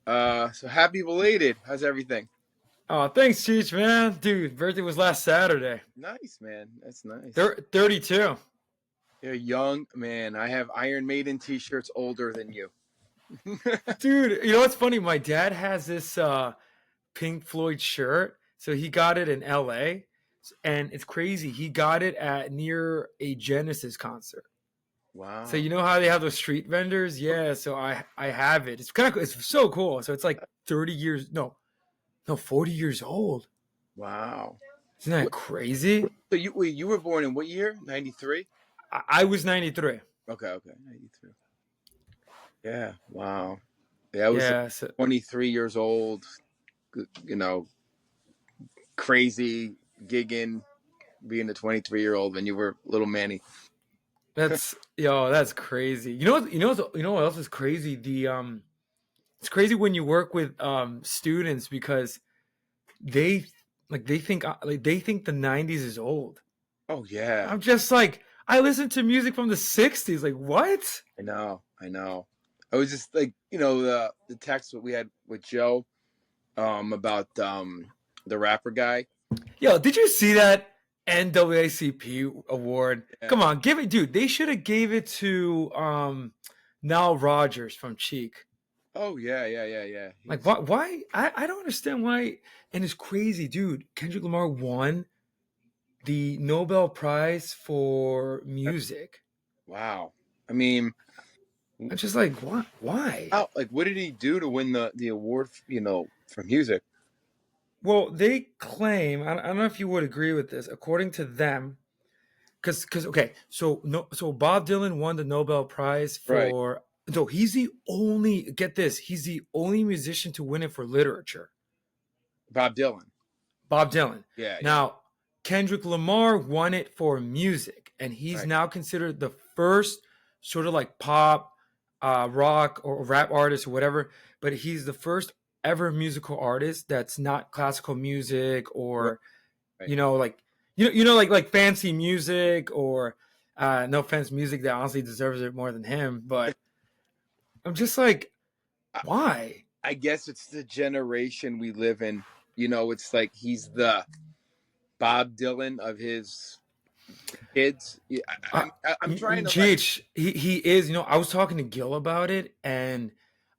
So happy belated. How's everything? Oh, thanks, Cheech, man. Dude, birthday was last Saturday. Nice, man. That's nice. 32. You're young, man. I have Iron Maiden t-shirts older than you. Dude, you know what's funny? My dad has this Pink Floyd shirt. So he got it in LA. And it's crazy. He got it at near a Genesis concert. So Wow. you know how they have those street vendors? Yeah, so I have it. It's kind of it's so cool. So it's like 30 years, no, 40 years old. Wow. Isn't that What, crazy? so you were born in what year? 93? I was 93. Okay. 93. Yeah. Wow. Yeah, I was Yeah, so 23 years old, you know, crazy gigging being a 23-year-old when you were little Manny. that's crazy. You know what else is crazy? It's crazy when you work with students because they they think the 90s is old. Oh yeah. I'm just like I listen to music from the 60s. Like what? I know. I was just like, the text that we had with Joe, about the rapper guy. Yo, did you see that NAACP award? Yeah. Come on, give it, dude. They should have gave it to Nile Rodgers from Cheek. Oh yeah. Like He's why? I don't understand why. And it's crazy, dude. Kendrick Lamar won the Nobel Prize for music. wow. I mean, I'm just like, what? Why? what did he do to win the award? For music. Well, they claim. I don't know if you would agree with this. According to them, because okay, so no, so Bob Dylan won the Nobel Prize Right. for. So he's the only. Get this. He's the only musician to win it for literature. Bob Dylan. Bob Dylan. Yeah. Now, Kendrick Lamar won it for music, and he's Right. now considered the first sort of like pop, rock, or rap artist or whatever. But he's the first ever musical artist that's not classical music Right. or Right. like fancy music or no offense, music that honestly deserves it more than him. But I'm just like, I, why? I guess it's the generation we live in. It's like he's the Bob Dylan of his kids. Yeah, Uh, I'm trying to like. GH, he is. I was talking to Gil about it, and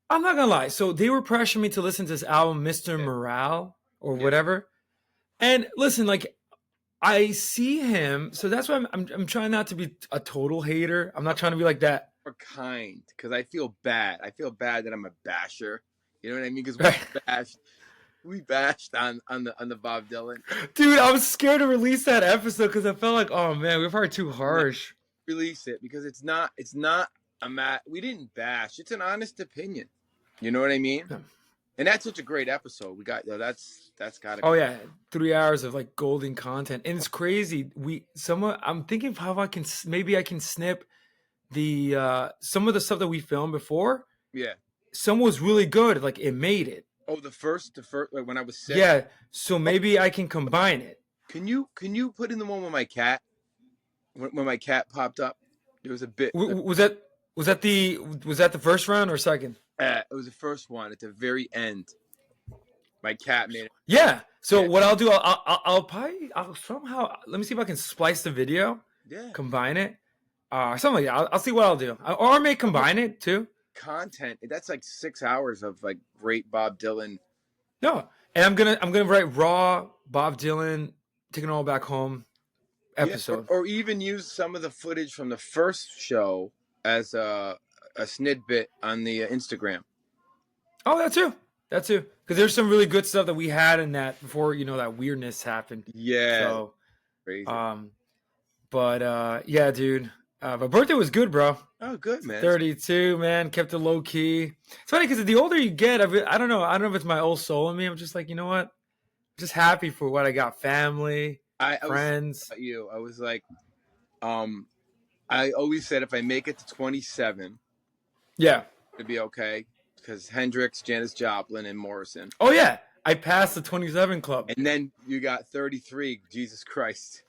I'm not gonna lie. So they were pressuring me to listen to this album, Mr. Yeah, Morale or yeah. whatever. And listen, like I see him, so that's why I'm trying not to be a total hater. I'm not trying to be like that. More kind, because I feel bad. I feel bad that I'm a basher. You know what I mean? Because Right? we bashed on the Bob Dylan. Dude, I was scared to release that episode because I felt like, oh man, we've heard too No, harsh. release it because it's not we didn't bash. It's an honest opinion. You know what I mean? And that's such a great episode. We got that's gotta Oh come. yeah, 3 hours of like golden content, and it's crazy. I'm thinking of how maybe I can snip the some of the stuff that we filmed before. Yeah. Some was really good, like it made it. Oh, the first like when I was sick. Yeah, so Oh, maybe I can combine it. can you put in the one with my cat when my cat popped up? There was a bit. Was that the first round or second? It was the first one at the very end. My cat made it. Yeah. So Yeah, what I'll do, I'll probably I'll somehow let me see if I can splice the video, yeah. combine it, something like that. I'll see what I'll do, or I may Some of combine it too. content. That's like 6 hours of like great Bob Dylan. No, and I'm gonna write raw Bob Dylan taking it all back home Yeah, or, episode. or even use some of the footage from the first show as a snidbit on the Instagram. Oh, that too, because there's some really good stuff that we had in that before that weirdness happened. Yeah, So, crazy. um, but yeah, dude, my birthday was good, bro. Oh, good man. 32, man, kept it low key. It's funny because the older you get, I don't know. I don't know if it's my old soul in me. I'm just like, you know what? I'm just happy for what I got. Family, I was thinking friends. about you. I was like, um, I always said if I make it to 27, Yeah. it'd be okay because Hendrix, Janis Joplin, and Morrison. Oh yeah. I passed the 27 club. And then you got 33. Jesus Christ.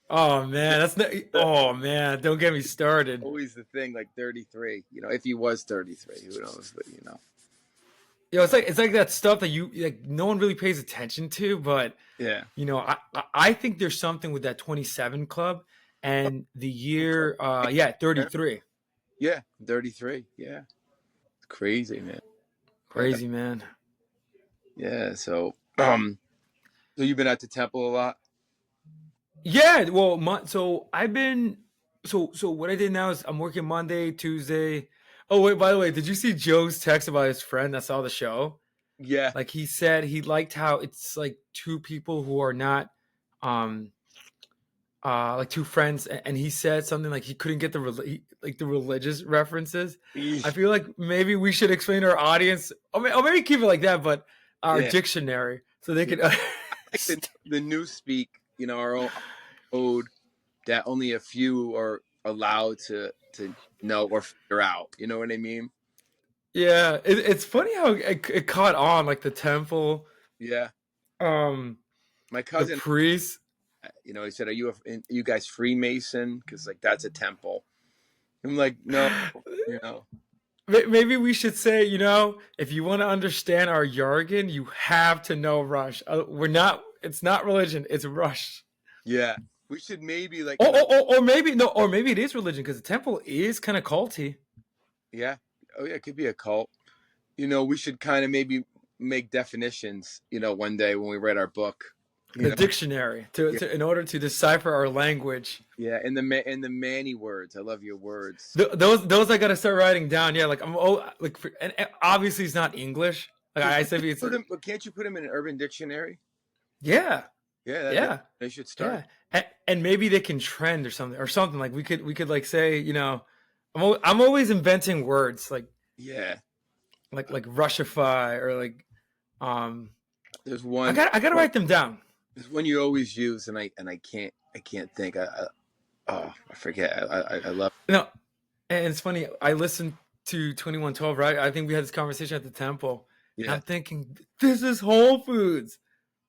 Oh man, that's not. Oh man, don't get me started. Always the thing, like 33. If he was 33, who knows? But. it's like that stuff that you like no one really pays attention to, but Yeah. I think there's something with that 27 club and the year 33. Yeah, 33. Yeah. It's crazy, man. Crazy, man. Yeah, so so you've been at the temple a lot? Yeah, well, so I've been so what I did now is I'm working Monday, Tuesday. Oh wait, by the way, did you see Joe's text about his friend that saw the show? Yeah. Like he said he liked how it's like two people who are not um like two friends, and he said something like he couldn't get the religious references. I Eesh. feel like maybe we should explain to our audience, or maybe keep it like that, but our Yeah. dictionary so they Yeah. could Like the new speak, our own code that only a few are allowed to know or figure out. You know what I mean? Yeah, it's funny how it caught on, like the temple, Yeah. um, My the cousin, priest. he said, "Are you guys Freemason? Because like that's a temple." I'm like, no, you know. Maybe we should say, if you want to understand our jargon, you have to know Rush. We're not. It's not religion. It's Rush. Yeah, we should maybe like Or maybe no. Or maybe it is religion because the temple is kind of culty. yeah, oh yeah, it could be a cult. We should kind of maybe make definitions. One day when we write our book. The dictionary Yeah, in order to decipher our language. yeah, and the Manny words. I love your words. Those I gotta start writing down. Yeah, like and obviously it's not English. Like I said, But can't you put them in an Urban Dictionary? yeah, Yeah, yeah, they should start. yeah, and maybe they can trend or something. Like we could like say, I'm always inventing words Yeah, like Rushify or like there's I one. gotta write them down. There's one you always use, and I can't think. I forget. I love. No, and it's funny. I listened to 2112. Right, I think we had this conversation at the temple. And Yeah. I'm thinking this is Whole Foods.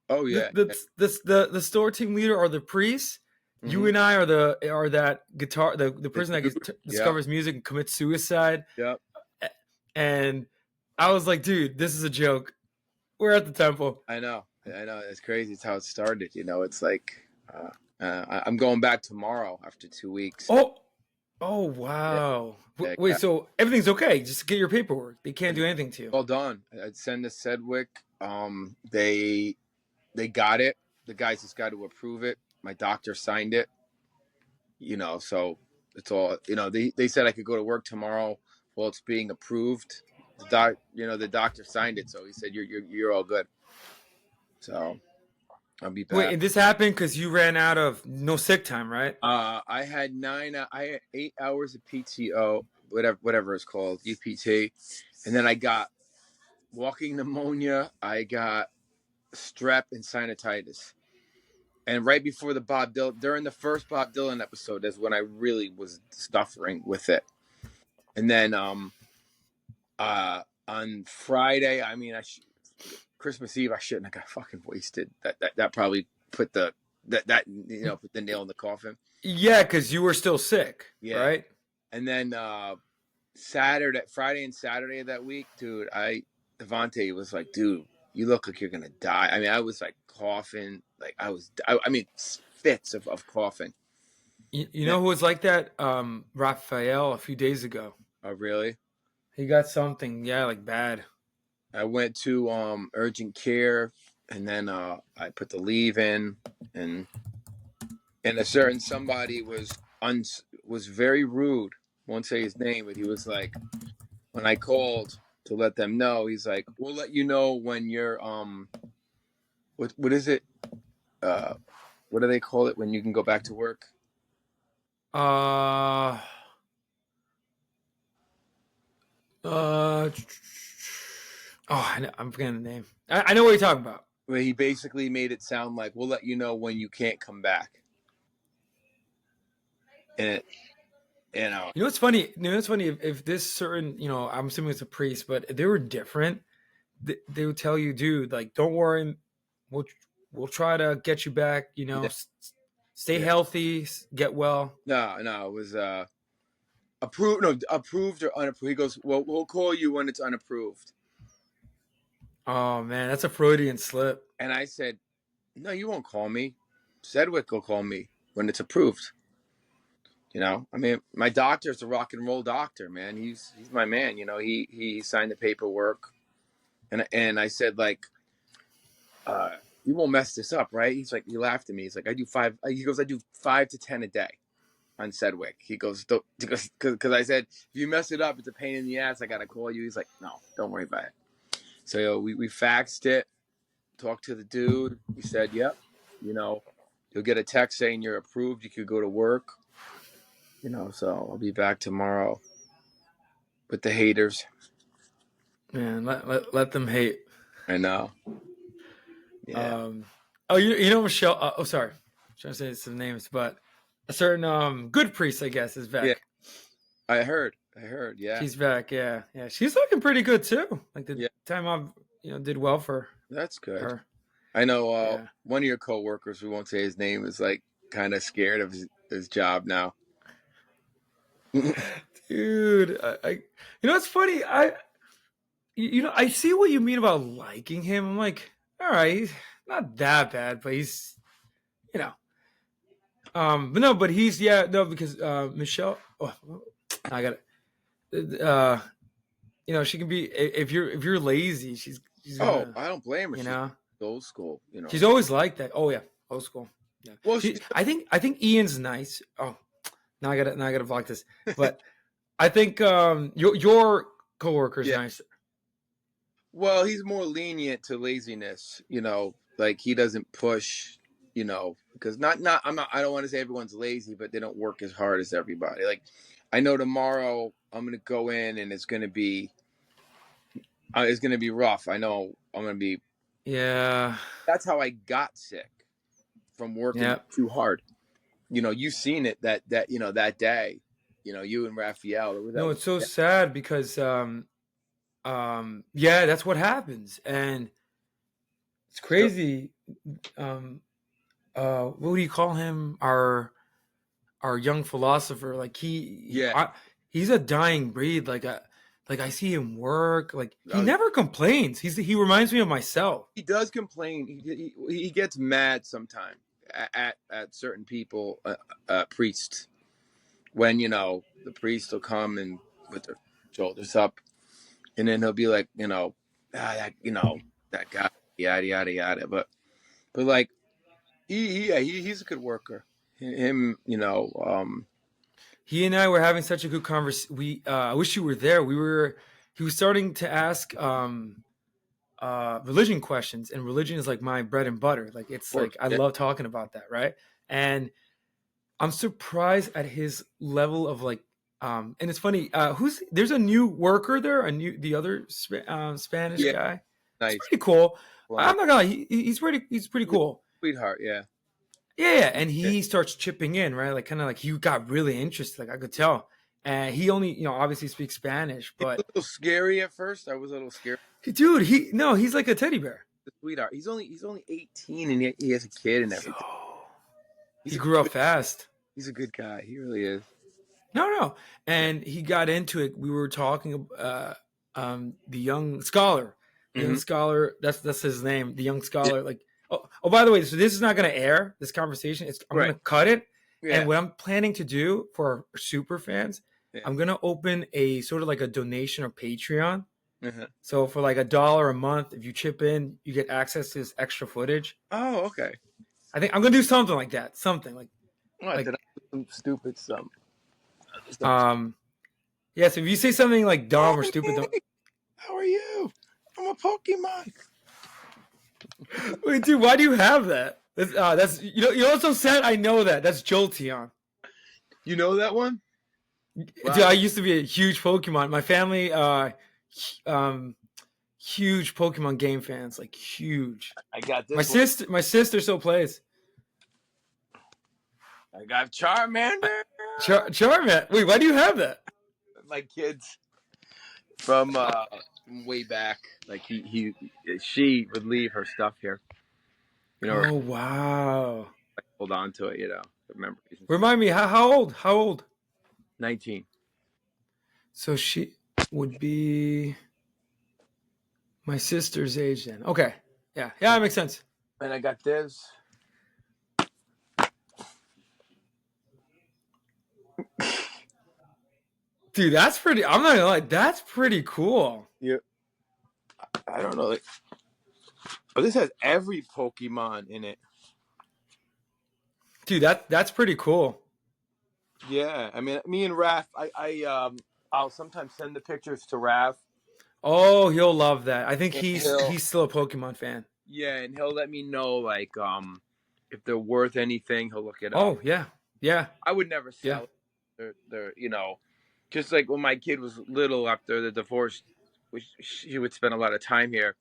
Oh yeah. The store team leader or the priest. You and I are that guitar the person that discovers music and commits suicide. Yep. And I was like, dude, this is a joke. We're at the temple. I know. It's crazy. It's how it started. It's like I'm going back tomorrow after 2 weeks. Oh wow. Yeah. Wait, so everything's okay? Just get your paperwork. They can't do anything to you. All done. I'd send to Sedgwick. They got it. The guys just got to approve it. My doctor signed it. So it's all. They said I could go to work tomorrow. Well, it's being approved. The doctor signed it, so he said you're all good. So I'll be back. Wait, and this happened because you ran out of no sick time, right? I had 8 hours of PTO, whatever it's called, UPT, and then I got walking pneumonia. I got strep and sinusitis. And right before during the first Bob Dylan episode, is when I really was suffering with it. And then on Friday, Christmas Eve, I shouldn't have got fucking wasted. That probably put the put the nail in the coffin. Yeah, because you were still sick, right? And then Friday and Saturday of that week, dude, Devontae was like, dude, you look like you're gonna die. I was like coughing, like fits of coughing. You know who was like that? Raphael a few days ago. Oh, really? He got something, like bad. I went to urgent care, and then I put the leave in, and a certain somebody was very rude. Won't say his name, but he was like, when I called to let them know, he's like, we'll let you know when you're what is it? What do they call it when you can go back to work? I'm forgetting the name. I know what you're talking about. Where he basically made it sound like, we'll let you know when you can't come back. And what's funny? If this certain, I'm assuming it's a priest, but if they were different, they would tell you, dude, like, don't worry, we'll try to get you back. Stay healthy, get well. No, it was approved. No, approved or unapproved. He goes, well, we'll call you when it's unapproved. Oh man, that's a Freudian slip. And I said, no, you won't call me. Sedgwick will call me when it's approved. I mean, my doctor's a rock and roll doctor, man. He's my man. He signed the paperwork, and I said like, you won't mess this up, right? He's like, he laughed at me. He's like, I do five. He goes, I do 5 to 10 a day on Sedgwick. He goes, because I said, if you mess it up, it's a pain in the ass. I gotta call you. He's like, no, don't worry about it. So we faxed it, talked to the dude. He said, yep, you'll get a text saying you're approved. You could go to work. So I'll be back tomorrow with the haters. Man, let them hate. I know. Yeah. Oh, you know Michelle. Oh, sorry, I'm trying to say some names, but a certain good priest, I guess, is back. Yeah. I heard. Yeah. She's back. Yeah. She's looking pretty good too. Like the time I've did well for. That's good. Her. I know one of your coworkers, we won't say his name, is like kind of scared of his job now. Dude, it's funny. I see what you mean about liking him. I'm like, all right, he's not that bad, but he's, but he's because Michelle. Oh, I got it. She can be if you're lazy. She's I don't blame her. She's old school. She's always like that. Oh yeah, old school. Yeah. Well, I think Ian's nice. Oh, now I gotta block this. But I think your coworker's nice. Well, he's more lenient to laziness. Like he doesn't push. Because I don't want to say everyone's lazy, but they don't work as hard as everybody. Like, I know tomorrow I'm gonna go in and it's gonna be rough. I know I'm gonna be. Yeah. That's how I got sick, from working too hard. You've seen it that day. You and Raphael. No, it's so sad because that's what happens, and it's crazy. What do you call him? Our young philosopher. Like he's a dying breed. Like I see him work. Like he never complains. He reminds me of myself. He does complain. He gets mad sometimes at certain people, priests. When the priest will come and with their shoulders up, and then he'll be like, that guy, yada yada yada. But like he's a good worker. Him, He and I were having such a good conversation. I wish you were there. He was starting to ask religion questions, and religion is like my bread and butter. Like it's like I love talking about that, right? And I'm surprised at his level of like, and it's funny. There's a new worker there, the other Spanish guy. Nice. It's pretty cool. Wow. I'm not gonna lie, he's pretty cool. Sweetheart, yeah. Yeah, and he starts chipping in, right? Like kind of like he got really interested. Like I could tell, and he only, obviously speaks Spanish, but a little scary at first. I was a little scared. Dude, he's like a teddy bear. The sweetheart. He's only 18, and he has a kid and everything. He grew up fast. He's a good guy. He really is. No, and he got into it. We were talking the young scholar. The young scholar. That's his name. The young scholar. Like. Oh, by the way, so this is not going to air, this conversation. I'm going to cut it. Yeah. And what I'm planning to do for our super fans, I'm going to open a sort of like a donation or Patreon. So for like $1 a month, if you chip in, you get access to this extra footage. Oh, okay. I think I'm going to do something like that. Something like. Did I do some stupid stuff? Yeah, so if you say something like dumb or stupid. How are you? I'm a Pokemon. Wait, dude, why do you have that? That's you also said I know that. That's Jolteon. You know that one? Wow. Dude, I used to be a huge Pokemon. My family, huge Pokemon game fans, like huge. I got this. My sister still plays. I got Charmander. Charmander. Wait, why do you have that? My kids from way back. Like she would leave her stuff here. Oh wow! Hold on to it, Remember. Remind me, how old? How old? 19. So she would be My sister's age then. Okay. Yeah. Yeah, that makes sense. And I got this. Dude, that's pretty. I'm not gonna lie. That's pretty cool. Yeah, I don't know. Like, oh, this has every Pokemon in it. Dude, that's pretty cool. Yeah, I mean, me and Raph, I'll sometimes send the pictures to Raph. Oh, he'll love that. I think And he's still a Pokemon fan. yeah, and he'll let me know like if they're worth anything. He'll look it up. Oh yeah, yeah, I would never yeah. sell it. They're just like when my kid was little after the divorce, which she would spend a lot of time here.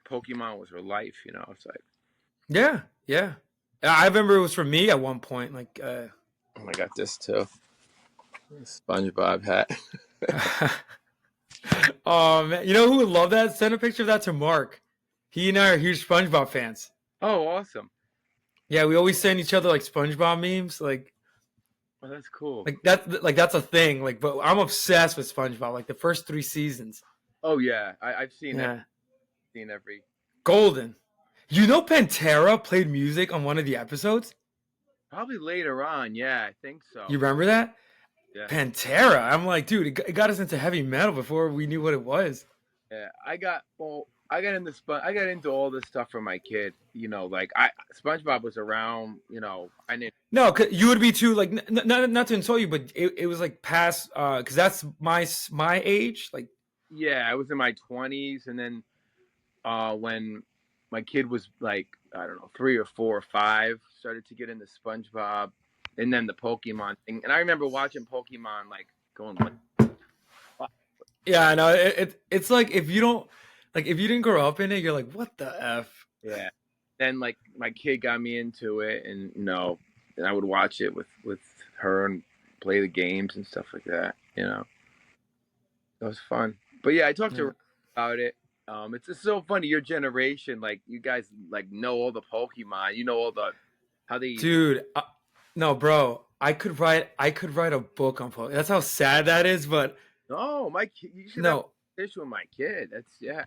Pokemon was her life. It's like, Yeah, yeah. I remember it was for me at one point. Like, oh, I got this too. SpongeBob hat. oh man, you know who would love that? Send a picture of that to Mark. He and I are huge SpongeBob fans. Oh, awesome. Yeah, we always send each other like SpongeBob memes. Oh, that's cool. That's a thing. Like, but I'm obsessed with SpongeBob. Like the first 3 seasons. Oh yeah, I've seen Yeah, that. Seen every. golden. You know, Pantera played music on one of the episodes. Probably later on. Yeah, I think so. You remember that? Yeah. Pantera. I'm like, dude, it got us into heavy metal before we knew what it was. Yeah, I got into all this stuff for my kid. Like SpongeBob was around. I didn't. No, 'cause you would be too like not to insult you, but it was like past because that's my age. Like, Yeah, I was in my 20s, and then when my kid was like, I don't know, 3 or 4 or 5, started to get into SpongeBob, and then the Pokemon thing. And I remember watching Pokemon, like going, what? yeah, I know it's like if you didn't grow up in it, you're like, what the f? Yeah. Then like my kid got me into it, and and I would watch it with her and play the games and stuff like that. It was fun. But yeah, I talked to her about it. It's just so funny. Your generation, like you guys, like know all the Pokemon. You know all the how they. Dude, no, bro. I could write a book on Pokemon. That's how sad that is. But No, my kid. You should have no, a conversation with my kid. That's yeah.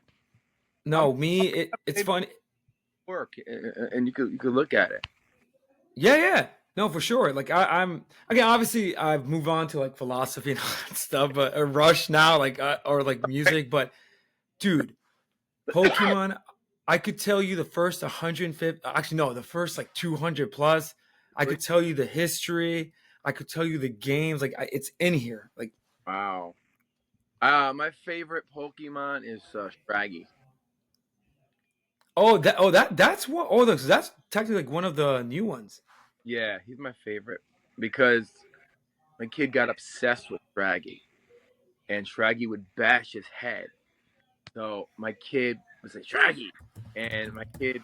no, I'm me. It's maybe funny. work, and you could look at it. Yeah, yeah. No, for sure. Like I'm again. Obviously, I've moved on to like philosophy and all that stuff, but a rush now, like or like music. But dude, Pokemon. I could tell you the first 150. Actually, no, the first like 200 plus. I could tell you the history. I could tell you the games. Like it's in here. Like Wow. My favorite Pokemon is Scraggy. that's what. Oh, that's technically like one of the new ones. Yeah, he's my favorite because my kid got obsessed with Scraggy, and Scraggy would bash his head. So my kid was like Scraggy, and my kid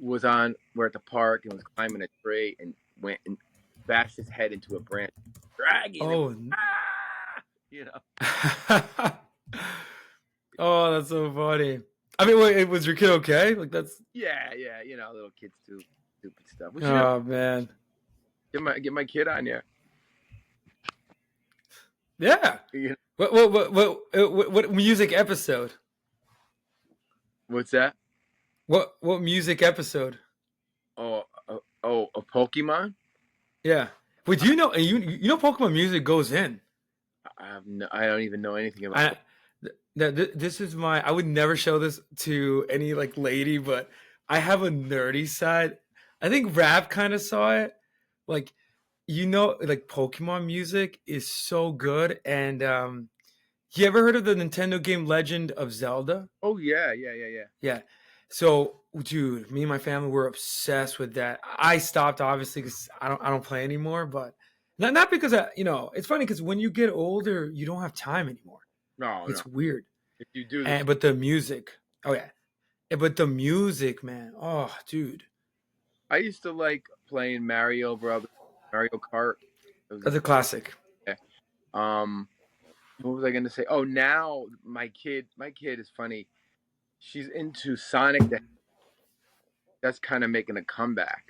we're at the park and was climbing a tree and went and bashed his head into a branch. Scraggy, and Oh, oh, that's so funny. I mean, wait, was your kid okay? Like that's. yeah, little kids do stupid stuff. We should Oh man. get my kid on here. Yeah. You know, What music episode? what's that? What music episode? A Pokemon. Yeah. Wait, do you know you know Pokemon music goes in? I don't even know anything about it. This is my I would never show this to any like lady, but I have a nerdy side. I think Rap kind of saw it. Like like Pokemon music is so good. And you ever heard of the Nintendo game Legend of Zelda? Oh yeah. Yeah. So, dude, me and my family were obsessed with that. I stopped obviously because I don't play anymore, but not because it's funny because when you get older, you don't have time anymore. No. It's weird. If you do this, But the music, oh yeah, but the music, man, oh dude, I used to like playing Mario Brothers, Mario Kart. that's a classic. What was I gonna say? Oh, now my kid is funny. She's into Sonic. That's kind of making a comeback.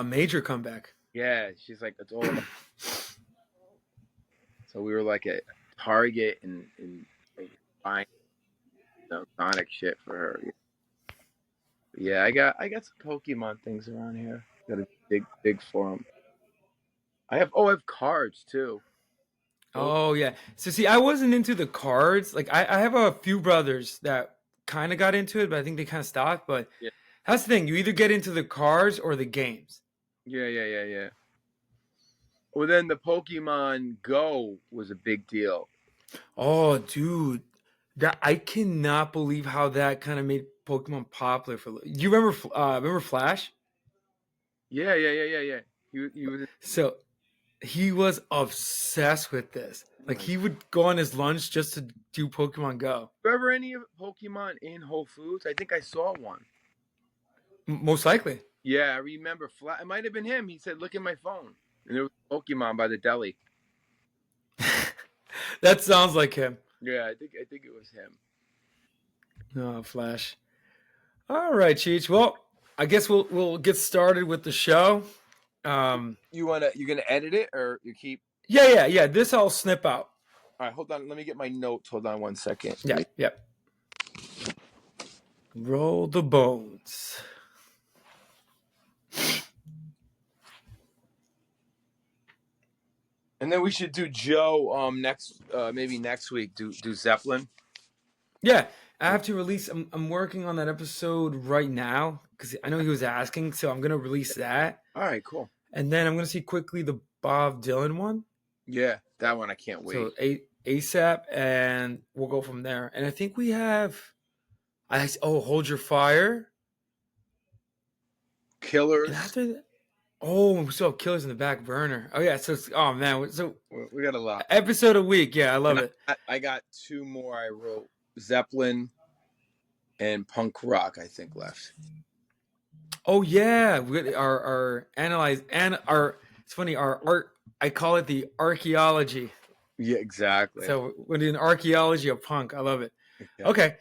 Major comeback. Yeah, she's like it's all. So we were like at Target and like buying Sonic shit for her. Yeah, I got some Pokemon things around here. Got to dig for them. I have cards too. Those, Oh yeah. So see, I wasn't into the cards. Like I have a few brothers that kind of got into it, but I think they kind of stopped. But yeah, that's the thing. You either get into the cards or the games. yeah. Well, then the Pokemon Go was a big deal. Oh, dude, that I cannot believe how that kind of made Pokemon popular for. You remember Flash? Yeah. He was. So he was obsessed with this. Oh Like my! he would go on his lunch just to do Pokemon Go. Remember any of Pokemon in Whole Foods? I think I saw one. Most likely. Yeah, I remember. It might have been him. He said, "Look at my phone," and there was Pokemon by the deli. That sounds like him. Yeah, I think it was him. Oh, Flash. All right, Cheech. Well, I guess we'll get started with the show. You gonna edit it or you keep? Yeah. This I'll snip out. All right, hold on. Let me get my notes. Hold on one second. Yeah. Roll the bones. And then we should do Joe next maybe next week. Do Zeppelin. Yeah, I have to release. I'm working on that episode right now because I know he was asking, so I'm gonna release that, All right, cool. and then I'm gonna see quickly the Bob Dylan one. Yeah, that one I can't wait. So ASAP, and we'll go from there. And I think we have. Hold Your Fire. Killers. And after that, we still have Killers in the back burner. Oh yeah, oh man, so We got a lot. episode a week. Yeah, I love it. I got two more. I wrote Zeppelin and punk rock. I think left. Oh yeah, our analyze and our. It's funny. Our art. I call it the archaeology. Yeah, exactly. So we're doing archaeology of punk. I love it. Okay.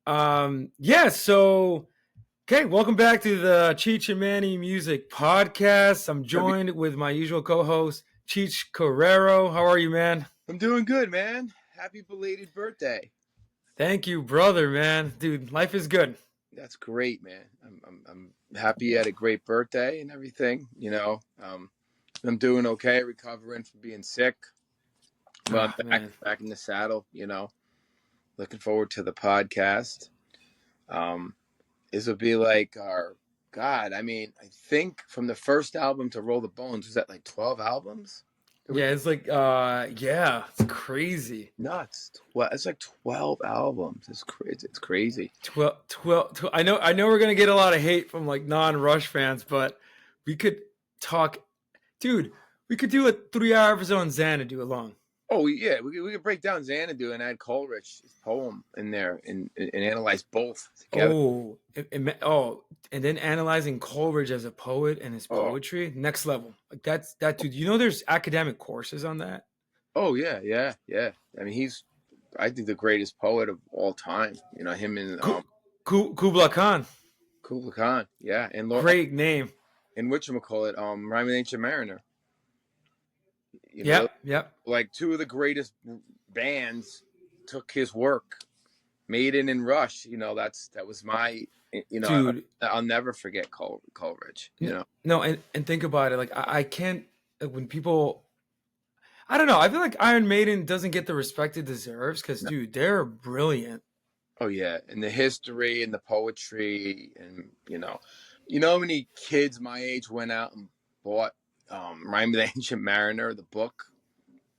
Okay. Yeah. So. Okay, welcome back to the Cheech and Manny Music Podcast. I'm joined with my usual co-host, Cheech Carrero. How are you, man? I'm doing good, man. Happy belated birthday. Thank you, brother, man. Dude, life is good. That's great, man. I'm happy you had a great birthday and everything. I'm doing okay, recovering from being sick. But back in the saddle. Looking forward to the podcast. This will be like our God. I mean, I think from the first album to Roll the Bones, was that like 12 albums? Yeah, it's like it's crazy. Nuts. It's like 12 albums. It's crazy. It's crazy. 12. I know we're gonna get a lot of hate from like non-Rush fans, but we could talk, dude. We could do a 3-hour episode on Xanadu alone. Oh yeah, we could break down Xanadu and add Coleridge's poem in there and analyze both together. And then analyzing Coleridge as a poet and his poetry, next level. Like that dude. You know, there's academic courses on that. Oh yeah. I mean, he's, I think, the greatest poet of all time. Him and Kubla Khan. Kubla Khan, yeah, and great name. And whatchamacallit, Rhyme of the Ancient Mariner. Yep. Like two of the greatest bands took his work, Maiden and Rush. That was my, dude. I'll never forget Coleridge. No, and think about it. Like I can't, when people, I don't know. I feel like Iron Maiden doesn't get the respect it deserves because, dude, they're brilliant. Oh yeah, and the history and the poetry, and how many kids my age went out and bought Rhyme of the Ancient Mariner, the book,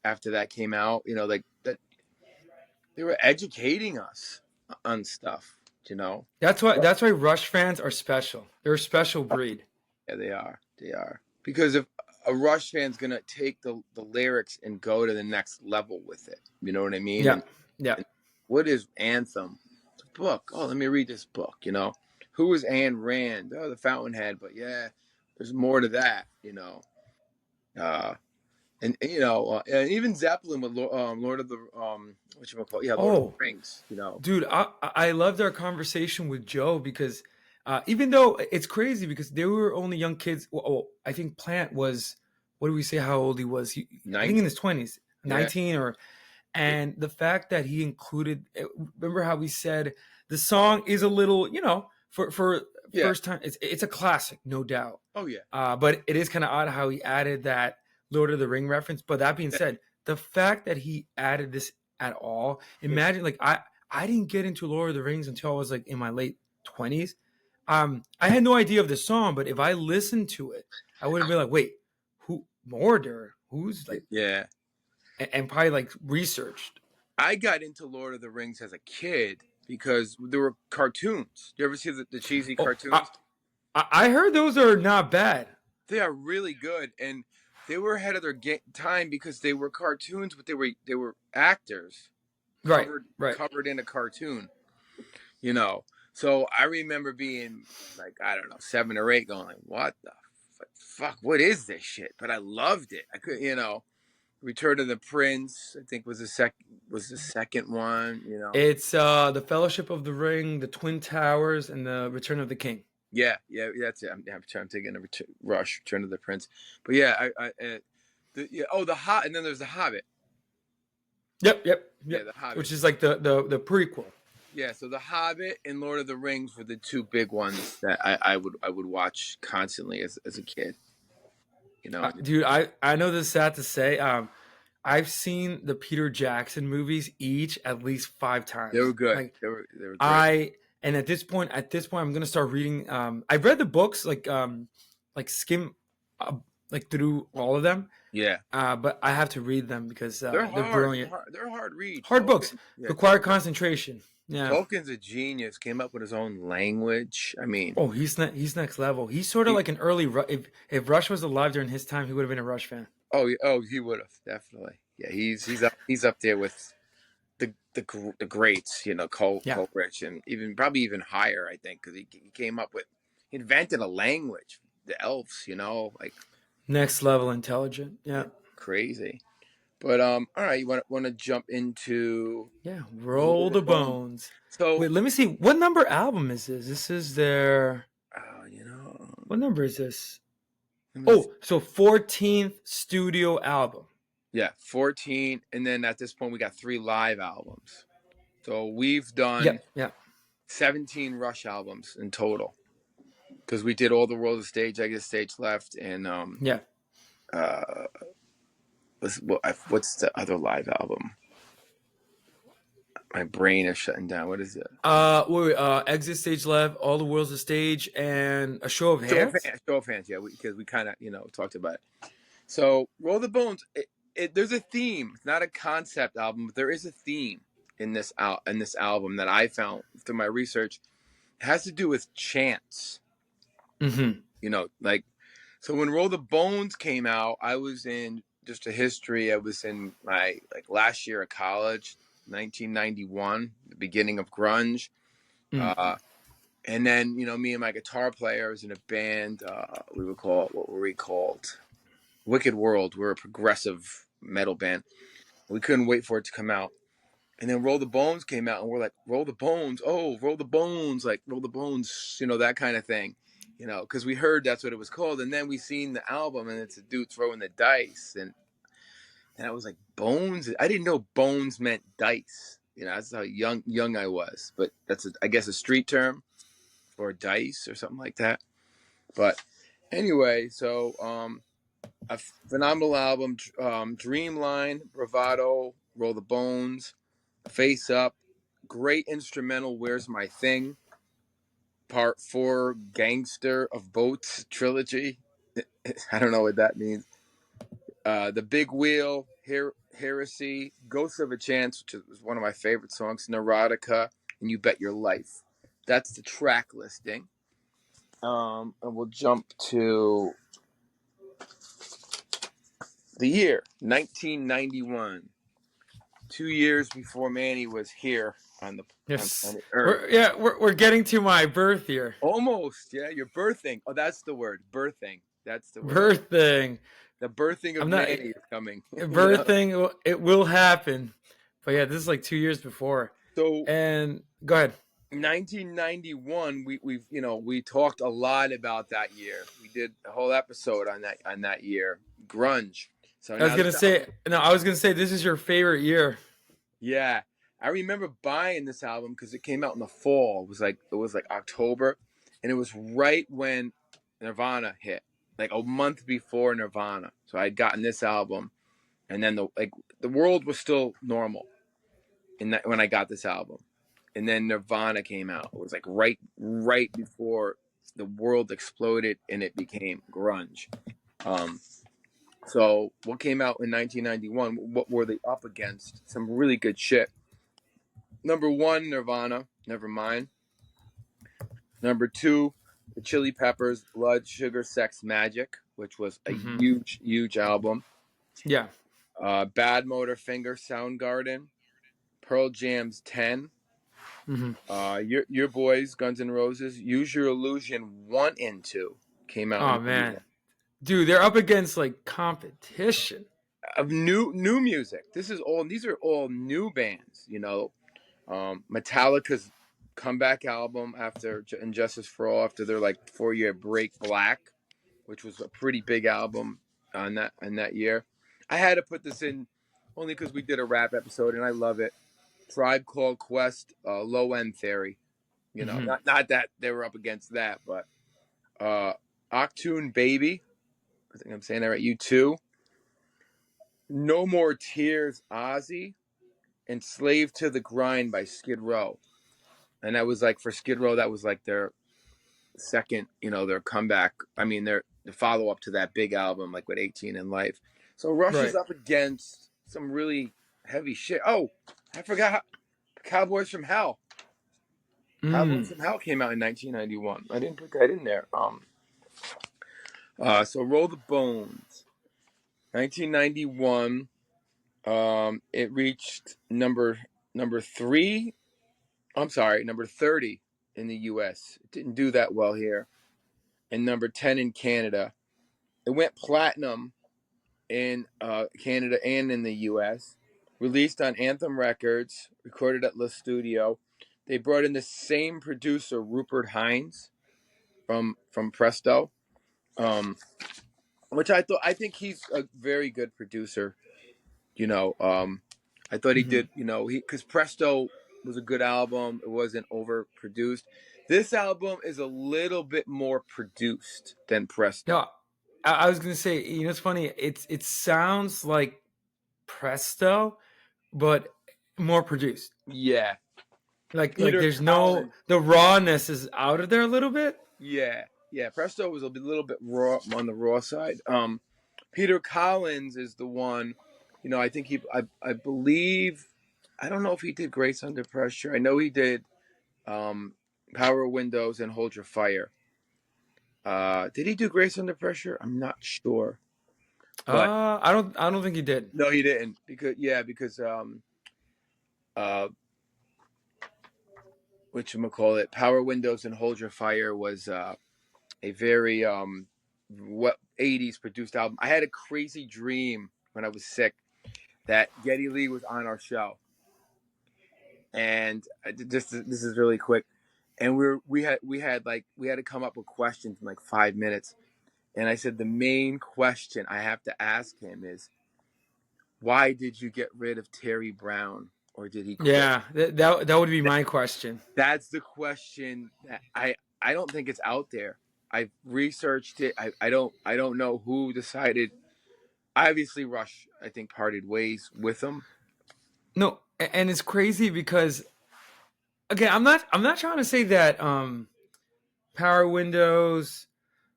after that came out. Like that, they were educating us on stuff. That's why Rush fans are special. They're a special breed. Yeah, they are. Because if a Rush fan's gonna take the lyrics and go to the next level with it, you know what I mean? Yeah. And what is Anthem? It's a book. Oh, let me read this book. Who was Ayn Rand? Oh, the Fountainhead. But yeah, there's more to that. And even Zeppelin with Lord of the Lord of the Rings. Dude, I loved our conversation with Joe because even though it's crazy because they were only young kids. I think Plant was. What do we say? How old he was? I think in his 20s, 19 or. And the fact that he included, remember how we said the song is a little, for Yeah. first time, it's a classic, no doubt. Oh yeah. But it is kind of odd how he added that Lord of the Ring reference. But that being said, the fact that he added this at all, imagine like I didn't get into Lord of the Rings until I was like in my late 20s. I had no idea of the song, but if I listened to it, I would have been like, wait, who Mordor? Who's like, yeah. and probably like researched. I got into Lord of the Rings as a kid because there were cartoons. You ever see the cheesy cartoons? I heard those are not bad. They are really good, and they were ahead of their time because they were cartoons, but they were actors covered in a cartoon. So I remember being like, I don't know, 7 or 8, going like, what the fuck? What is this shit? But I loved it. I could, Return of the Prince, I think was the second one. It's the Fellowship of the Ring, the Twin Towers, and the Return of the King. Yeah, that's it. I'm taking a Return of the Prince, but yeah, and then there's the Hobbit. Yep. Yeah, the Hobbit, which is like the prequel. Yeah, so the Hobbit and Lord of the Rings were the two big ones that I would watch constantly as a kid. Dude, I know this is sad to say. I've seen the Peter Jackson movies each at least 5 times. They were good. Like, they were great. And at this point, I'm gonna start reading. I've read the books, like skim, like through all of them. Yeah. But I have to read them because they're brilliant. They're hard reads. Hard books. Require concentration. Yeah. Tolkien's a genius. Came up with his own language. I mean, he's next level. He's sort of like an early. If Rush was alive during his time, he would have been a Rush fan. Oh, he would have, definitely. Yeah, he's up there with the greats, Coleridge, and probably even higher, I think, because he invented a language, the elves, like next level intelligent. Yeah, crazy. But all right, you want to jump into Roll the Bones. So wait, let me see. What number album is this? This is their. What number is this? So 14th studio album. Yeah, 14, and then at this point we got 3 live albums. So we've done 17 Rush albums in total, because we did all the World of Stage, Exit Stage Left, and what's the other live album? My brain is shutting down. What is it? Exit Stage Left, All the Worlds of Stage, and A Show of Hands. Show of Hands, yeah, because we kind of talked about it. So Roll the Bones. There's a theme. It's not a concept album, but there is a theme in this album that I found through my research. It has to do with chants. Mm-hmm. So when Roll the Bones came out, I was in just a history. I was in my last year of college, 1991, the beginning of grunge. Mm-hmm. And then, me and my guitar player was in a band. What were we called? Wicked World. We're a progressive metal band. We couldn't wait for it to come out. And then Roll the Bones came out, and we're like, Roll the Bones. Oh, Roll the Bones. Like, Roll the Bones, that kind of thing. Because we heard that's what it was called. And then we seen the album, and it's a dude throwing the dice. And I was like, Bones? I didn't know bones meant dice. That's how young I was. But that's, I guess, a street term for dice or something like that. But anyway, so a phenomenal album. Dreamline, Bravado, Roll the Bones, Face Up, great instrumental, Where's My Thing, Part 4, Gangster of Boats trilogy. I don't know what that means. The Big Wheel, Heresy, Ghost of a Chance, which is one of my favorite songs, Neurotica, and You Bet Your Life. That's the track listing. And we'll jump to the year 1991, 2 years before Manny was here on the earth. We're getting to my birth year. Almost, yeah. You're birthing. Oh, that's the word. Birthing. That's the word. Birthing. The birthing of Manny is coming. Birthing, it will happen. But yeah, this is like 2 years before. So, and go ahead. 1991, we talked a lot about that year. We did a whole episode on that year. Grunge. So I was gonna say this is your favorite year. Yeah, I remember buying this album because it came out in the fall. It was like October, and it was right when Nirvana hit, like a month before Nirvana. So I'd gotten this album, and then the world was still normal in that when I got this album, and then Nirvana came out. It was like right before the world exploded and it became grunge. Um, so what came out in 1991? What were they up against? Some really good shit. Number one, Nirvana, Nevermind. Number two, the Chili Peppers, Blood, Sugar, Sex, Magic, which was a Hmm. huge, huge album. Yeah. Bad Motorfinger, Soundgarden, Pearl Jam's 10. Hmm. Your boys, Guns N' Roses, Use Your Illusion 1 and 2 came out in Oh man, 91. dude, they're up against like competition. Of new music. These are all new bands, you know. Metallica's comeback album after Injustice for All, after their like 4 year break, Black, which was a pretty big album on that year. I had to put this in only because we did a rap episode and I love it. Tribe Called Quest, Low End Theory. You know, Hmm. not that they were up against that, but uh Octoon Baby. I think I'm saying that right. You too. No More Tears, Ozzy, and Slave to the Grind by Skid Row. And that was like for Skid Row, that was like their second, their comeback. I mean, their the follow up to that big album, like with 18 in Life. So Rush is Right. up against some really heavy shit. Oh, I forgot Cowboys from Hell. Cowboys Mm. from Hell came out in 1991. I didn't put that in there. So Roll the Bones, 1991. It reached number three. I'm sorry, number 30 in the U.S. It didn't do that well here, and number 10 in Canada. It went platinum in Canada and in the U.S. Released on Anthem Records, recorded at Le Studio. They brought in the same producer, Rupert Hines, from Presto, um, which I think he's a very good producer. You know, I thought he Hmm. did. Because Presto was a good album. It wasn't overproduced. This album is a little bit more produced than No, Presto. I was gonna say, it's funny. It sounds like Presto, but more produced. Yeah, Like Peter there's no Collins. the rawness is out of there a little bit. Yeah, yeah. Presto was a little bit raw on the raw side. Peter Collins is the one. I think I believe. I don't know if he did Grace Under Pressure. I know he did um, Power Windows and Hold Your Fire. Did he do Grace Under Pressure? I'm not sure, but I don't think he did. no, he didn't because uh, whatchamacallit, Power Windows and Hold Your Fire was a very what 80s produced album. I had a crazy dream when I was sick that Geddy Lee was on our show, and just this is really quick, and we had to come up with questions in like 5 minutes, and I said the main question I have to ask him is, why did you get rid of Terry Brown, or did he quit? Yeah, that would be my question. That's the question that I don't think it's out there. I've researched it. I don't know who decided. Obviously, Rush I think parted ways with him. No, and it's crazy because again, I'm not trying to say that Power Windows,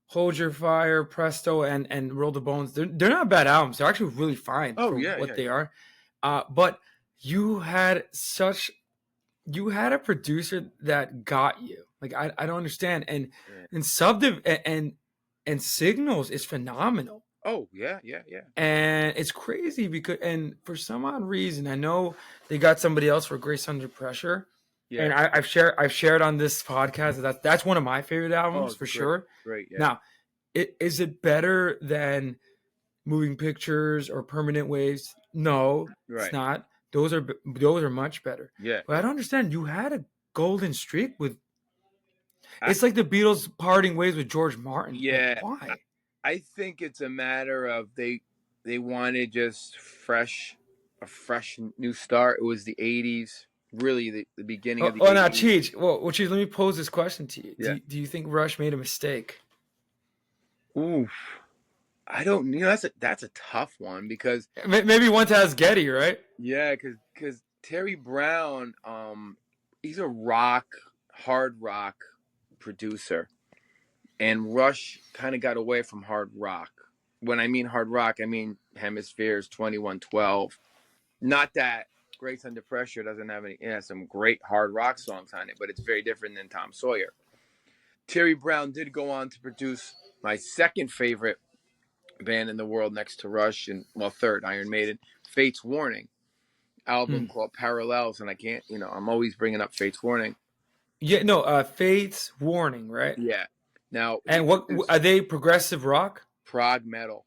Hold Your Fire, Presto, and Roll the Bones, they're not bad albums. They're actually really fine Oh for yeah, what yeah, they yeah. are. But you had such you had a producer that got you. Like I don't understand. Yeah. And and Signals is phenomenal. Oh yeah, yeah, yeah, And it's crazy because and for some odd reason, I know they got somebody else for Grace Under Pressure. yeah. And I've shared on this podcast that's one of my favorite Oh, albums it's for great, sure. great. Yeah, Now, is it better than Moving Pictures or Permanent Waves? No, it's right. not. Those are much better. Yeah, But I yeah. don't understand. You had a golden streak with. I, It's like the Beatles parting ways with George Martin. Like yeah. I, why? I think it's a matter of they wanted just fresh. a fresh new start. It was the '80s, really the beginning of Oh, the oh now, '80s. Cheech. Well, Cheech, let me pose this question to you. Yeah. Do you think Rush made a mistake? Oof. I don't. That's a tough one because Maybe one to ask Getty, right? yeah, because Terry Brown, he's a hard rock producer, and Rush kind of got away from hard rock. When I mean hard rock, I mean Hemispheres, 2112. Not that Grace Under Pressure doesn't have any, some great hard rock songs on it, but it's very different than Tom Sawyer. Terry Brown did go on to produce my second favorite band in the world next to Rush, and well, third, Iron Maiden, Fate's Warning album Hmm. called Parallels. And I can't, I'm always bringing up Fate's Warning. Yeah, no. Fate's Warning, right? Yeah. Now he And what produced are they? Progressive rock? prog metal.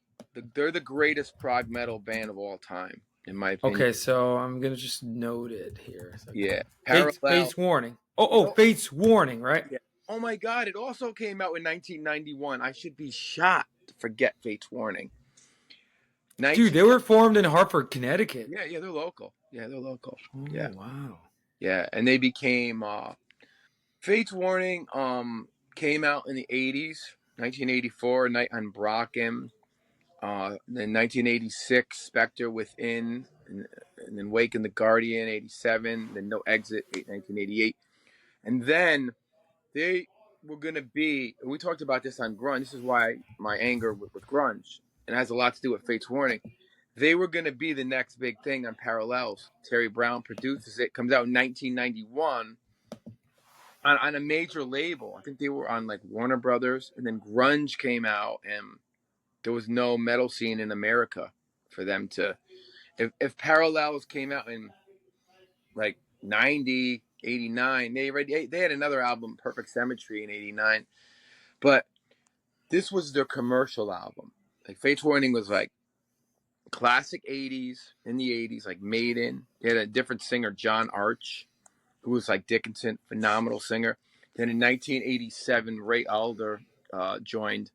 They're the greatest prog metal band of all time, in my opinion. Okay, so I'm gonna just note it here. So, Yeah. Parallel. Fate's Warning. Oh, Oh, Fate's Warning, right? yeah. Oh my God! It also came out in 1991. I should be shot to forget Fate's Warning. Dude, 19. they were formed in Hartford, Connecticut. Yeah, they're local. Yeah, they're local. Yeah, Oh wow. yeah, and they became Fate's Warning. Came out in the 80s, 1984, Night on Brocken. Then 1986, Spectre Within, and then Wake and the Guardian, 87. Then No Exit, 1988, and then they were going to be, and we talked about this on Grunge. This is why my anger with Grunge, and it has a lot to do with Fate's Warning. They were going to be the next big thing on Parallels. Terry Brown produces it, comes out in 1991 on a major label. I think they were on like Warner Brothers, and then Grunge came out, and there was no metal scene in America for them to. If Parallels came out in like 90, 89, they had another album, Perfect Symmetry, in 89. But this was their commercial album. Like Fates Warning was like classic 80s, in the 80s, like Maiden. They had a different singer, John Arch, who was like Dickinson, phenomenal singer. Then in 1987, Ray Alder joined,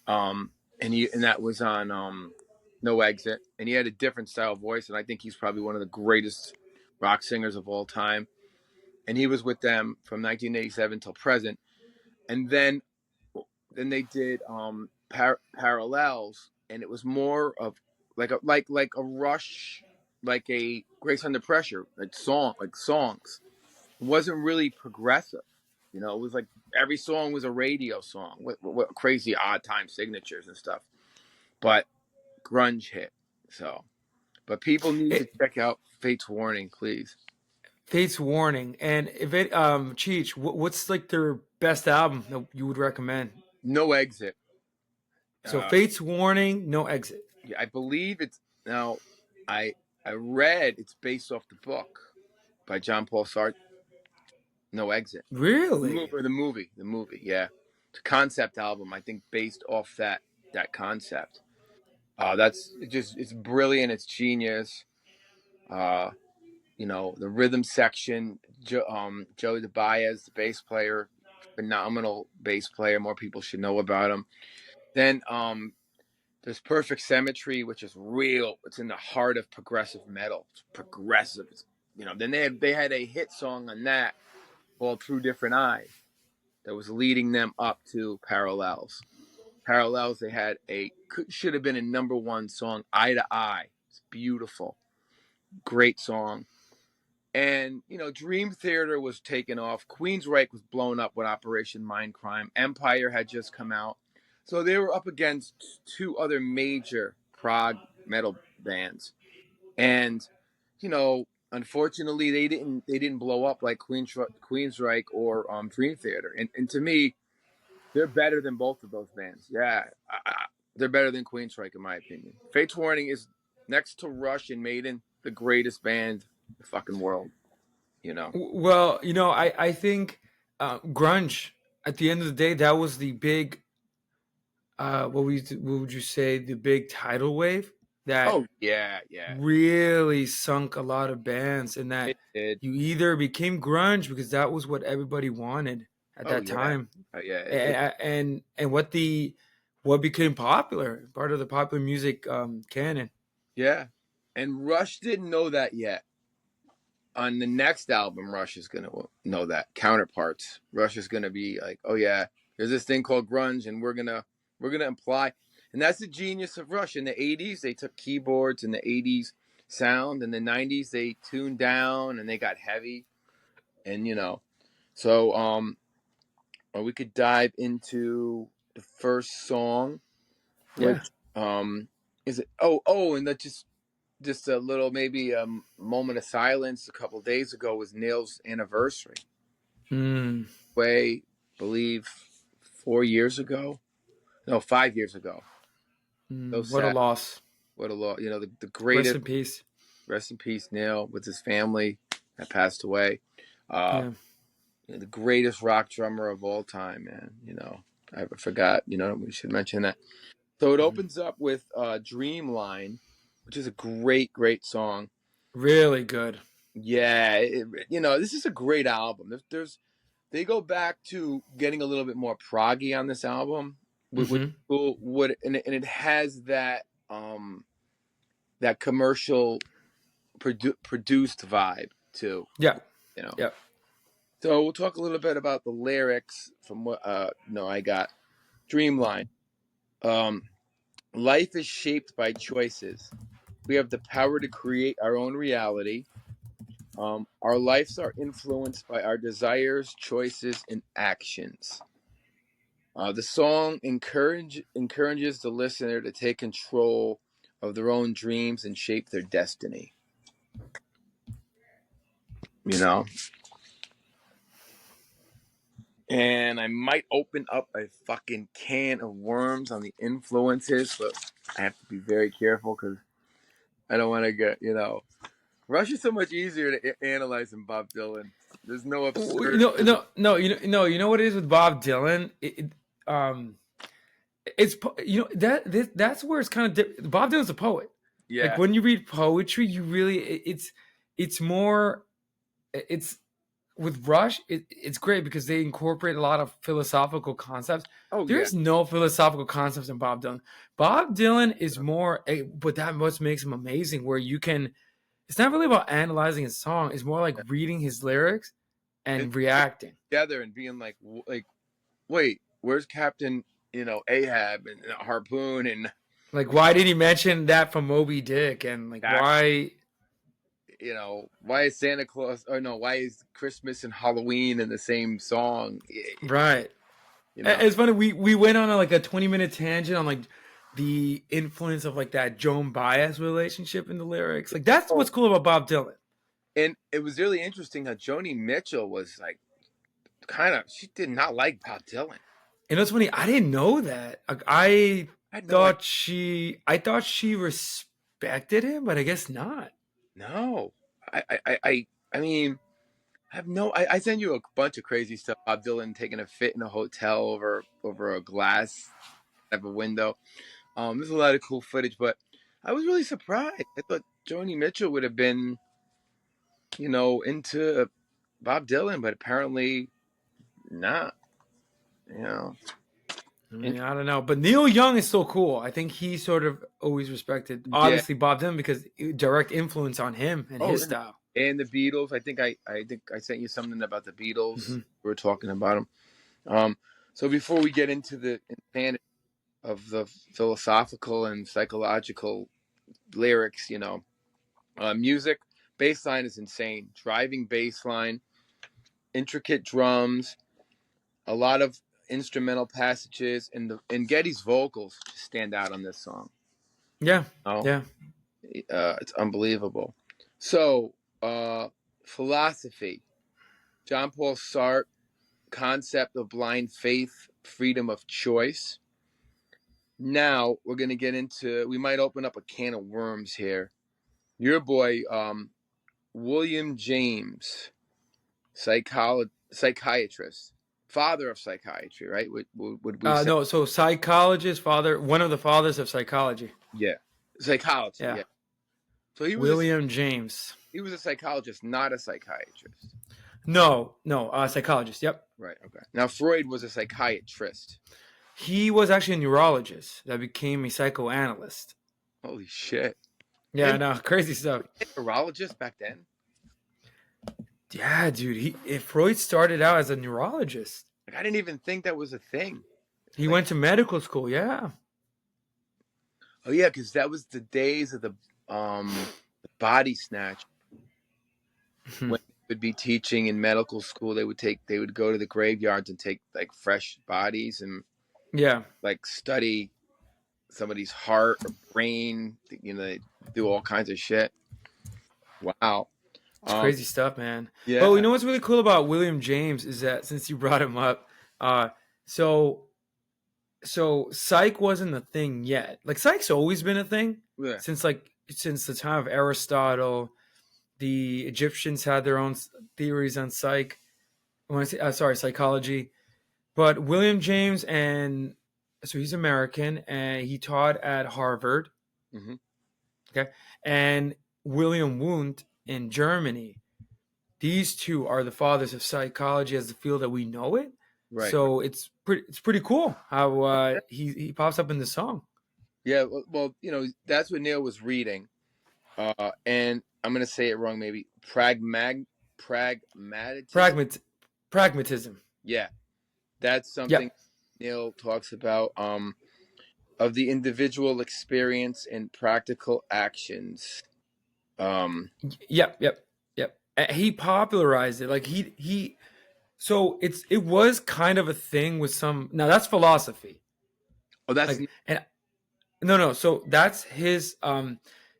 and that was on No Exit, and he had a different style voice, and I think he's probably one of the greatest rock singers of all time. And he was with them from 1987 till present. And then they did Parallels, and it was more of like a Rush, like a Grace Under Pressure, like songs. It wasn't really progressive. It was like every song was a radio song with crazy odd time signatures and stuff. But grunge hit. So, but people need to It, check out Fate's Warning, please. Fate's Warning, and if it Cheech, what's like their best album that you would recommend? No Exit. So Uh, Fate's Warning, No Exit. I believe it's now. I I read it's based off the book by John Paul Sartre. No Exit. Really? The movie. Yeah, it's a concept album. I think based off that concept. It's brilliant. It's genius. Uh, the rhythm section. Joey DeBaez, the bass player, phenomenal bass player. More people should know about him. Then there's Perfect Symmetry, which is real. It's in the heart of progressive metal. It's progressive. Then they had a hit song on that called Through Different Eyes that was leading them up to Parallels. Parallels, they had should have been a number one song, Eye to Eye. It's beautiful. Great song. And, Dream Theater was taken off. Queensryche was blown up with Operation Mindcrime. Empire had just come out. So they were up against two other major prog metal bands. And, unfortunately they didn't blow up like Queensryche or Dream Theater. And to me, they're better than both of those bands. Yeah. They're better than Queensryche in my opinion. Fates Warning is next to Rush and Maiden, the greatest band in the fucking world. Well, I think grunge. At the end of the day, that was the big. What would you say? The big tidal wave that Oh yeah, yeah. really sunk a lot of bands, and that It did. you either became grunge because that was what everybody wanted at Oh that yeah. time, Yeah. and what became popular, part of the popular music canon. Yeah. And Rush didn't know that yet. On the next album, Rush is gonna know that. Counterparts. Rush is gonna be like, oh yeah, there's this thing called grunge, and we're gonna imply, and that's the genius of Rush. In the '80s, they took keyboards in the '80s sound. In the '90s, they tuned down and they got heavy, and so or we could dive into the first song, Yeah. which is it? Oh, and that just a little maybe moment of silence. A couple days ago was Neil's anniversary. Mm, Way, believe 4 years ago, no, 5 years ago. So what a sad. loss. What a lot. The Rest greatest. in peace. Rest in peace, Neil, with his family that passed away. Uh, Yeah. the greatest rock drummer of all time, man. I forgot. We should mention that. So it Mhm. opens up with Dreamline, which is a great, great song. Really good. Yeah, this is a great album. They go back to getting a little bit more proggy on this album, which Hmm. would and it has that commercial produced vibe too. Yeah. You know. Yeah. So we'll talk a little bit about the lyrics from what I got. Dreamline. Um, Life is shaped by choices. We have the power to create our own reality. Our lives are influenced by our desires, choices, and actions. The song encourages the listener to take control of their own dreams and shape their destiny. You know, and I might open up a fucking can of worms on the influences, but I have to be very careful because I don't want to get Rush is so much easier to analyze than Bob Dylan. There's no absurd. No. You know what it is with Bob Dylan. Um, it's that's where it's kind of Bob Dylan's a poet. Like Yeah. when you read poetry, you really it's more it's with Rush. It's great because they incorporate a lot of philosophical concepts. Oh yeah. There's no philosophical concepts in Bob Dylan. Bob Dylan is more, but that what makes him amazing. Where you can, it's not really about analyzing his song. It's more like reading his lyrics And and reacting. together and being like, wait, where's Captain? Ahab and Harpoon and Like, why did he mention that from Moby Dick? And like, that. why? Why is Santa Claus? Or no, why is Christmas and Halloween in the same song? Right. You know. It's funny. We went on like a 20-minute tangent on like the influence of like that Joan Baez relationship in the lyrics. Like, that's Oh, what's cool about Bob Dylan. and it was really interesting how Joni Mitchell was like, she did not like Bob Dylan. And it's funny. I didn't know that. Like, I I had no idea. thought she respected him, but I guess not. No, I mean, I sent you a bunch of crazy stuff. Bob Dylan taking a fit in a hotel over a glass of a window. There's a lot of cool footage, but I was really surprised. I thought Joni Mitchell would have been, into Bob Dylan, but apparently not. You know, I and mean, I don't know, but Neil Young is so cool. I think he sort of always respected, yeah. obviously Bob Dylan because direct influence on him and Oh, his style. and the Beatles. I think I sent you something about the Beatles. Hmm. We were talking about them. So before we get into the insanity of the philosophical and psychological lyrics, music, bass line is insane. Driving bass line, intricate drums, a lot of instrumental passages, and Getty's vocals stand out on this song. Yeah, Oh, yeah. it's unbelievable. So, philosophy, John Paul Sartre, concept of blind faith, freedom of choice. Now we're gonna get into. We might open up a can of worms here. Your boy, William James, psychiatrist, father of psychiatry, right? Would we say? No, so psychologist, one of the fathers of psychology. Yeah, psychology. Yeah, Yeah. So William James. he was a psychologist, not a psychiatrist. No, psychologist. Yep. Right. Okay. Now Freud was a psychiatrist. He was actually a neurologist that became a psychoanalyst. Holy shit. Yeah, And no, crazy stuff. a neurologist back then. Yeah, dude. If Freud started out as a neurologist. Like I didn't even think that was a thing. He Like, went to medical school. Yeah. oh yeah, because that was the days of the body snatch when they would be teaching in medical school. They would go to the graveyards and take like fresh bodies and Yeah. like study somebody's heart or brain. You know, they do all kinds of shit. Wow. It's Um, crazy stuff, man. But you yeah. know what's really cool about William James is that since you brought him up, uh, so psych wasn't a thing yet. Like psych's always been a thing Yeah. since the time of Aristotle. The Egyptians had their own theories on psych. When I say, sorry, psychology. But William James, and so he's American and he taught at Harvard. Hmm. Okay, and William Wundt in Germany. These two are the fathers of psychology as the field that we know it. Right. So it's pretty cool how he pops up in the song. Yeah. Well, that's what Neil was reading. And I'm gonna say it wrong, maybe pragmatism. Pragmat Pragmatism. Yeah, that's something Yep. Neil talks about. Of the individual experience and practical actions. Um, Yep. Yep. Yep. He popularized it. Like he. So it was kind of a thing with some. Now that's philosophy. oh, that's Like and no. So that's his.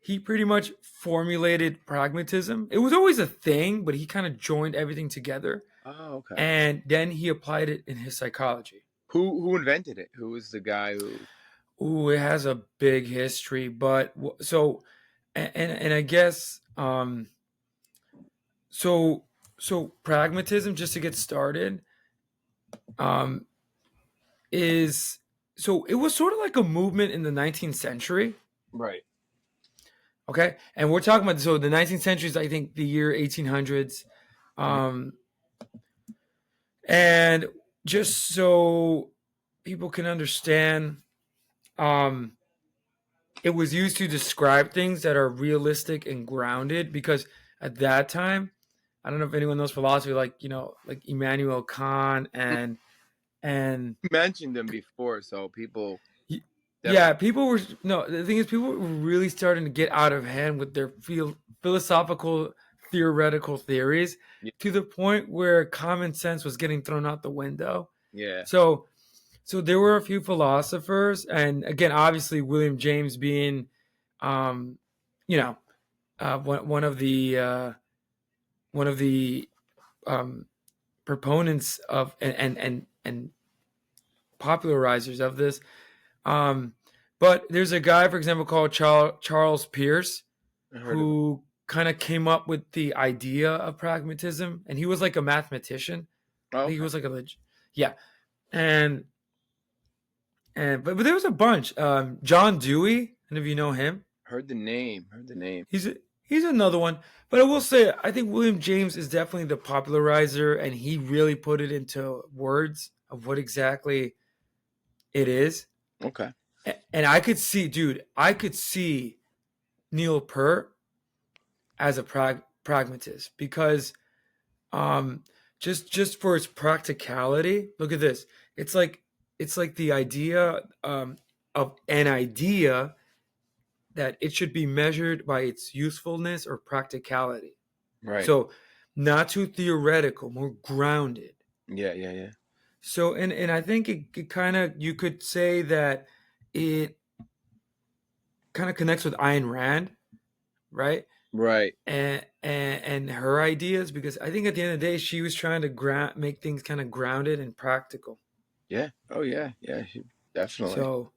He pretty much formulated pragmatism. It was always a thing, but he kind of joined everything together, oh, okay. and then he applied it in his psychology. Who invented it? Who was the guy who? Ooh, it has a big history, but so and I guess so pragmatism, just to get started, um is so it was sort of like a movement in the 19th century. Right. Okay, and we're talking about, so the 19th century is, I think, the year 1800s. Mhm. um and just so people can understand, um it was used to describe things that are realistic and grounded, because at that time, I don't know if anyone knows philosophy, like, like Immanuel Kant and You mentioned them before, so people yeah, definitely. people were, no, the thing is, people were really starting to get out of hand with their philosophical theoretical theories, Yeah. to the point where common sense was getting thrown out the window. Yeah. So there were a few philosophers, and again, obviously William James being, um, you know, one of the um, proponents of and popularizers of this. Um, but there's a guy, for example, called Charles Peirce, I heard of it. who kind of came up with the idea of pragmatism, and he was like a mathematician. Oh, I think he okay. was like yeah, and but there was a bunch. John Dewey, and if you know him, Heard the name. Heard the name. he's another one. But I will say, I think William James is definitely the popularizer, and he really put it into words of what exactly it is. Okay. And I could see, dude, I could see Neil Peart as a pragmatist, because just for its practicality, look at this. It's like the idea, of an idea, that it should be measured by its usefulness or practicality. Right. So not too theoretical, more grounded. Yeah. Yeah. Yeah. So and I think it kind of, you could say that it kind of connects with Ayn Rand, right? Right. And her ideas, because I think at the end of the day, she was trying to make things kind of grounded and practical. Yeah. Oh yeah. Yeah. Definitely. So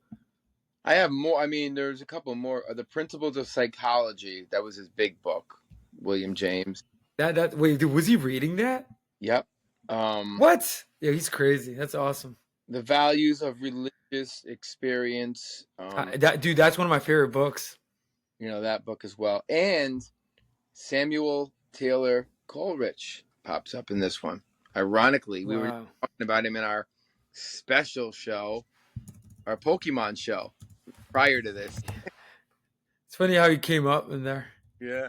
I have more. I mean, there's a couple more. The Principles of Psychology. That was his big book. William James. that wait, dude, was he reading that? Yep. Um, What? Yeah, he's crazy. That's awesome. the Values of Religious Experience. That dude, that's one of my favorite books. That book as well. And Samuel Taylor Coleridge pops up in this one. Ironically, we were Wow. talking about him in our special show, our Pokemon show, prior to this. It's funny how he came up in there. Yeah.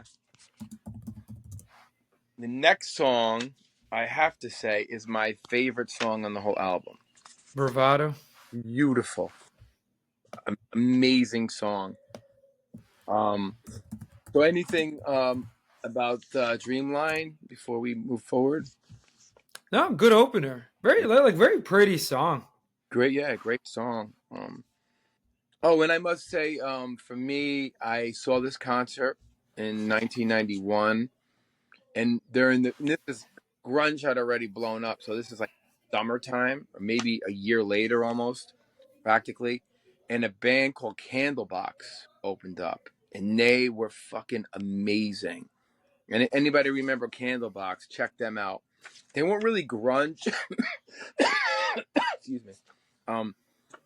The next song, I have to say, is my favorite song on the whole album. Bravado. Beautiful, amazing song. Um, so anything about Dreamline before we move forward? No, good opener. Very like very pretty song. Great, yeah, great song. Oh, and I must say, for me, I saw this concert in 1991, and this is grunge had already blown up, so this is like summertime, or maybe a year later, almost practically, and a band called Candlebox opened up, and they were fucking amazing. And anybody remember Candlebox? Check them out. They weren't really grunge. Excuse me.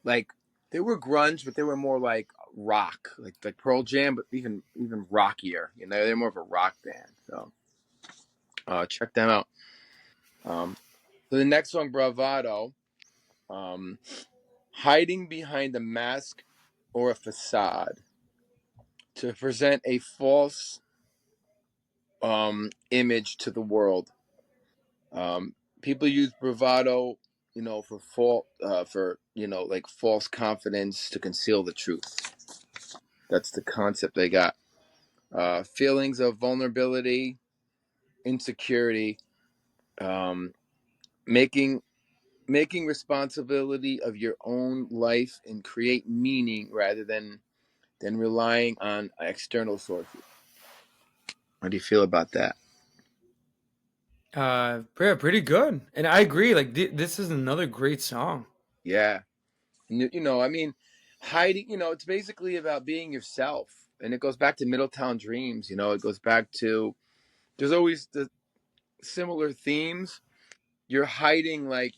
Like they were grunge, but they were more like rock, like Pearl Jam, but even rockier. You know, they're more of a rock band. So check them out. So the next song, Bravado, um, hiding behind a mask or a facade to present a false image to the world. People use bravado, for like false confidence to conceal the truth. That's the concept they got. Feelings of vulnerability, insecurity, um, making responsibility of your own life and create meaning rather than relying on external sources. How do you feel about that? Pretty good. And I agree. Like this is another great song. Yeah, I mean, hiding. It's basically about being yourself, and it goes back to Middletown Dreams. It goes back to there's always the similar themes. You're hiding like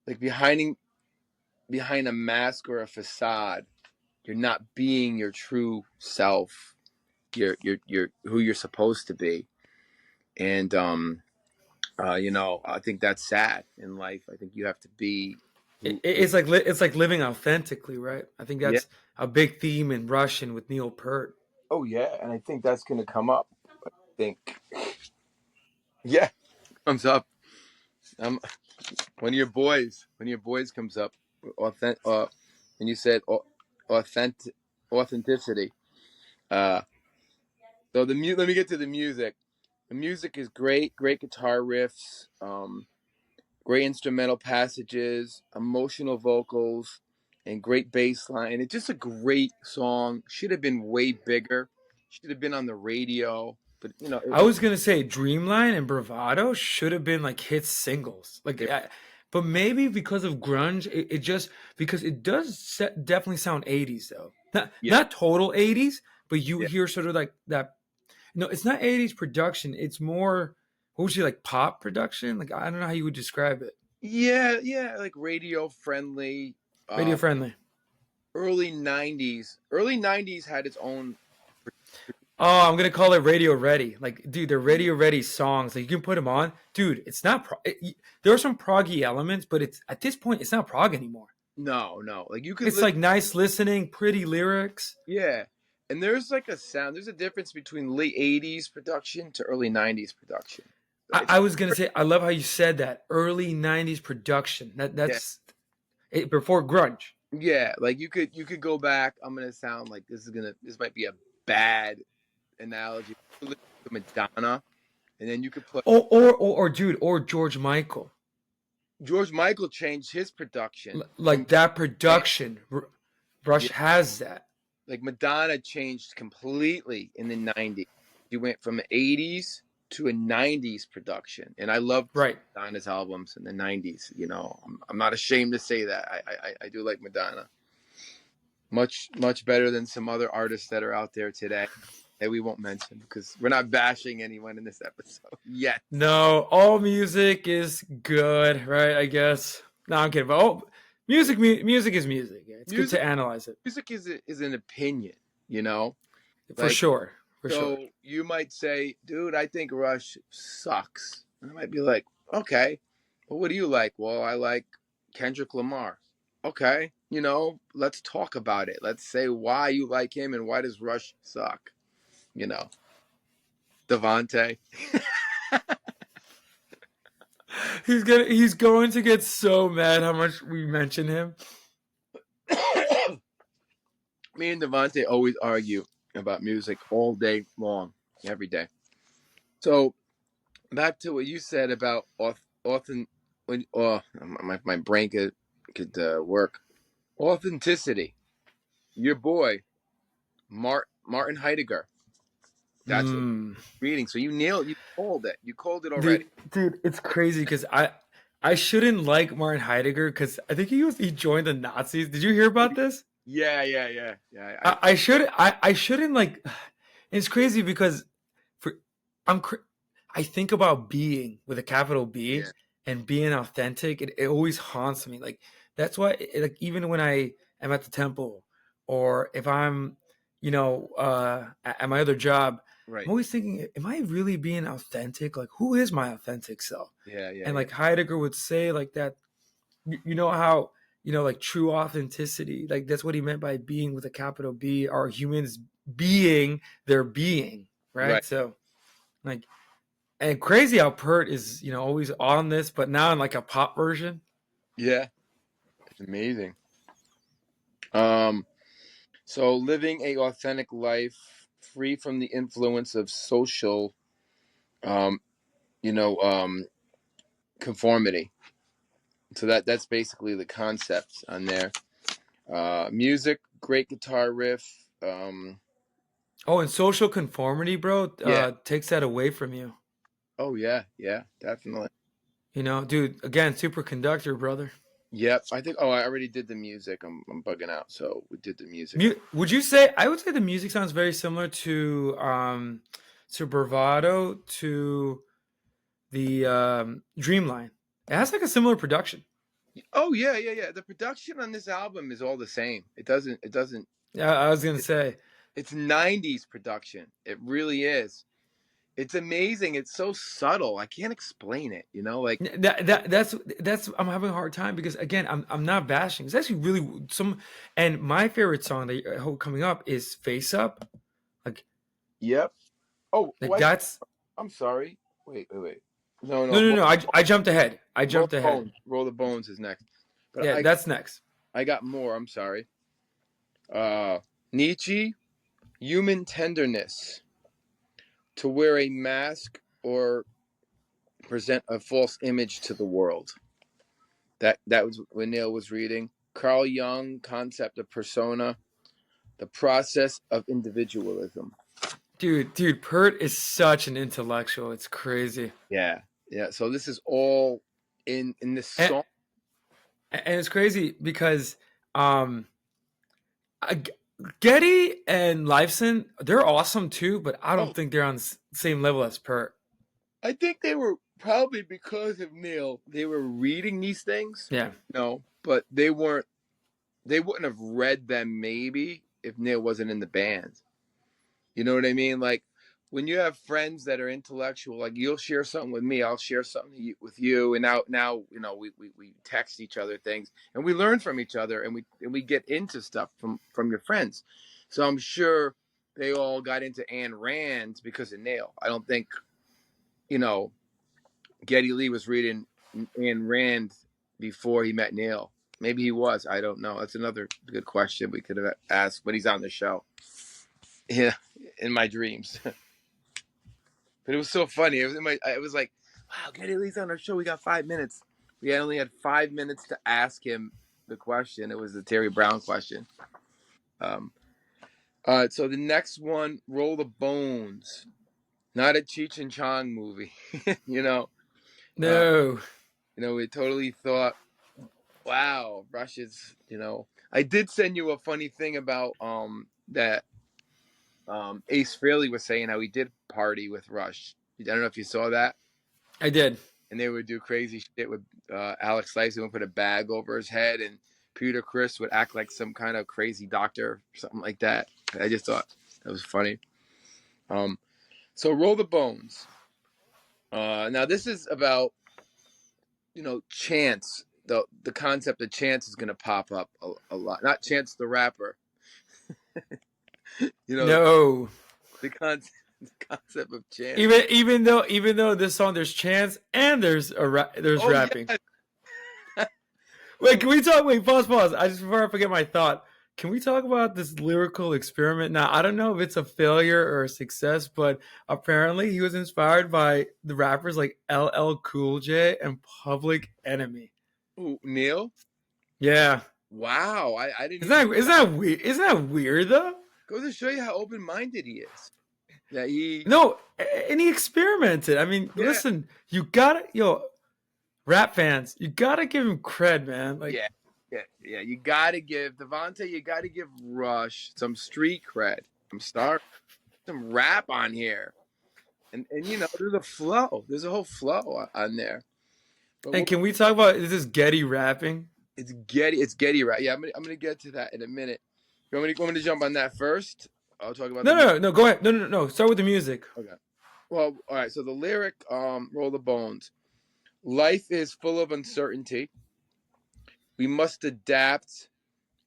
behind a mask or a facade. You're not being your true self. You're who you're supposed to be. And I think that's sad in life. I think you have to be who It's like living authentically, right? I think yeah. that's a big theme in Russian with Neil Peart. Oh yeah, and I think that's gonna come up. I think yeah, comes up. Um one of your boys comes up, authentic and you said authentic authenticity. Uh so let me get to the music. The music is great, great guitar riffs, great instrumental passages, emotional vocals, and great bass line. It's just a great song. Should have been way bigger. Should have been on the radio. But I was gonna say Dreamline and Bravado should have been like hit singles. But maybe because of grunge, it just because it does definitely sound 80s though. yeah, Not total 80s, but you yeah, hear sort of like that. No, it's not 80s production. It's more what would you like pop production? Like I don't know how you would describe it. yeah, like radio friendly. Radio Um, friendly. early '90s had its own. Oh, I'm gonna call it radio ready. Like, dude, they're radio ready songs. Like, you can put them on, dude. It's not. There are some proggy elements, but it's at this point, it's not prog anymore. No, like you could It's listen. like nice listening, pretty lyrics. Yeah, and there's like a sound. There's a difference between late '80s production to early '90s production. It's I was gonna say, I love how you said that early '90s production. yeah. That's it, before grunge. Yeah, like you could go back. I'm gonna sound like this might be a bad analogy. You could listen to Madonna, and then you could put Or dude, or George Michael. George Michael changed his production from Like that and production. Rush yeah, has that. like Madonna changed completely in the '90s. She went from the '80s to a '90s production, and I loved Right. Madonna's albums in the '90s. I'm not ashamed to say that. I do like Madonna much better than some other artists that are out there today that we won't mention because we're not bashing anyone in this episode yet. No, all music is good, right? I guess. No, I'm kidding. But music is music. Yeah, it's good Music to analyze it music is an opinion, you know. for Like sure, for sure. so, you might say, "Dude, I think Rush sucks," and I might be like, "Okay, well, what do you like?" Well, I like Kendrick Lamar. okay, let's talk about it. Let's say why you like him and why does Rush suck. You know, Devontae. He's going to get so mad how much we mention him. Me and Devontae always argue about music all day long, every day. So back to what you said about often when my brain could work. Authenticity. Your boy Martin Heidegger. That's what Mm. I'm reading. So you called it. You called it already. Dude, it's crazy because I shouldn't like Martin Heidegger because I think he joined the Nazis. Did you hear about this? Yeah. I shouldn't like. It's crazy because for I'm I think about being with a capital B Yeah. and being authentic. It always haunts me. Like that's why like even when I am at the temple or if I'm at my other job, I'm Right. always thinking, am I really being authentic? Like who is my authentic self? And Yeah. like Heidegger would say like that. You know how like true authenticity, like that's what he meant by being with a capital B, are humans being their being, Right. right? So like, and crazy how Peart is always on this, but now in like a pop version. Yeah. It's amazing. Um. So living a authentic life, free from the influence of social, um, you know, um, conformity. So that's basically the concept on there. Music, great guitar riff. Oh, and social conformity, bro, Yeah. takes that away from you. Oh yeah, definitely. Dude, again, superconductor, brother. Yep. I think. Oh, I already did the music. I'm bugging out. So we did the music. Would you say? I would say the music sounds very similar to Bravado, to the Dreamline. It has like a similar production. Oh yeah. The production on this album is all the same. It doesn't. It doesn't. Yeah, I was gonna say It's '90s production. It really is. It's amazing. It's so subtle. I can't explain it. Like that's I'm having a hard time because again, I'm not bashing. It's actually really some, and my favorite song that I hope coming up is "Face Up." Like, yep. Oh, like what? that's I'm sorry. Wait. No, no, no. no, no. I jumped ahead. I Roll jumped the ahead. bones. Roll the bones is next. But Yeah, that's next. I got more. I'm sorry. Uh, Nietzsche, human tenderness, to wear a mask or present a false image to the world. That was when Neil was reading. Carl Jung, concept of persona, the process of individualism. Dude, Pert is such an intellectual. It's crazy. Yeah. So this is all in this And, song. and it's crazy because um I- Getty and Lifeson, they're awesome too, but I Oh, don't think they're on the same level as Pert. I think they were probably because of Neil. They were reading these things, Yeah. no, but they weren't. They wouldn't have read them maybe if Neil wasn't in the band. You know what I mean? Like when you have friends that are intellectual, like you'll share something with me, I'll share something with you, and now we text each other things, and we learn from each other, and we get into stuff from your friends. So I'm sure they all got into Ayn Rand because of Neil. I don't think you know Geddy Lee was reading Ayn Rand before he met Neil. Maybe he was. I don't know. That's another good question we could have asked when he's on the show. Yeah, in my dreams. But it was so funny. It was like, wow, Geddy Lee's on our show. We got 5 minutes. We only had 5 minutes to ask him the question. It was the Terry Brown question. Um, so the next one, Roll the Bones. Not a Cheech and Chong movie. you know, uh, No. we totally thought, wow, Rush is. I did send you a funny thing about that Ace Frehley was saying how he did party with Rush. I don't know if you saw that. I did. And they would do crazy shit with Alex Lifeson would put a bag over his head, and Peter Chris would act like some kind of crazy doctor or something like that. I just thought that was funny. Um, so Roll the Bones. Now this is about chance. the concept of chance is going to pop up a lot. Not Chance the rapper, you know, No. the concept the concept of chance. Even though this song there's chants and there's Oh rapping. yeah. Wait, can we talk? Wait, pause. I just before I forget my thought. Can we talk about this lyrical experiment? Now, I don't know if it's a failure or a success, but apparently he was inspired by the rappers like LL Cool J and Public Enemy. Ooh, Neil. Yeah, Wow, I didn't isn't even that know isn't that. that weird? Isn't that weird though? Goes to show you how open minded he is. That he No, and he experimented. I mean, yeah listen, you gotta rap fans, you gotta give him cred, man. Like, yeah yeah. You got to give Devontae. You got to give Rush some street cred. I'm sorry, some rap on here, and there's a flow. There's a whole flow on there. But and can we talk about is this Getty rapping? it's Getty right. Yeah, I'm gonna get to that in a minute. You want me to jump on that first? I'll talk about No, the no, no. Go ahead. No. Start with the music. okay. Well, all right. So the lyric, roll the bones. Life is full of uncertainty. We must adapt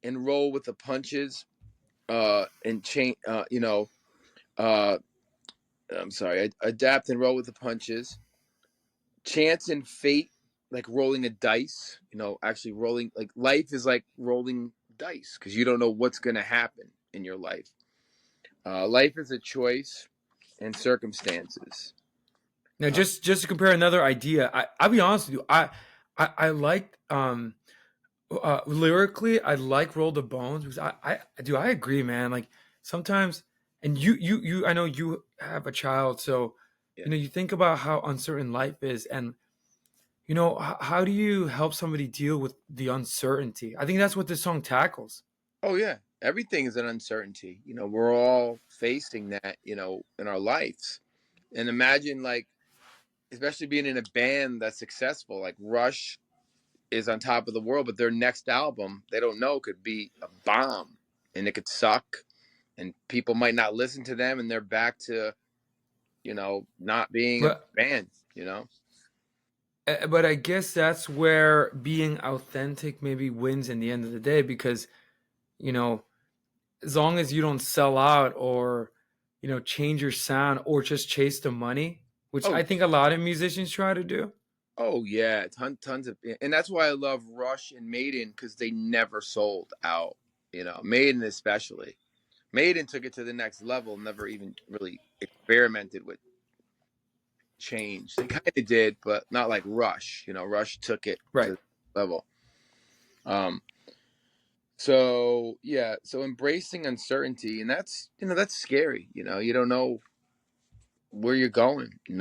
and roll with the punches. And change. Uh, I'm sorry. Adapt and roll with the punches. Chance and fate, like rolling a dice. Actually rolling. Like life is like rolling dice because you don't know what's gonna happen in your life. Life is a choice and circumstances. Now, just to compare another idea, I'll be honest with you. I like lyrically, I like Roll the Bones because I agree, man. Like sometimes, and I know you have a child, so Yeah. you think about how uncertain life is, and how do you help somebody deal with the uncertainty? I think that's what this song tackles. Oh yeah. Everything is an uncertainty. We're all facing that, in our lives. And imagine like, especially being in a band that's successful, like Rush is on top of the world, but their next album, they don't know, could be a bomb and it could suck and people might not listen to them and they're back to, not being a But band. but I guess that's where being authentic maybe wins in the end of the day because you know as long as you don't sell out or change your sound or just chase the money, which Oh, I think a lot of musicians try to do. oh yeah, tons of, and that's why I love Rush and Maiden because they never sold out. Maiden especially. Maiden took it to the next level. Never even really experimented with change. They kind of did, but not like Rush. Rush took it to Right. the level. Um. So yeah. So embracing uncertainty, and that's scary. You don't know where you're going. Hmm.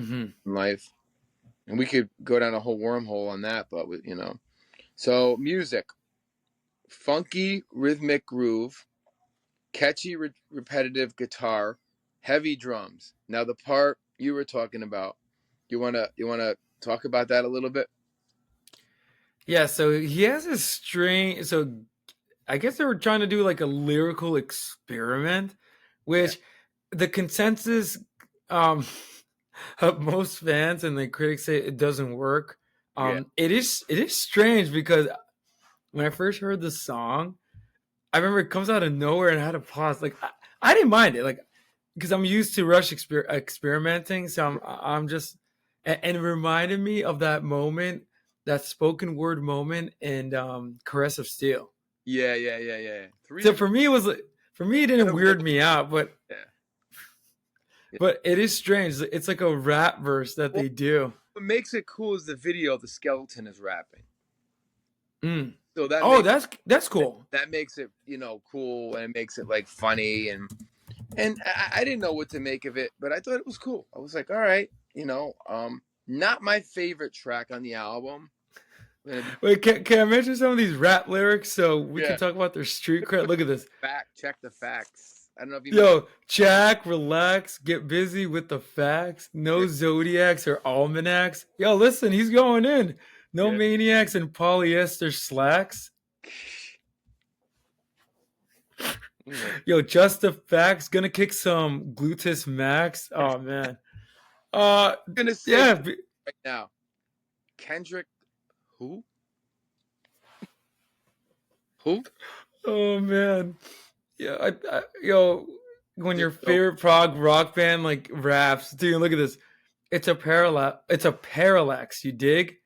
In life, and we could go down a whole wormhole on that, but So music, funky rhythmic groove, catchy repetitive guitar, heavy drums. Now the part you were talking about, you wanna talk about that a little bit? Yeah, so he has a string. So I guess they were trying to do like a lyrical experiment, Yeah. which the consensus um, of most fans and the critics say it doesn't work. Yeah. It is strange because when I first heard the song, I remember it comes out of nowhere and I had to pause. Like I didn't mind it, like because I'm used to Rush experimenting, so I'm just and it reminded me of that moment, that spoken word moment in Caress of Steel. Yeah. Yeah. Yeah. Yeah. Three So different. for me, it was like for me it didn't weird me out, but Yeah. Yeah. it is strange. It's like a rap verse that Well, they do. what makes it cool is the video. The skeleton is rapping, Mm. so that Oh, makes that's cool. that makes it cool, and it makes it like funny, and I didn't know what to make of it, but I thought it was cool. I was like, all right, not my favorite track on the album. Wait, can I mention some of these rap lyrics so we can Yeah, talk about their street cred? Look at this. check the facts. I don't know if you know. Yo, Jack, relax, get busy with the facts. Yeah, No zodiacs or almanacs. Yo, listen, he's going in. No yeah. maniacs and polyester slacks. Yeah. Yo, just the facts. Gonna kick some gluteus max. Oh man. I'm gonna say Yeah. right now, Kendrick, who? Who? Oh man, yeah, yo, when Just your so favorite prog rock band like raps, dude, look at this. It's a parallax. It's a parallax. You dig?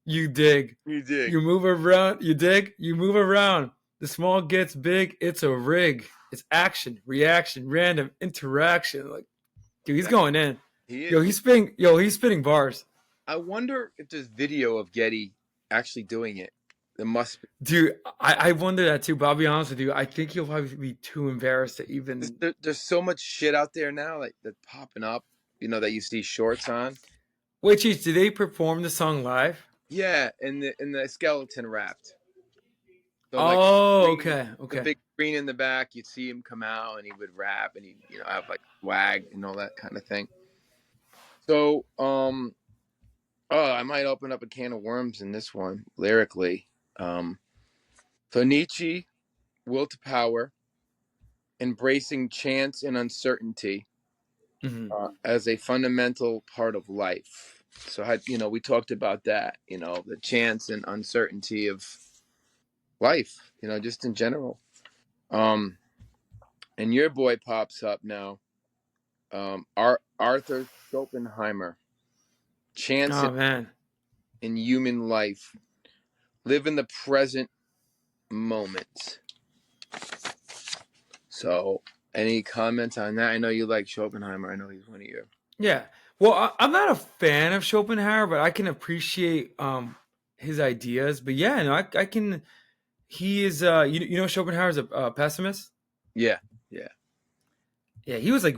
You dig. you dig. You move around. You dig. You move around. The small gets big. It's a rig. It's action, reaction, random interaction. Like, dude, he's going in. He Yo, is. he's spitting. Yo, he's spitting bars. I wonder if there's video of Getty actually doing it. There must be. Dude, I wonder that too. But I'll be honest with you. I think he'll probably be too embarrassed to even. There's so much shit out there now, like that's popping up. That you see shorts on. Wait, Cheech, did they perform the song live? Yeah, and the skeleton rapped. So like Oh, screen, okay, the okay. big screen in the back, you'd see him come out and he would rap and he have like swag and all that kind of thing. So oh, I might open up a can of worms in this one lyrically. So Nietzsche, will to power, embracing chance and uncertainty Mm-hmm. as a fundamental part of life. So we talked about that, the chance and uncertainty of life, just in general. And your boy pops up now, Arthur Schopenhauer, chance Oh man. in human life, live in the present moment. So, any comments on that? I know you like Schopenhauer. I know he's one of your. Yeah. Well, I'm not a fan of Schopenhauer, but I can appreciate his ideas. But yeah, no, I can. He is. You know Schopenhauer's a pessimist. Yeah, yeah. Yeah, he was like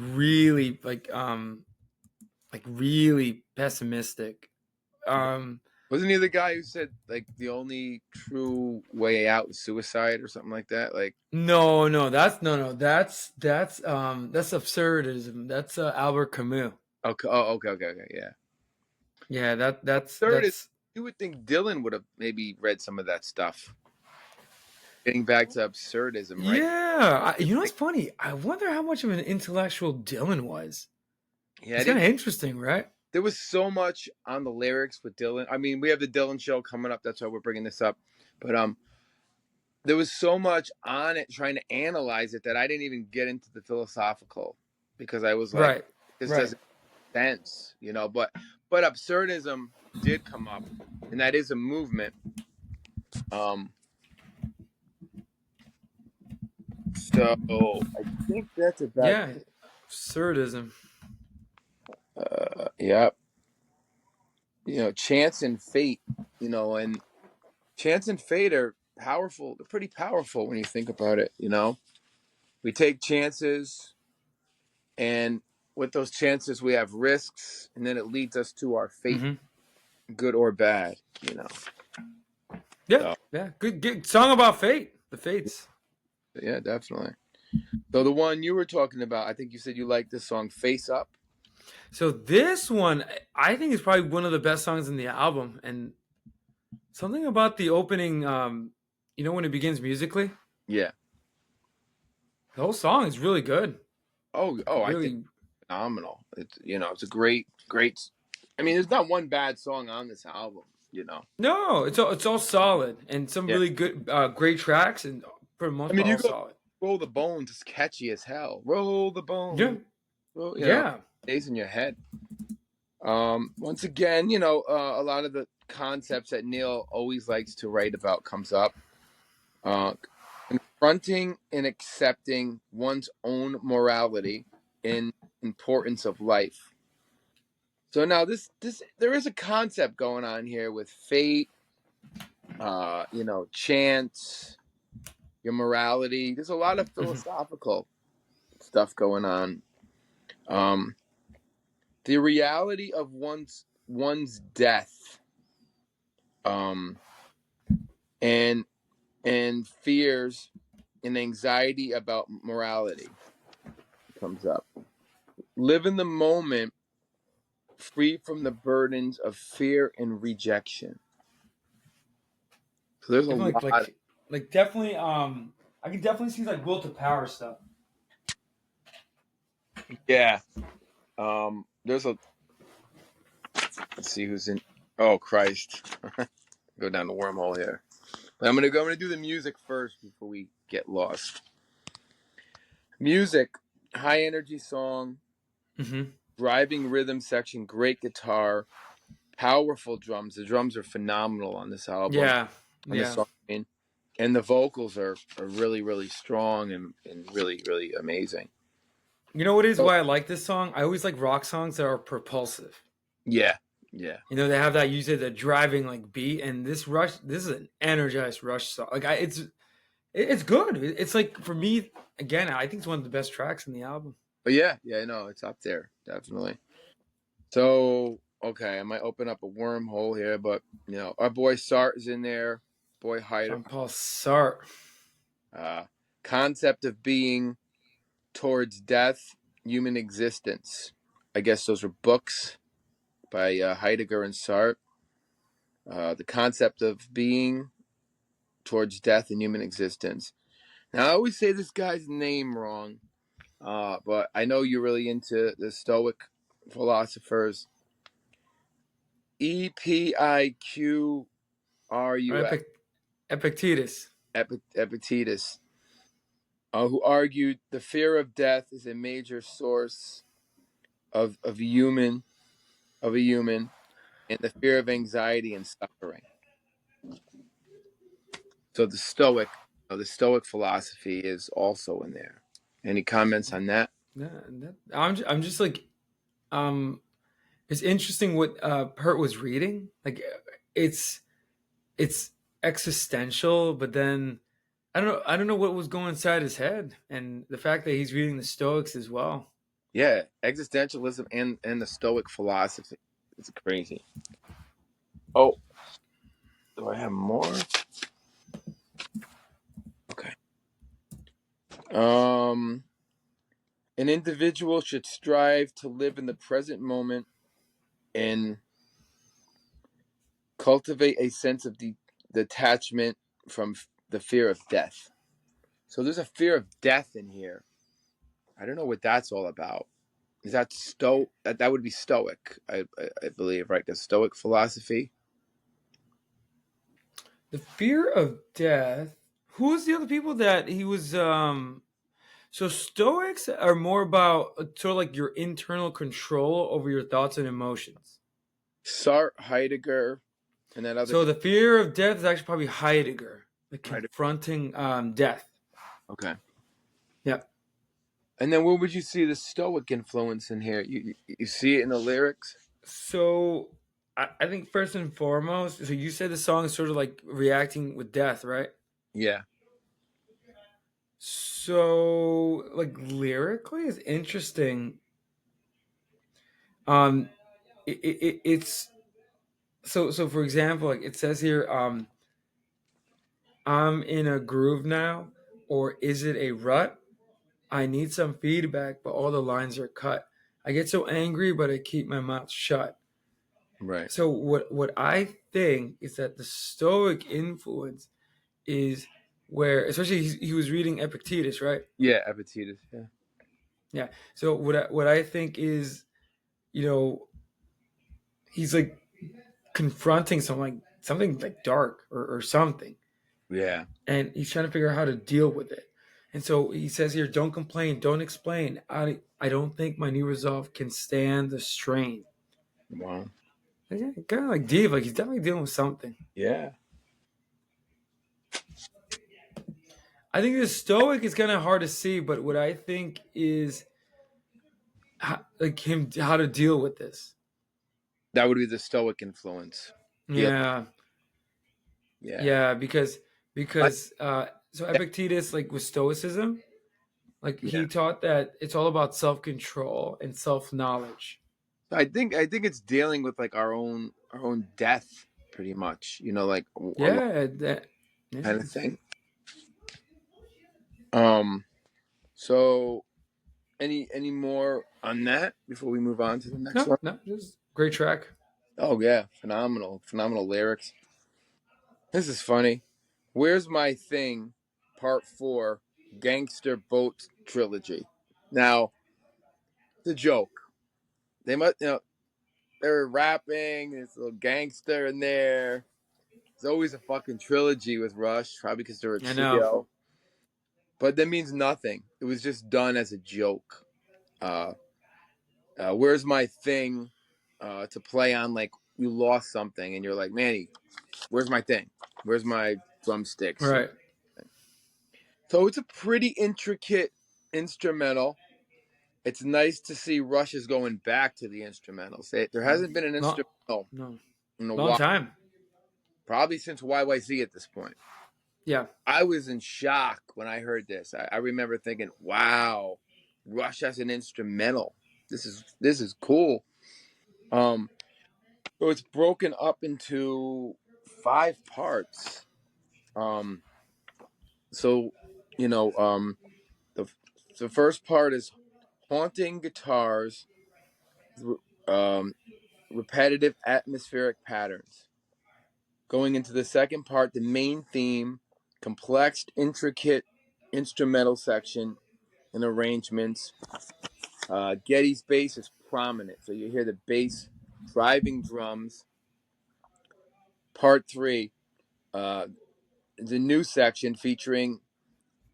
really pessimistic. Wasn't he the guy who said like the only true way out is suicide or something like that? Like, No, no, that's absurdism. That's Albert Camus. okay, oh, okay, yeah. Yeah, Third is, that's you would think Dylan would have maybe read some of that stuff. Getting back to absurdism, right? yeah. You know what's funny? I wonder how much of an intellectual Dylan was. Yeah, I It's kind didn't. of interesting, right? There was so much on the lyrics with Dylan. I mean, we have the Dylan show coming up. That's why we're bringing this up. But there was so much on it trying to analyze it that I didn't even get into the philosophical because I was like, Right, this right. doesn't make sense, But absurdism did come up, and that is a movement. Um, so I think that's about. Yeah, absurdism. Yeah, chance and fate, and chance and fate are powerful. They're pretty powerful when you think about it. We take chances, and with those chances, we have risks, and then it leads us to our fate, Hmm. good or bad. Yeah, So yeah. Good song about fate. The fates. yeah, definitely. So the one you were talking about, I think you said you like this song, "Face Up." So this one, I think, is probably one of the best songs in the album, and something about the opening. When it begins musically, Yeah. the whole song is really good. Oh, I think Really, phenomenal. It's a great. I mean, there's not one bad song on this album. no, it's all solid and some Yeah. really good, great tracks, and for the I most mean, part, you all go solid. Roll the Bones is catchy as hell. Roll the Yeah, bones. Well, yeah. stays in your head. Once again, a lot of the concepts that Neil always likes to write about comes up. Uh, confronting and accepting one's own morality and importance of life. So now this there is a concept going on here with fate, chance, your morality. There's a lot of Hmm. philosophical stuff going on. Um, the reality of one's death, um, and fears and anxiety about morality comes up. Live in the moment, free from the burdens of fear and rejection. So there's a Definitely, lot. definitely. I can definitely see like will to power stuff. Yeah. There's a. Let's see who's in. Oh Christ! Go down the wormhole here. I'm gonna do the music first before we get lost. Music, high energy song, Mm-hmm. driving rhythm section, great guitar, powerful drums. The drums are phenomenal on this album, Yeah, on this yeah. song. I mean, and the vocals are really really strong and really really amazing. You know what is So why I like this song? I always like rock songs that are propulsive. yeah, yeah, You know, they have that usually the driving like beat, and this Rush, this is an energized Rush song. Like it's good. It's like for me again, I think it's one of the best tracks in the album. but yeah, yeah, no, it's up there definitely. So okay, I might open up a wormhole here, but our boy Sart is in there. Boy Hyder. Jean Paul Sartre. Uh, concept of being towards death, human existence. I guess those are books by Heidegger and Sartre. The concept of being towards death and human existence. Now, I always say this guy's name wrong, but I know you're really into the Stoic philosophers. Epiqrus, Epictetus. Epictetus, who argued the fear of death is a major source of a human, and the fear of anxiety and suffering. So the Stoic philosophy is also in there. Any comments on that? I'm just like um it's interesting what Peart was reading. Like it's it's existential, but then I don't know what was going inside his head, and the fact that he's reading the Stoics as well. Yeah, existentialism and the Stoic philosophy. It's crazy. Oh, do I have more? Okay. Um, an individual should strive to live in the present moment and cultivate a sense of detachment from the fear of death. So there's a fear of death in here. I don't know what that's all about. Is that that would be Stoic, I believe, right? The Stoic philosophy. The fear of death. Who was the other people that he was? So Stoics are more about sort of like your internal control over your thoughts and emotions. Sartre, Heidegger, and that other So guy. the fear of death is actually probably Heidegger, like Heidegger. confronting death. Okay. Yeah. And then where would you see the Stoic influence in here? You see it in the lyrics? So I think first and foremost, so you said the song is sort of like reacting with death, right? Yeah. So like lyrically is interesting. Um, it's so for example, like it says here, I'm in a groove now, or is it a rut? I need some feedback, but all the lines are cut. I get so angry, but I keep my mouth shut. Right. So what I think is that the Stoic influence is where, especially he was reading Epictetus, right? Yeah, Epictetus. Yeah. Yeah. So what I think is, you know, he's like confronting something like dark or something, Yeah. and he's trying to figure out how to deal with it. And so he says here, "Don't complain, don't explain. I don't think my new resolve can stand the strain." Wow. Yeah, kind of like deep, like he's definitely dealing with something. Yeah. I think the Stoic is kind of hard to see, but what I think is like him how to deal with this. That would be the Stoic influence. Deal. Yeah, Yeah. yeah, because I, so Epictetus like with Stoicism, like yeah. he taught that it's all about self control and self knowledge. I think it's dealing with like our own death, pretty much. Like a lot Yeah, that yeah. kind of thing. Um. So any more on that before we move on to the next No, one? no, just great track. Oh yeah, phenomenal lyrics. This is funny. Where's My Thing, Part 4, Gangster Boat Trilogy. Now, it's a joke. They must, they're rapping. There's a little gangster in there. It's always a fucking trilogy with Rush, probably because they're a I know. trio. But that means nothing. It was just done as a joke. Uh, Where's My Thing? To play on like you lost something and you're like, Manny, where's my thing? Where's my drumsticks? Right. So it's a pretty intricate instrumental. It's nice to see Rush is going back to the instrumentals. There hasn't been an Long, instrumental no, in a long while, time. probably since YYZ at this point. Yeah. I was in shock when I heard this. I remember thinking, "Wow, Rush has an instrumental. This is cool." Um, so it's broken up into 5 parts. Um, so you know, the the first part is haunting guitars, um, repetitive atmospheric patterns. Going into the second part, the main theme, complex, intricate instrumental section and arrangements. Geddy's bass is prominent, so you hear the bass driving drums. Part three, uh, the new section featuring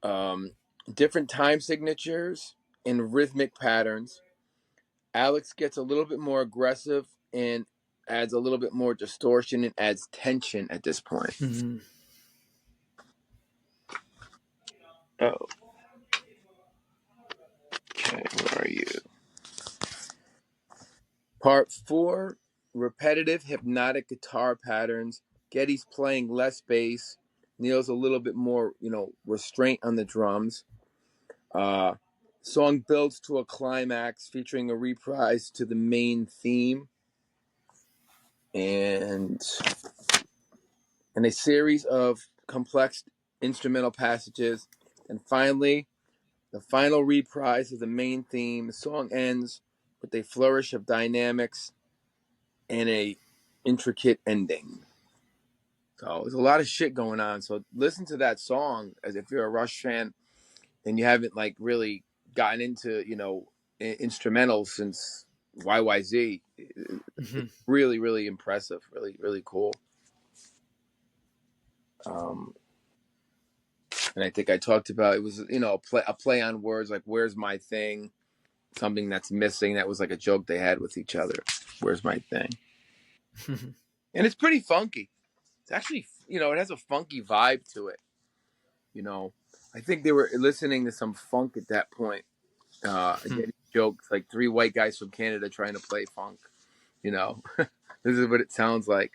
um, different time signatures and rhythmic patterns. Alex gets a little bit more aggressive and adds a little bit more distortion and adds tension at this point. Mm-hmm. Oh, okay, where are you? Part four, repetitive hypnotic guitar patterns. Geddy's playing less bass. Neil's a little bit more, restraint on the drums. Uh, Song builds to a climax featuring a reprise to the main theme and a series of complex instrumental passages. And finally, the final reprise of the main theme. The song ends with a flourish of dynamics and a intricate ending. So there's a lot of shit going on. So listen to that song as if you're a Rush fan and you haven't like really gotten into instrumentals since YYZ. Mm-hmm. It's really really impressive, really really cool. Um, and I think I talked about it was a play on words like "Where's my thing," something that's missing. That was like a joke they had with each other. Where's my thing? And it's pretty funky. It's actually it has a funky vibe to it. You know, I think they were listening to some funk at that point. Getting jokes like 3 white guys from Canada trying to play funk. You know, this is what it sounds like.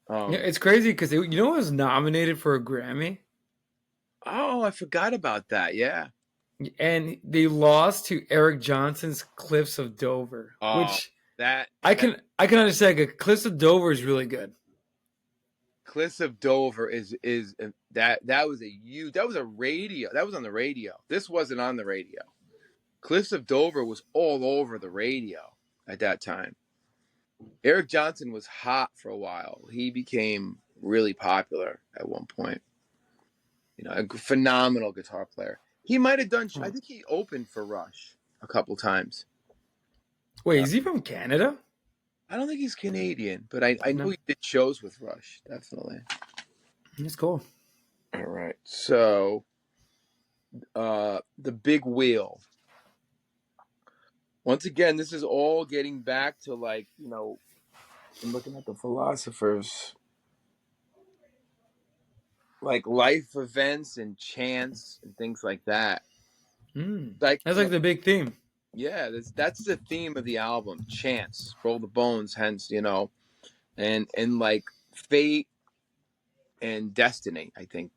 Yeah, Um, it's crazy because it was nominated for a Grammy, oh, I forgot about that. Yeah. and they lost to Eric Johnson's Cliffs of Dover, Oh, which that I that can I can understand. Cliffs of Dover is really good. Cliffs of Dover is that was a huge that was a radio that was on the radio. This wasn't on the radio. Cliffs of Dover was all over the radio at that time. Eric Johnson was hot for a while. He became really popular at one point. A phenomenal guitar player. He might have done. I Oh. think he opened for Rush a couple times. Wait, Uh, is he from Canada? I don't think he's Canadian, but I know No, he did shows with Rush. Definitely. that's cool. All right. So, the big wheel. Once again, this is all getting back to like I'm looking at the philosophers, like life events and chance and things like that. Like That's like the big theme. yeah, that's the theme of the album. Chance, roll the bones. Hence, and like fate and destiny. I think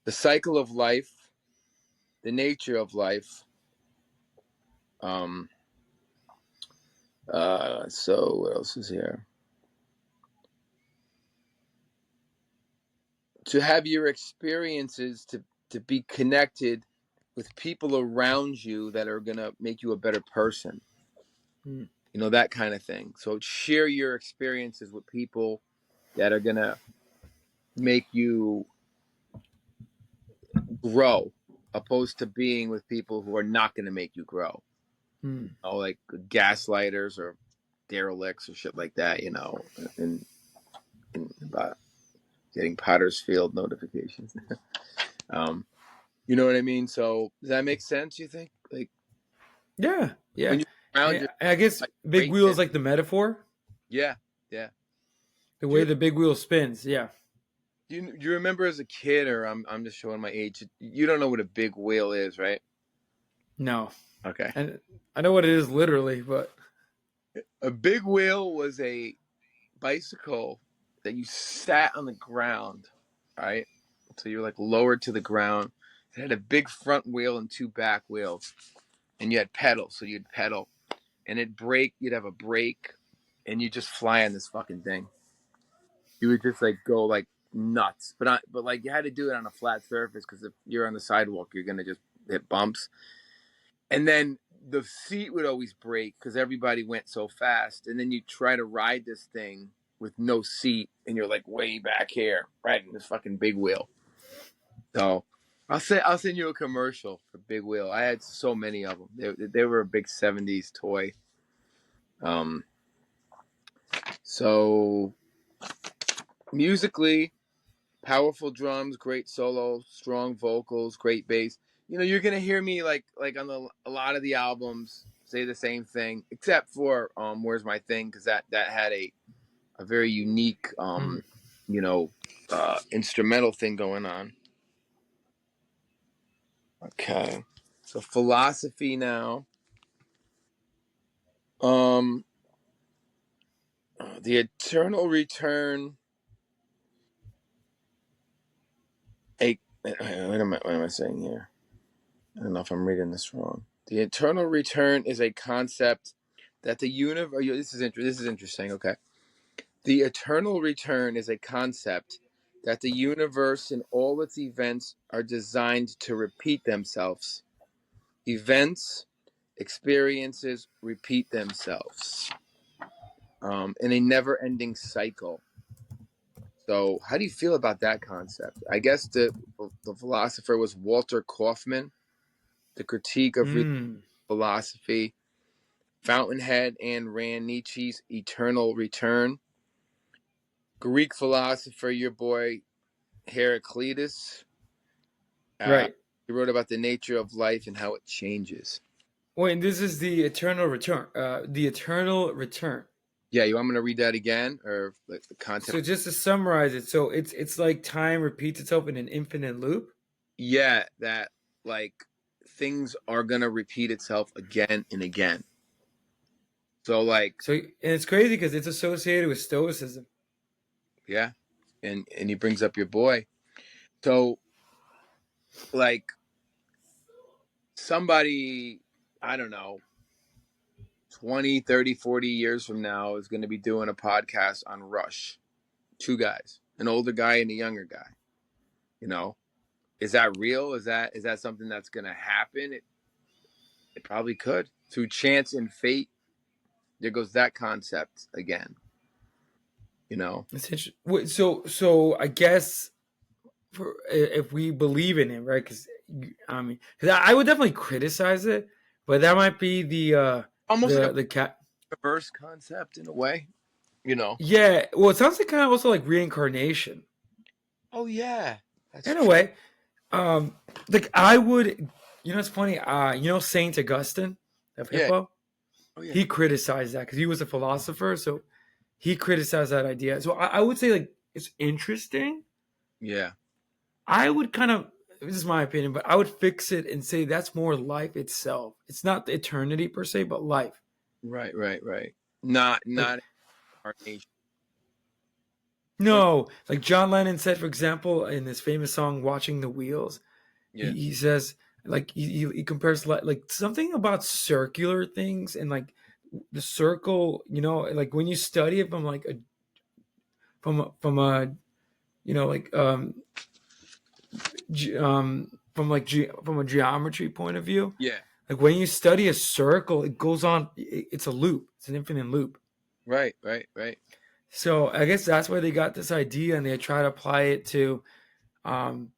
the cycle of life, the nature of life. Um. So what else is here? To have your experiences to be connected with people around you that are gonna make you a better person. Mm. That kind of thing. So share your experiences with people that are gonna make you grow, opposed to being with people who are not gonna make you grow. Mm. Like gaslighters or derelicts or shit like that. And about getting Potter's Field notifications. um, you know what I mean? So does that make sense? You think like Yeah, yeah. when you around And your I guess like big great wheel is like the metaphor, yeah, yeah. the Do way you the big wheel spins. Yeah. do you remember as a kid, or I'm just showing my age? You don't know what a big wheel is, right? No, Okay. and I know what it is literally, but A big wheel was a bicycle that you sat on the ground, right? So you're like lowered to the ground. It had a big front wheel and two back wheels, and you had pedals. So you'd pedal, and it'd brake. You'd have a brake, and you just fly on this fucking thing. You would just like go like nuts, but like you had to do it on a flat surface because if you're on the sidewalk, you're gonna just hit bumps. And then the seat would always break because everybody went so fast. And then you try to ride this thing with no seat, and you're like way back here, riding this fucking big wheel. So I'll send you a commercial for Big Wheel. I had so many of them. They were a big '70s toy. Um, so musically, powerful drums, great solo, strong vocals, great bass. You know, you're gonna hear me like on a lot of the albums say the same thing, except for "Where's My Thing," because that had a very unique mm, you know instrumental thing going on. Okay, so philosophy now. Um, the eternal return. What am I saying here? I don't know if I'm reading this wrong. The eternal return is a concept that the universe. This is interesting. Okay, the eternal return is a concept that the universe and all its events are designed to repeat themselves. Events, experiences repeat themselves in a never-ending cycle. So, how do you feel about that concept? I guess the philosopher was Walter Kaufman. The critique of mm, philosophy. Fountainhead and Rand Nietzsche's Eternal Return. Greek philosopher, your boy Heraclitus. Uh, right. he wrote about the nature of life and how it changes. Wait, this is the eternal return. The eternal return. Yeah, you want me to read that again, or the content? So just to summarize it, so it's like time repeats itself in an infinite loop. Yeah, that like things are gonna repeat itself again and again. So like, So and it's crazy because it's associated with stoicism. yeah, and he brings up your boy. So like somebody, I don't know, 20, 30, 40 years from now is going to be doing a podcast on Rush. Two guys, an older guy and a younger guy. You know, is that real? Is that something that's going to happen? It probably could. Through chance and fate, there goes that concept again. You know, It's interesting. So I guess if we believe in it, right? Because I mean, because I would definitely criticize it, but that might be almost like a the cat. reverse concept in a way. You know. Yeah, well, it sounds like kind of also like reincarnation Oh yeah, that's in a true. way. Um, like I would, it's funny. Saint Augustine of Yeah. Hippo, Oh yeah. he criticized that because he was a philosopher, so he criticized that idea. So I would say like it's interesting. Yeah. I would kind of, this is my opinion, but I would fix it and say that's more life itself. It's not the eternity per se, but life. Right. Right. Right. Not Like not incarnation. What? no, like John Lennon said, for example, in this famous song "Watching the Wheels," Yeah. he says like he compares like something about circular things and like the circle. Like when you study it from a like from a geometry point of view. Yeah. Like when you study a circle, it goes on. It's a loop. It's an infinite loop. Right. Right. Right. So I guess that's where they got this idea, and they try to apply it to, um,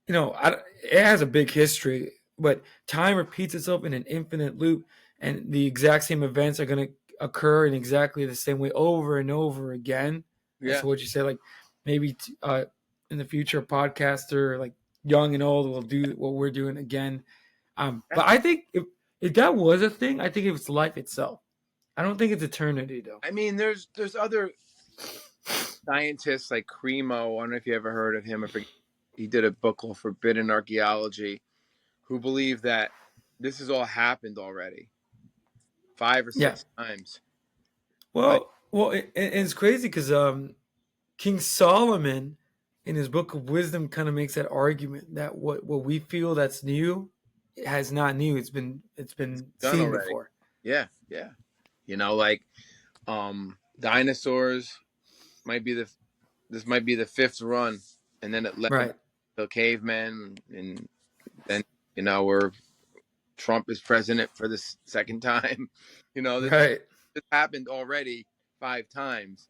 it has a big history, but time repeats itself in an infinite loop, and the exact same events are going to occur in exactly the same way over and over again. Yeah. So what you say, like maybe in the future, a podcaster like young and old will do what we're doing again. But I think if that was a thing, I think it's life itself. I don't think it's eternity though. I mean, there's other scientists like Cremo. I don't know if you ever heard of him. I forget. He did a book called Forbidden Archaeology, who believe that this has all happened already 5 or Yeah. 6 times. Like, Well, and it's crazy because King Solomon, in his book of wisdom, kind of makes that argument that what we feel that's new, it has not new. It's been done seen already. before. Yeah, yeah. Like dinosaurs might be this might be the 5th run, and then it led Right. to cavemen, and then we're Trump is president for the second time. This Right. happened already 5 times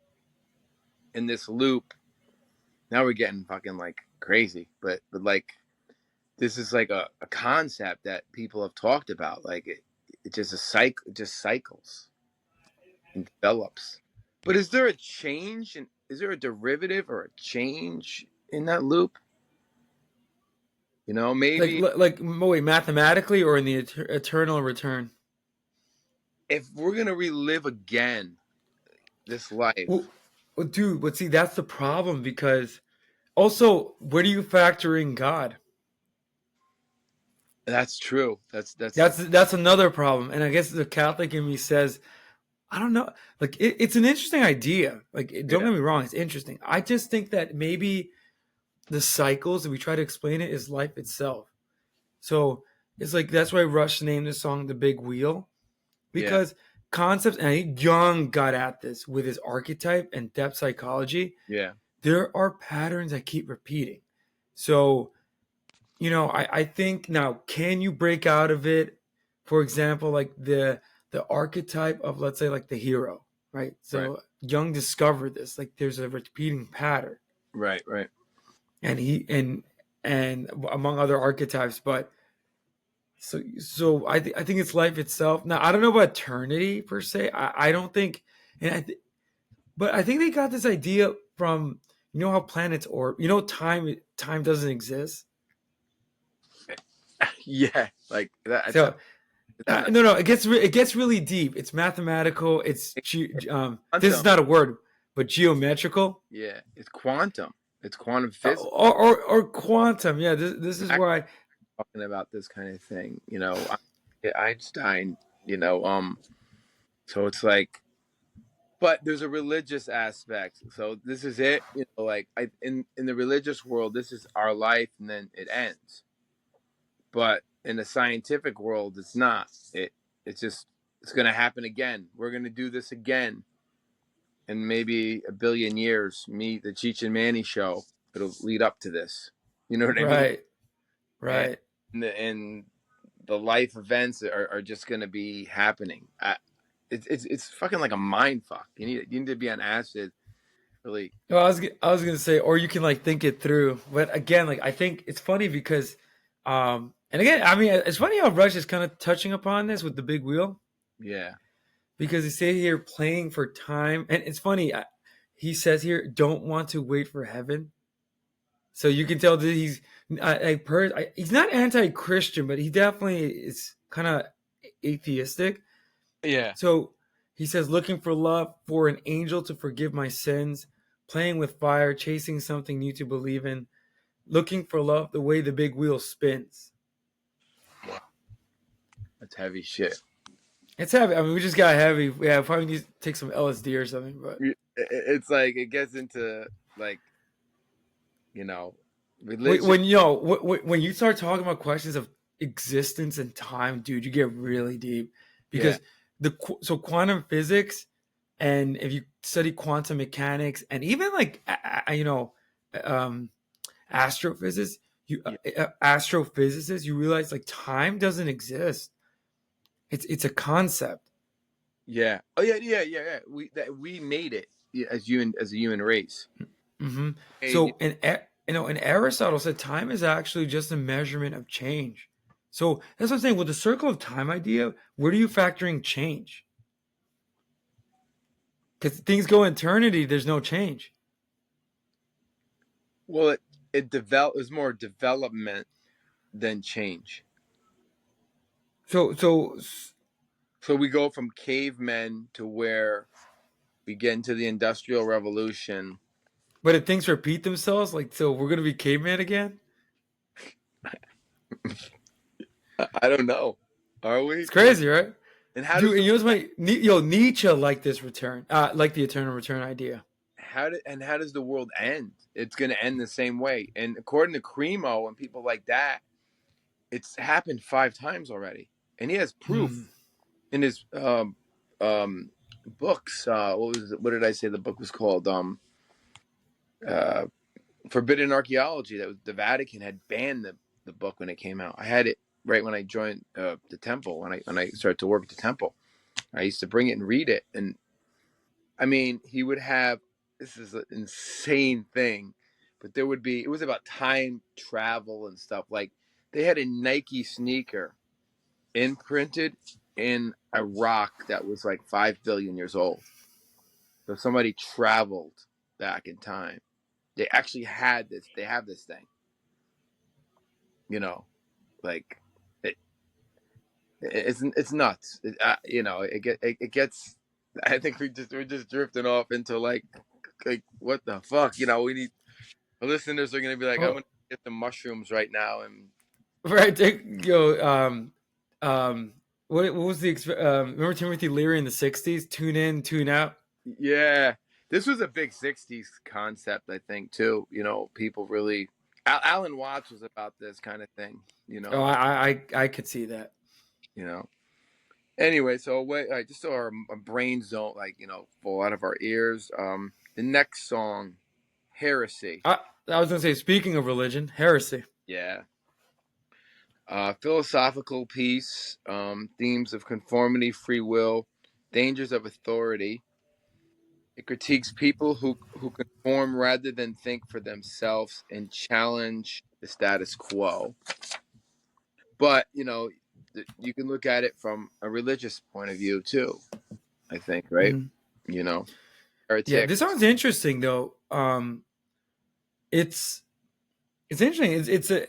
in this loop. Now we're getting fucking like crazy, but like this is like a concept that people have talked about. Like it just a cycle, it just cycles and develops. But is there a change? And is there a derivative or a change in that loop? Maybe Wait, mathematically or in the eternal return? if we're gonna relive again this life. Well, dude, but see, that's the problem because also, where do you factor in God? That's true. That's another problem, and I guess the Catholic in me says, I don't know. Like it's an interesting idea. Like don't Yeah, get me wrong, it's interesting. I just think that maybe the cycles that we try to explain it is life itself. So it's like that's why Rush named the song "The Big Wheel" yeah, because concepts. And I think Jung got at this with his archetype and depth psychology. yeah. There are patterns that keep repeating. So I think now, can you break out of it? For example, like the archetype of, let's say, like the hero, right? Right, So Jung discovered this, like there's a repeating pattern, right, right. and and among other archetypes, but so I think it's life itself. Now I don't know about eternity per se. I don't think, and but I think they got this idea from how planets orb. Time doesn't exist. Yeah, like that. So Is that not no, it gets really deep. It's mathematical. This is quantum? not a word, but geometrical, Yeah, it's quantum. It's quantum physics. or quantum. Yeah, this is Actually why. talking about this kind of thing. Einstein. So it's like, but there's a religious aspect. So this is it. Like in the religious world, this is our life, and then it ends. But in the scientific world, it's not. It's going to happen again. We're going to do this again in maybe a billion years. The Cheech and Manny show. It'll lead up to this. You know what I mean? Right, And right. and the life events are just going to be happening. It's fucking like a mind fuck. You need to be on acid, really. Well, I was gonna say, or you can like think it through. But again, like I think it's funny because, and again, I mean, it's funny how Rush is kind of touching upon this with the big wheel Yeah, because he say here playing for time, and it's funny. He says here, don't want to wait for heaven. So you can tell that he's not anti-Christian, but he definitely is kind of atheistic. yeah, So he says, looking for love, for an angel to forgive my sins, playing with fire, chasing something new to believe in, looking for love the way the big wheel spins. that's heavy shit. It's heavy. I mean, we just got heavy. Yeah, probably need to take some LSD or something. But It's like it gets into like you know when religion. when, when you start talking about questions of existence and time, dude, you get really deep Yeah, because so quantum physics, and if you study quantum mechanics and even like um, astrophysics, yeah, astrophysicists, you realize like time doesn't exist. It's a concept. yeah. Oh yeah, yeah, yeah, yeah. We made it, yeah, as a human race. Hmm. Made- So and Aristotle said time is actually just a measurement of change. So that's what I'm saying. With the circle of time idea, where do you factor in change? Because things go eternity, there's no change. Well, it was more development than change. So So we go from cavemen to where we get into the industrial revolution. but if things repeat themselves, like so, we're gonna be caveman again. I don't know. Are we? It's crazy, right? And how does Dude, the and you know what's my Nietzsche liked this return, like the eternal return idea. how does the world end? It's going to end the same way. And according to Cremo and people like that, it's happened 5 times already, and he has proof Hmm. in his um, books. What did I say the book was called? Uh, Forbidden Archeology. That was the Vatican had banned the book when it came out. I had it right when I joined the temple when I started to work at the temple. I used to bring it and read it, and I mean, he would have this is an insane thing, but it was about time travel and stuff. Like they had a Nike sneaker imprinted in a rock that was like 5 billion years old. So somebody traveled back in time. They actually had this. They have this thing. You know, like it, it's nuts. It gets. I think we're just drifting off into like what the fuck. We need the listeners are gonna be like, I'm Well, gonna get the mushrooms right now, and right, um, what was remember Timothy Leary in the '60s? Tune in, tune out. yeah, this was a big '60s concept, I think, too. People really. Alan Watts was about this kind of thing. Oh, I could see that. You know. Anyway, so wait, just so our brains don't fall out of our ears. The next song, "Heresy." I was gonna say, speaking of religion, heresy. Yeah. Philosophical piece, themes of conformity, free will, dangers of authority. It critiques people who conform rather than think for themselves and challenge the status quo. But, you can look at it from a religious point of view too, I think, right? Mhm. You know, Yeah, this heretics. sounds interesting though. It's it's interesting.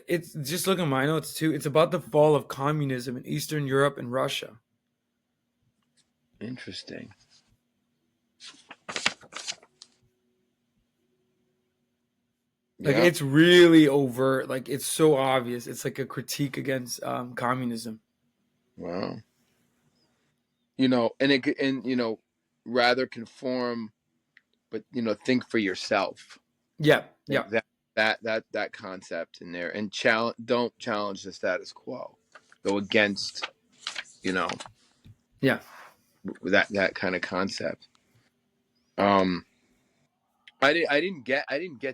It's just looking at my notes too. It's about the fall of communism in Eastern Europe and Russia. Interesting. Like Yeah. it's really overt. Like it's so obvious. It's like a critique against communism. Wow. Rather conform, but think for yourself. Yeah, I yeah, think that concept in there, and don't challenge the status quo. Go against, you know, yeah. that kind of concept. Um, I didn't get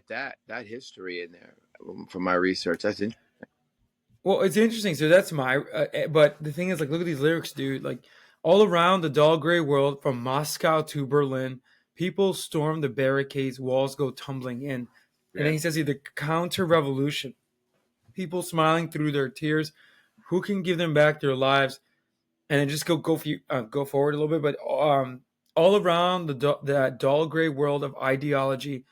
that history in there from my research. That's interesting. Well, it's interesting. So that's my. But the thing is, like, look at these lyrics, dude. Like, all around the dull gray world, from Moscow to Berlin, people storm the barricades, walls go tumbling in, and then Yeah. he says, "The counter-revolution." People smiling through their tears. Who can give them back their lives? And then just go forward a little bit. But all around that dull gray world of ideology,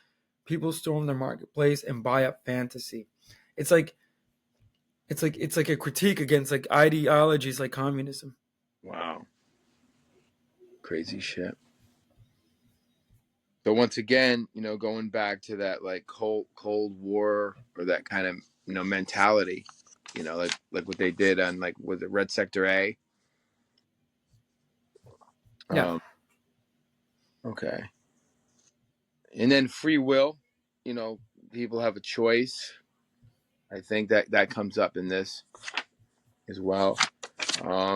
people storm the marketplace and buy up fantasy. It's like it's like a critique against like ideologies like communism. Wow. Crazy shit. So once again, going back to that like Cold War or that kind of mentality, like what they did on like was it Red Sector A? Yeah, Um, okay, and then free will. You know, people have a choice. I think that comes up in this as well.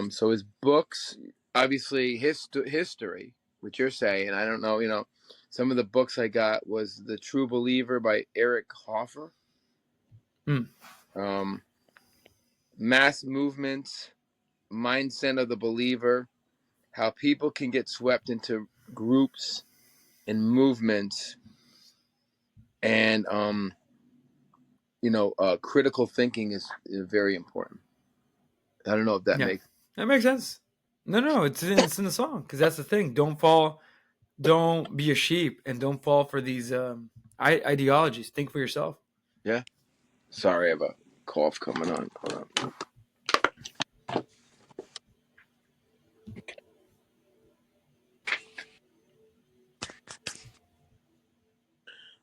So his books, obviously, history, which you're saying. I don't know. Some of the books I got was The True Believer by Eric Hoffer. mm. Um, Mass Movements, Mindset of the Believer, how people can get swept into groups and movements, and critical thinking is very important. I don't know if that Yeah, makes. that makes sense. No, it's in the song because that's the thing. Don't be a sheep, and don't fall for these ideologies. Think for yourself. Yeah. Sorry, I have a cough coming on. Hold on.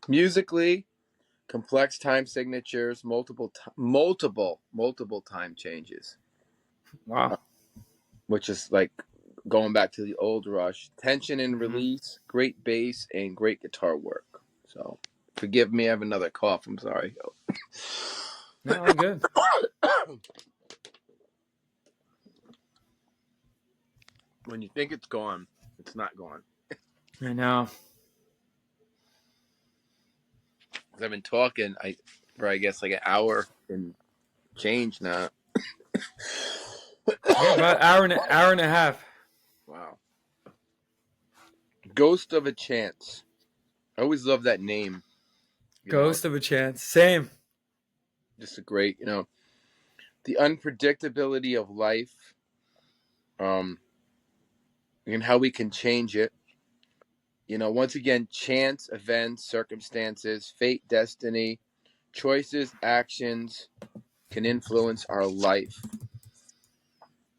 Musically, complex time signatures, multiple time changes, Wow. uh, which is like going back to the old Rush. Tension and Hmm. release, great bass, and great guitar work. So, forgive me, I have another cough. I'm sorry. No, all good. When you think it's gone, it's not gone. I know. I've been talking for I guess like an hour and change now. Yeah, about hour and a half. Wow. Ghost of a Chance. I always love that name. You know, Ghost of a chance. Same. just a great, the unpredictability of life, um, and how we can change it. Once again, chance, events, circumstances, fate, destiny, choices, actions can influence our life.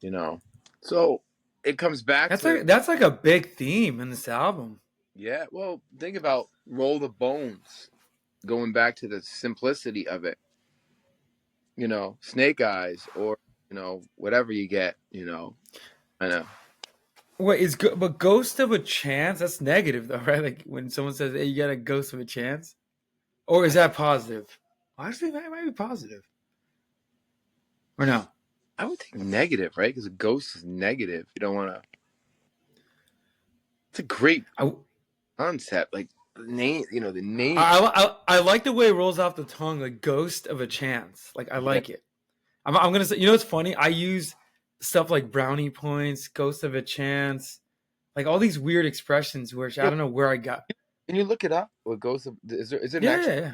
You know, so it comes back to That's like a big theme in this album. yeah. Well, think about Roll the Bones. Going back to the simplicity of it, Snake Eyes or whatever you get. I know. Wait, but ghost of a chance? That's negative though, right? Like when someone says, "Hey, you got a ghost of a chance," or is that positive? Actually, that might be positive. Or no? I would think negative, right? Because a ghost is negative. You don't want to. It's a great I, concept. Like the name, the name. I like the way it rolls off the tongue, like ghost of a chance. Like I Yeah. like it. I'm gonna say, you know, what's funny? I use stuff like brownie points, ghost of a chance, like all these weird expressions, which I Yeah. don't know where I got. Can you look it up? What ghost of? Is it an Yeah, actual? yeah,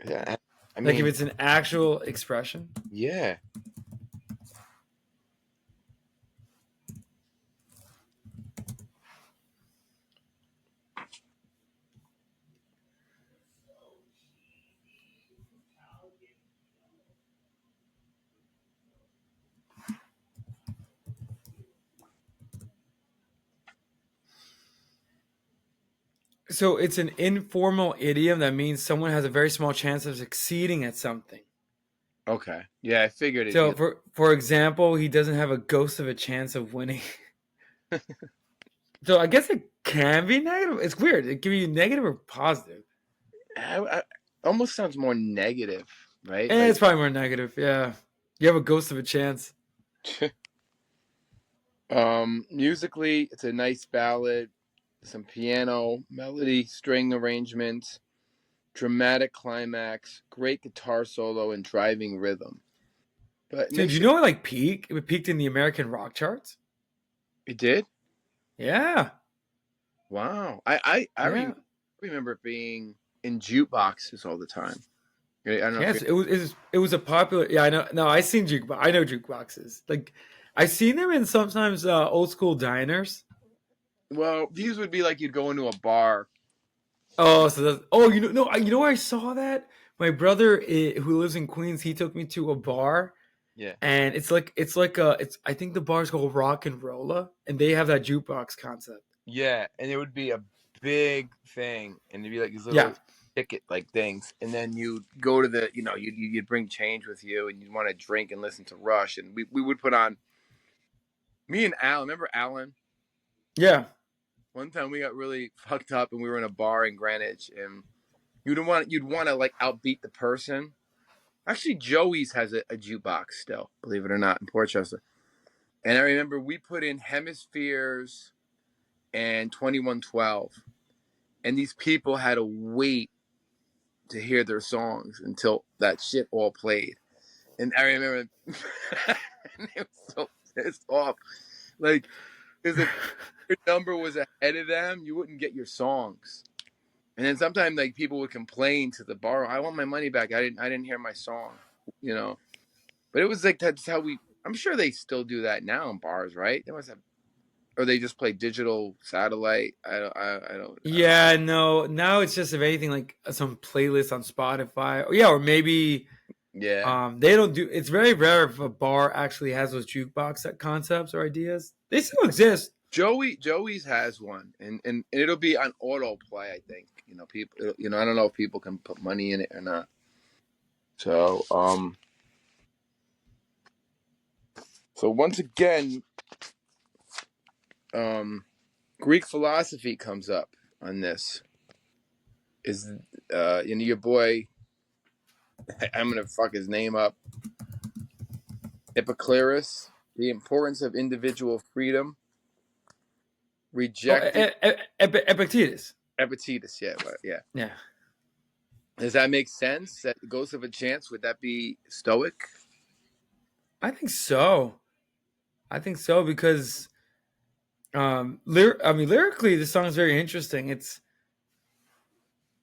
yeah. Yeah. I Like if mean, it's an actual expression. yeah. So it's an informal idiom that means someone has a very small chance of succeeding at something. Okay. Yeah, I figured it. So for example, he doesn't have a ghost of a chance of winning. So I guess it can be negative. It's weird. It can be negative or positive. Almost sounds more negative, right? It's Like, probably more negative. Yeah, you have a ghost of a chance. musically, it's a nice ballad. Some piano, melody, string arrangements, dramatic climax, great guitar solo, and driving rhythm. But it Dude, makes you you. know it like peak? It peaked in the American rock charts. It did. Yeah, Wow. I yeah, remember it being in jukeboxes all the time. I don't know if yes. you. It was a popular. Yeah, I know. No, I seen jukebox. I know jukeboxes. Like I seen them in sometimes old school diners. Well, these would be like you'd go into a bar. Oh, so that's you know no you know where I saw that? My brother who lives in Queens, he took me to a bar Yeah. and it's I think the bar's called Rock and Rolla and they have that jukebox concept. Yeah, and it would be a big thing, and it'd be like these Yeah. little ticket like things, and then you'd go to the, you'd bring change with you, and you'd want to drink and listen to Rush, and we would put on. Me and Alan, remember Alan? Yeah. One time we got really fucked up, and we were in a bar in Greenwich, and you'd want to like outbeat the person. Actually, Joey's has a jukebox still, believe it or not, in Portchester. And I remember we put in Hemispheres and 2112, and these people had to wait to hear their songs until that shit all played. And I remember and they were so pissed off. Like, because if your number was ahead of them, you wouldn't get your songs. And then sometimes like people would complain to the bar, "I want my money back. I didn't hear my song." You know. But it was like that's how we. I'm sure they still do that now in bars, right? They must have. or they just play digital satellite. I don't. Yeah, no. Now it's just if anything like some playlist on Spotify. Yeah, or maybe Yeah, they don't do. It's very rare if a bar actually has those jukebox concepts or ideas. They still exist. Joey's has one, and it'll be on autoplay. I think people. I don't know if people can put money in it or not. So so once again, um, Greek philosophy comes up on this. Is your boy? I'm gonna fuck his name up. Epicurus, the importance of individual freedom, Oh, rejecting Epictetus. Epictetus. Yeah, but yeah. Yeah, Does that make sense? That Ghost of a Chance, would that be Stoic? I think so. I think so because lyrically, the song is very interesting.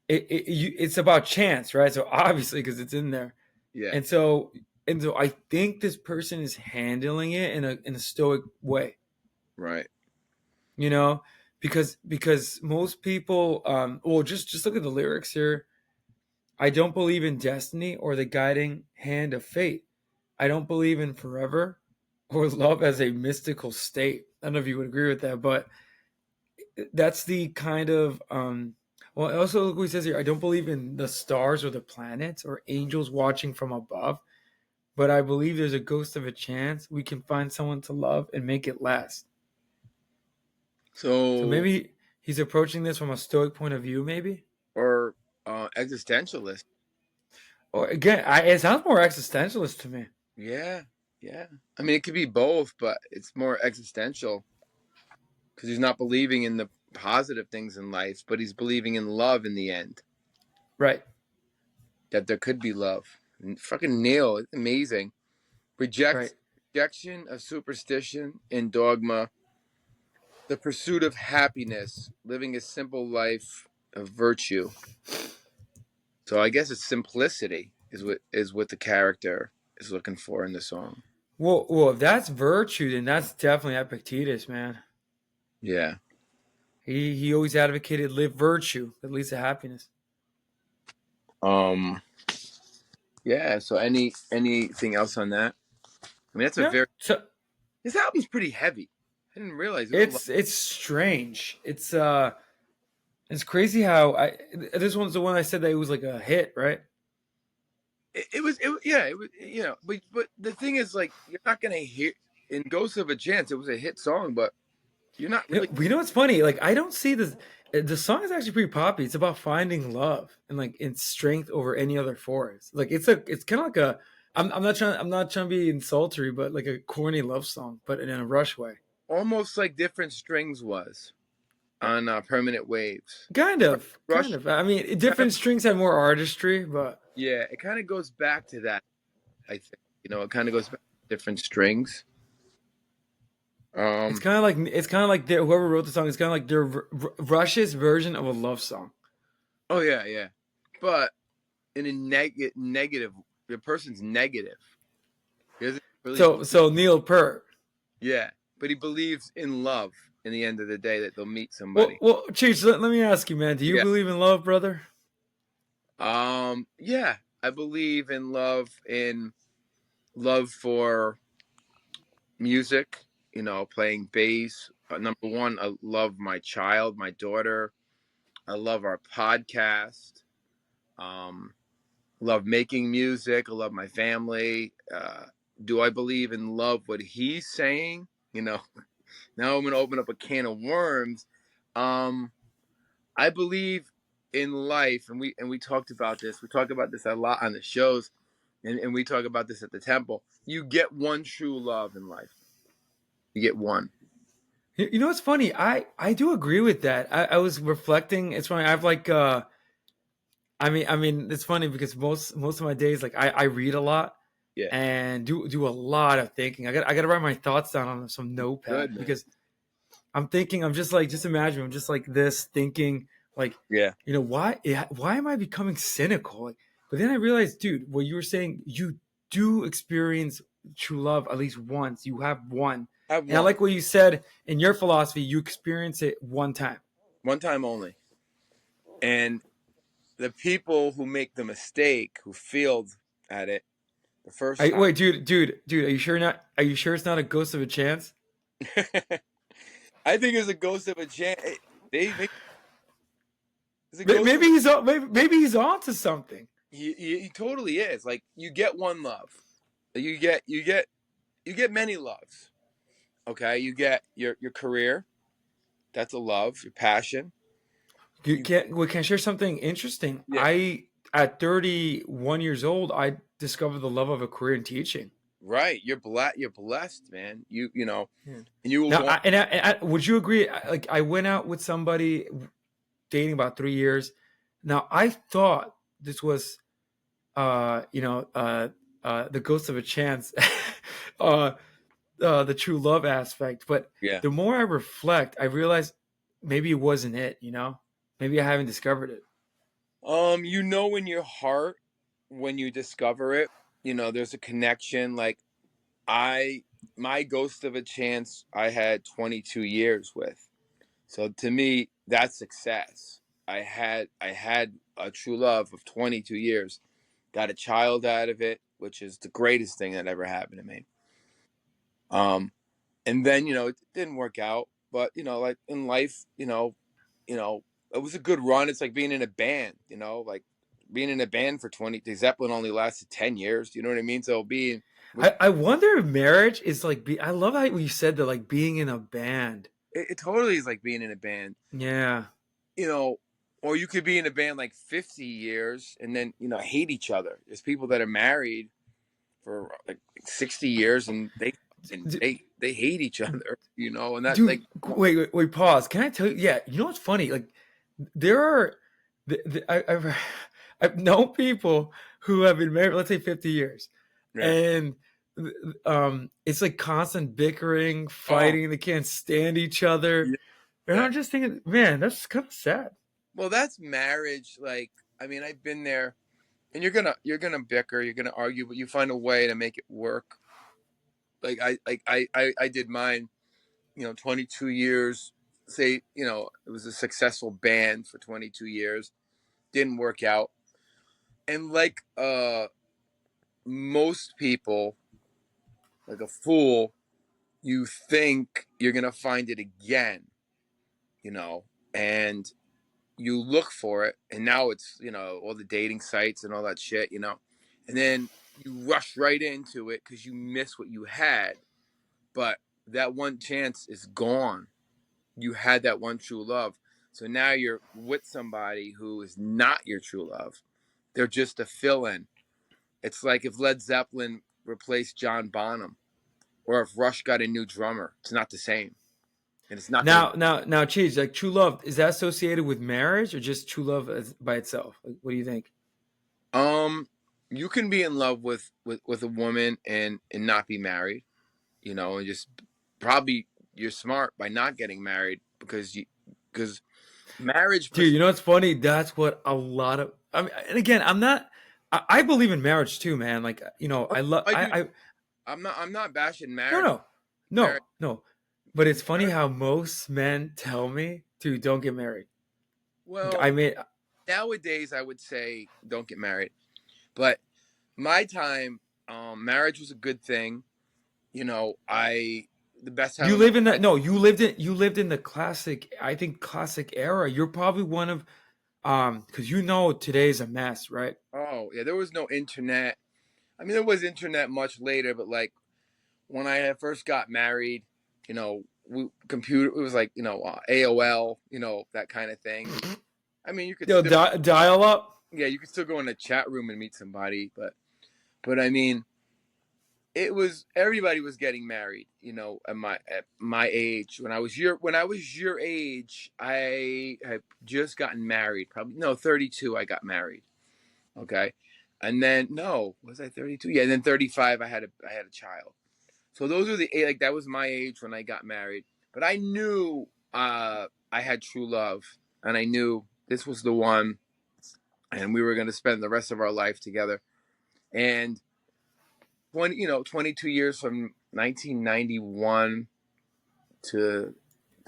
It's about chance, right? So obviously, because it's in there, Yeah, and so I think this person is handling it in a stoic way. right. You know, because most people, well, just look at the lyrics here. I don't believe in destiny or the guiding hand of fate. I don't believe in forever or love as a mystical state. I don't know if you would agree with that, but that's the kind of well, also look what he says here. I don't believe in the stars or the planets or angels watching from above, but I believe there's a ghost of a chance we can find someone to love and make it last. So So, maybe he's approaching this from a stoic point of view, maybe. or existentialist. Or again, it sounds more existentialist to me. Yeah, yeah. I mean, it could be both, but it's more existential because he's not believing in the positive things in life, but he's believing in love in the end. Right, That there could be love. And fucking Neil, it's amazing. right. Rejection of superstition and dogma, the pursuit of happiness, living a simple life of virtue. So I guess it's simplicity is what the character is looking for in the song. Well, if that's virtue, then that's definitely Epictetus, man. Yeah. He always advocated live virtue that leads to happiness. Um. Yeah. So anything else on that? I mean, that's a Yeah. very So this album's pretty heavy. I didn't realize there's a lot. it's strange. It's crazy how this one's the one I said that it was like a hit, right? Yeah, it was, but the thing is, like, you're not gonna hear in Ghost of a Chance. It was a hit song, but you're not really. You know what's funny? Like I don't see this. The song is actually pretty poppy. It's about finding love and like in strength over any other force. Like it's kind of like a. I'm not trying to be insultory, but like a corny love song, but in a rush way. Almost like Different Strings was on Permanent Waves. Kind Rush, of. I mean, kind of, different strings have more artistry, but yeah, it kind of goes back to that. I think it kind of goes back to Different Strings. it's Um. kind of like whoever wrote the song. It's kind of like their Rush's version of a love song. Oh yeah, yeah, but in a negative, the person's negative. He doesn't really. So Neil Peart. Yeah, but he believes in love. In the end of the day, that they'll meet somebody. Well, Cheech, let me ask you, man. Do you Yeah. believe in love, brother? Yeah, I believe in love for music. Playing bass. Number one, I love my child, my daughter. I love our podcast. Um, love making music. I love my family. Do I believe in love? What he's saying, now I'm going to open up a can of worms. I believe in life, and we talked about this. We talk about this a lot on the shows, and we talk about this at the temple. You get one true love in life. You get one. You know what's funny? I do agree with that. I was reflecting. It's funny. I've like I mean, it's funny because most of my days, like I read a lot Yeah. and do a lot of thinking. I got to write my thoughts down on some Good, notepad man. because I'm thinking. I'm just like just imagine. I'm just like this thinking like Yeah. why am I becoming cynical? Like, but then I realized, dude, what you were saying, you do experience true love at least once. You have one. I have And I one. like what you said in your philosophy. You experience it one time. One time only. And the people who make the mistake, who failed at it the first time, Wait, dude. Are you sure not? Are you sure it's not a ghost of a chance? I think it's a ghost of a chance. They make it's a ghost of Maybe he's on. Maybe he's on to something. he totally is. Like you get one love. You get many loves. Okay? You get your career, that's a love, your passion. You You can't. We can share something interesting. Yeah, I at 31 years old, I discovered the love of a career in teaching. right. You're blessed, man. You know, Yeah. and you will Now, go on. would you agree? Like, I went out with somebody dating about 3 years. Now, I thought this was, the ghost of a chance, uh, the true love aspect. But Yeah. the more I reflect, I realize maybe it wasn't it. Maybe I haven't discovered it. You know in your heart when you discover it, there's a connection. Like I my ghost of a chance I had 22 years with. So to me, that's success. I had a true love of 22 years. Got a child out of it, which is the greatest thing that ever happened to me. Um and then, it didn't work out, but like in life, you know, it was a good run. It's like being in a band, like being in a band for 20 the Zeppelin only lasted 10 years, you know what I mean? So being with I wonder if marriage is like. I love how you said that, like being in a band. it totally is like being in a band. Yeah. you know, or you could be in a band like 50 years and then, hate each other. There's people that are married for like 60 years and they hate each other, and that like Dude, wait, pause. Can I tell you? Yeah, you know what's funny? Like, there are, I've known people who have been married, let's say 50 years, yeah. and it's like constant bickering, Oh, fighting. They can't stand each other. yeah. And Yeah. I'm just thinking, man, that's kind of sad. Well, that's marriage. Like, I mean, I've been there and you're gonna bicker, you're gonna argue, but you find a way to make it work. Like I did mine, 22 years. Say, it was a successful band for 22 years. Didn't work out. And like most people, like a fool, you think you're gonna find it again, you know, and you look for it, and now it's all the dating sites and all that shit, and then you rush right into it because you miss what you had, but that one chance is gone. You had that one true love, so now you're with somebody who is not your true love. They're just a fill-in. It's like if Led Zeppelin replaced John Bonham, or if Rush got a new drummer. It's not the same, and it's not gonna. Now, Cheese, like true love, is that associated with marriage or just true love by itself? Like, what do you think? Um, you can be in love with a woman and not be married, and just probably you're smart by not getting married because marriage Dude, puts. you know what's funny? That's what a lot of. I mean, and again, I'm not. I believe in marriage too, man. Like, Oh, I love. I do. I I'm not bashing no, marriage. no, Marriage. no. But it's funny Marriage. how most men tell me, dude, don't get married. I Well, mean, nowadays I would say don't get married, but my time, marriage was a good thing. I the best time you of my live in that. life. No, you lived in the classic. I think classic era. You're probably one of, because today's a mess, right? Oh yeah, there was no internet. I mean, there was internet much later, but like when I had first got married, computer it was like AOL, that kind of thing. I mean, you could Yo, still dial up. yeah, you could still go in a chat room and meet somebody, but I mean, it was everybody was getting married, at my age. When I was your age, I had just gotten married. Probably no 32. I got married. Okay, and then no, was I 32? Yeah, and then 35. I had a child. So those are like that was my age when I got married. But I knew I had true love, and I knew this was the one, and we were going to spend the rest of our life together. And 22 years from 1991. to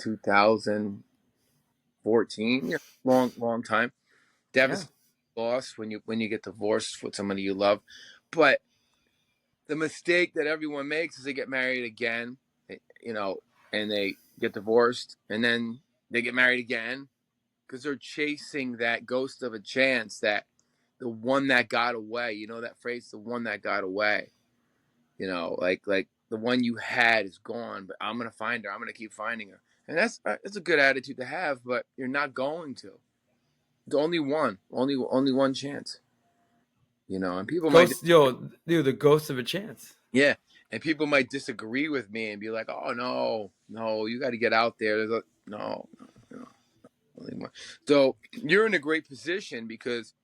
2014. Yeah, long time. Yeah. Devastating loss when you get divorced with somebody you love, but the mistake that everyone makes is they get married again, you know, and they get divorced, and then they get married again because they're chasing that ghost of a chance, that the one that got away. You know that phrase, the one that got away. Like the one you had is gone, but I'm gonna find her. I'm gonna keep finding her, and that's a good attitude to have. But you're not going to. The only one, only one chance. And people might, Ghost, yo, dude, the ghost of a chance. yeah, and people might disagree with me and be like, "Oh no, no, you got to get out there." No, no, only one. So you're in a great position because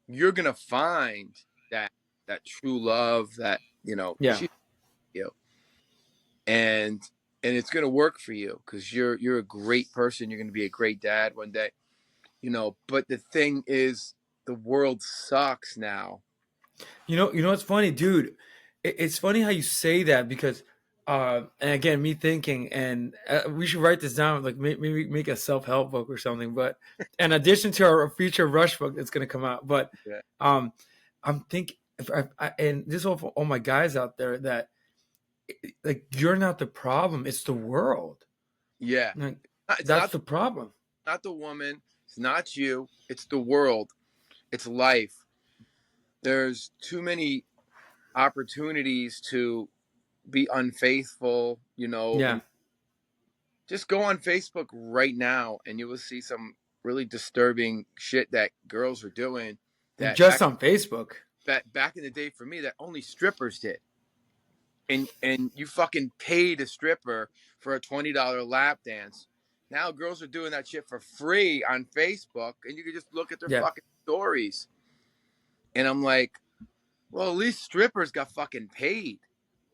you're gonna find that that true love that Yeah. she you and and it's gonna work for you because you're a great person. You're gonna be a great dad one day. But the thing is, the world sucks now. You know what's funny, dude? It's funny how you say that because, and again, me thinking, and we should write this down, like maybe make a self help book or something. But in addition to our future Rush book that's going to come out, but Yeah, um, I'm thinking, and this is all for all my guys out there that like you're not the problem; it's the world. yeah. Like It's that's not the problem. the woman. It's not you. It's the world. It's life. There's too many opportunities to be unfaithful. Yeah, And just go on Facebook right now, and you will see some really disturbing shit that girls are doing. and That just on Facebook. back in the day for me, that only strippers did. And you fucking paid a stripper for a $20 lap dance. Now girls are doing that shit for free on Facebook, and you can just look at their Yeah. fucking stories. And I'm like, well, at least strippers got fucking paid.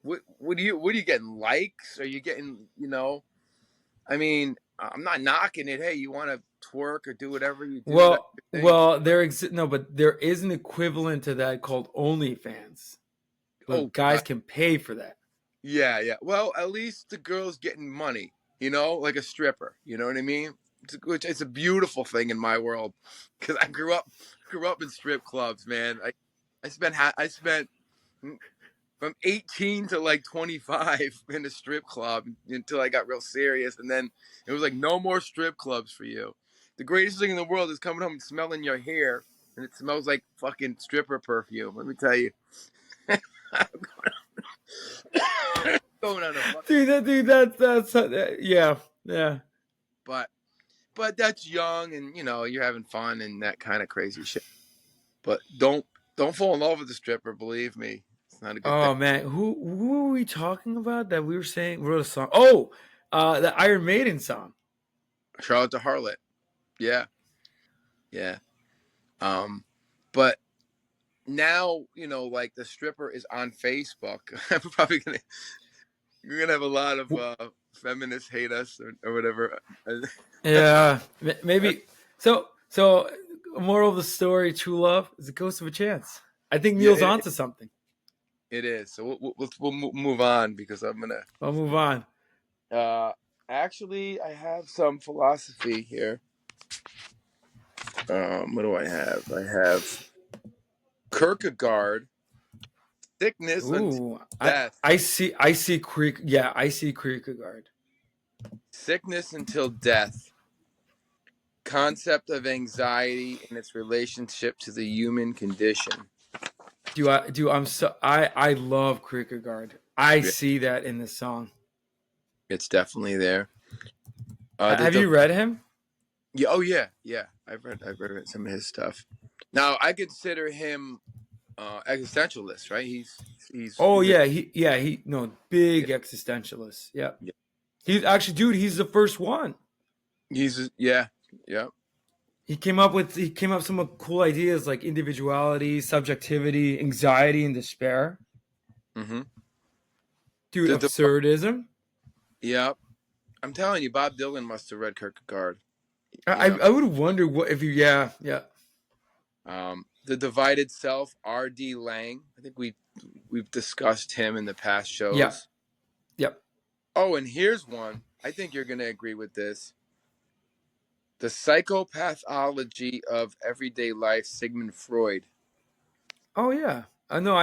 What are you getting, likes? Are you getting, I mean, I'm not knocking it. Hey, you want to twerk or do whatever you do, that's Well, your thing. no, but there is an equivalent to that called OnlyFans, where Oh, guys can pay for that. yeah, yeah. Well, at least the girl's getting money, like a stripper. You know what I mean? It's a beautiful thing in my world because I grew up in strip clubs, man. I spent from 18 to like 25 in a strip club until I got real serious, and then it was like no more strip clubs for you. The greatest thing in the world is coming home and smelling your hair, and it smells like fucking stripper perfume. Let me tell you. Going on a fuck, Dude, yeah, yeah. but that's young, and you're having fun and that kind of crazy shit. But don't fall in love with the stripper. Believe me, it's not a good thing. Oh man, who were we talking about that we were saying wrote a song? Oh, the Iron Maiden song. Charlotte the Harlot. Yeah, yeah. But now like the stripper is on Facebook. I'm probably gonna You're gonna have a lot of feminists hate us or whatever. Yeah, maybe. So, moral of the story: true love is a ghost of a chance. I think Yeah, Neil's onto something. it is. So we'll move on because I'm gonna. I'll move on. Uh, Actually, I have some philosophy here. What do I have? I have Kierkegaard, sickness until Ooh, death. I see Creek. Yeah, I see Kierkegaard. Sickness until death. Concept of anxiety and its relationship to the human condition. I love Kierkegaard. I Yeah, see that in the song. it's definitely there. Have you read him? Yeah, oh yeah, yeah. I've read some of his stuff. Now I consider him existentialist, right? Oh He's a he no big yeah, existentialist. Yeah, yeah. he's actually dude. He's the first one. Yeah, yeah. He came up with some cool ideas like individuality, subjectivity, anxiety, and despair. Mm-hmm. Dude, The absurdism. Yeah. I'm telling you, Bob Dylan must have read Kierkegaard. You I know, I would wonder what if you yeah. the divided self, R.D. Lang. I think we've discussed him in the past Yeah. shows. Yep. Oh, and here's one. I think you're going to agree with this. The Psychopathology of Everyday Life, Sigmund Freud. Oh yeah, I know.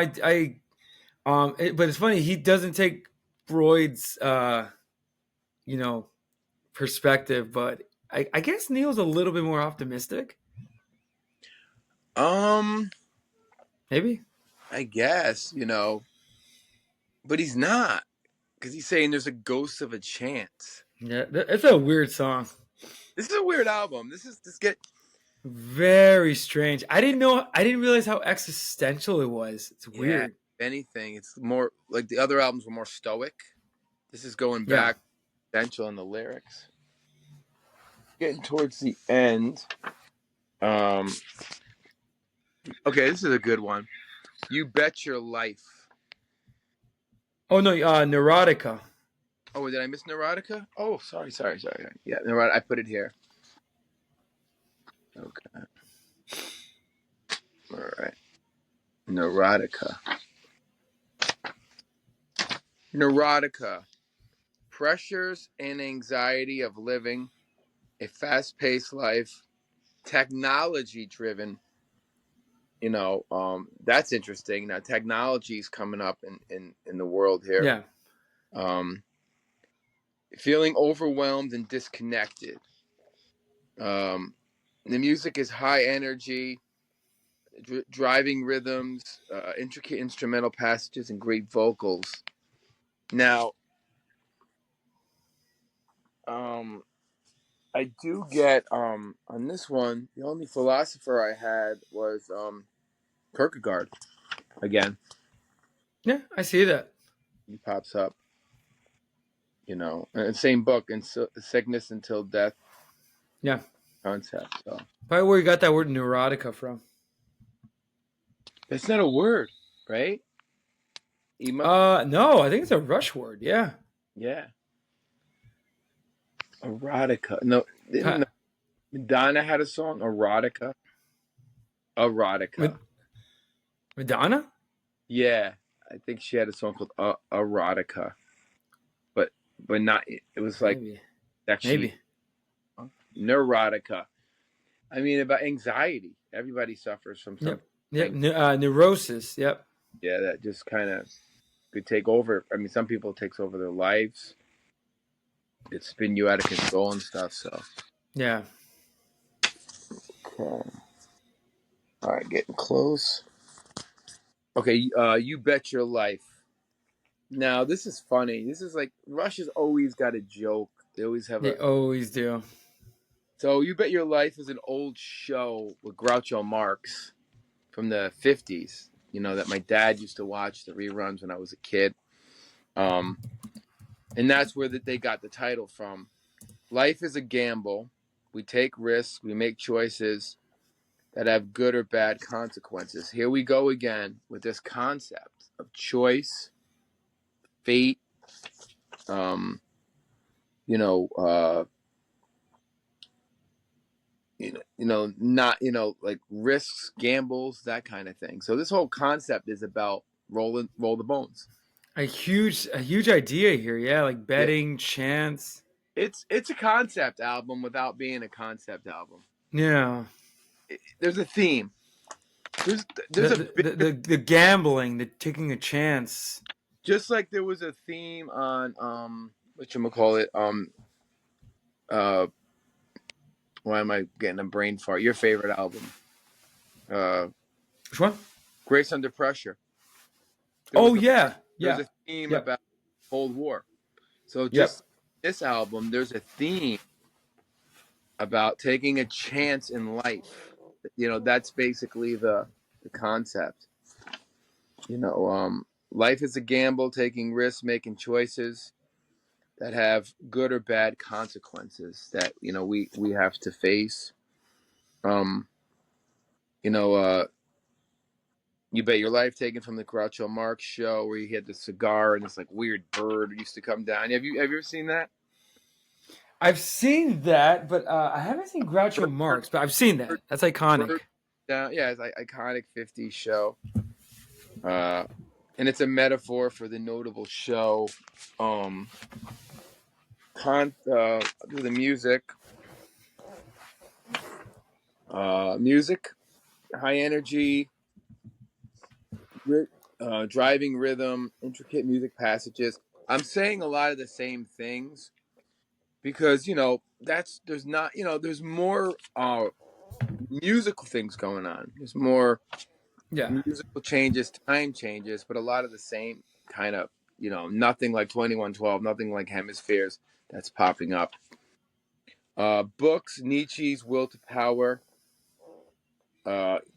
But it's funny. He doesn't take Freud's, you know, perspective, but I guess Neil's a little bit more optimistic. Um, Maybe. I guess, but he's not, because he's saying there's a ghost of a chance. Yeah, it's a weird song. This is a weird album. This get Very strange. I didn't know. I didn't realize how existential it was. It's Yeah, weird. if anything, it's more like the other albums were more stoic. This is going Yeah. back essential in the lyrics. Getting towards the end. Um okay, this is a good one. You Bet Your Life. Oh no, Neurotica. Oh, did I miss Neurotica? Oh, sorry. Yeah, Neurotica. I put it here. Okay. All right. Neurotica. Neurotica. Pressures and anxiety of living a fast-paced life, technology-driven. That's interesting. Now, technology is coming up in the world here. Yeah. Um, feeling overwhelmed and disconnected. The music is high energy, driving rhythms, intricate instrumental passages, and great vocals. Now, I do get on this one. The only philosopher I had was Kierkegaard. Again, Yeah, I see that. he pops up. Same book, in Sickness Until Death Yeah. concept. So Probably where you got that word Neurotica from. it's not a word, right? No, I think it's a Rush word. Yeah. Yeah. Erotica. No, didn't Madonna had a song? Erotica. Erotica. Madonna? Yeah, I think she had a song called Erotica, but not. It was like Maybe. sexy. Maybe. Neurotica. I mean, about anxiety. Everybody suffers from something. Yep. Neurosis. Yep. Yeah, that just kind of could take over. I mean, some people it takes over their lives. It spin you out of control and stuff. So Yeah. okay. All right, getting close. Okay, You Bet Your Life. Now, this is funny. This is like Rush has always got a joke. They always have They always do. So You Bet Your Life is an old show with Groucho Marx from the 50s, that my dad used to watch the reruns when I was a kid. And that's where they got the title from. Life is a gamble. We take risks. We make choices that have good or bad consequences. Here we go again with this concept of choice, fate, not like risks, gambles, that kind of thing. So this whole concept is about roll the bones. A huge idea here. Yeah, like betting, chance. It's a concept album without being a concept album. Yeah. There's a theme. There's the gambling, the taking a chance. Just like there was a theme on whatchamacallit, why am I getting a brain fart? Your favorite album. Which one? Grace Under Pressure. Yeah. There's a theme about Cold War. So just this album, there's a theme about taking a chance in life. That's basically the concept. Life is a gamble, taking risks, making choices that have good or bad consequences that we have to face. You Bet Your Life, taken from the Groucho Marx show, where he had the cigar and this like weird bird used to come down. Have you ever seen that? I've seen that, but I haven't seen Groucho Marx. But I've seen that. That's iconic. Yeah, it's like iconic 50s show. And it's a metaphor for the notable show. I'll do the music. Music, high energy, ri- driving rhythm, intricate music passages. I'm saying a lot of the same things because there's not there's more musical things going on. There's more Yeah. musical changes, time changes, but a lot of the same kind of nothing like 2112, nothing like Hemispheres that's popping up. Books, Nietzsche's Will to Power,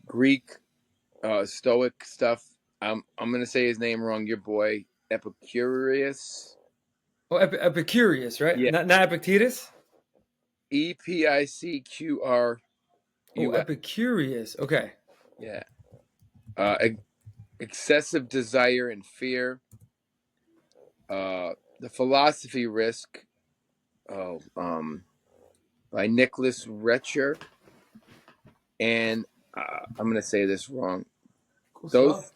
Greek Stoic stuff. I'm gonna say his name wrong. Your boy Epicurus. Oh, Epicurus, right? Yeah, Not Epictetus. Oh, Epicurus. Epicurus. Okay. Yeah. Uh, excessive desire and fear. The philosophy risk. Oh, by Nicholas Retcher. And I'm gonna say this wrong. Cool stuff.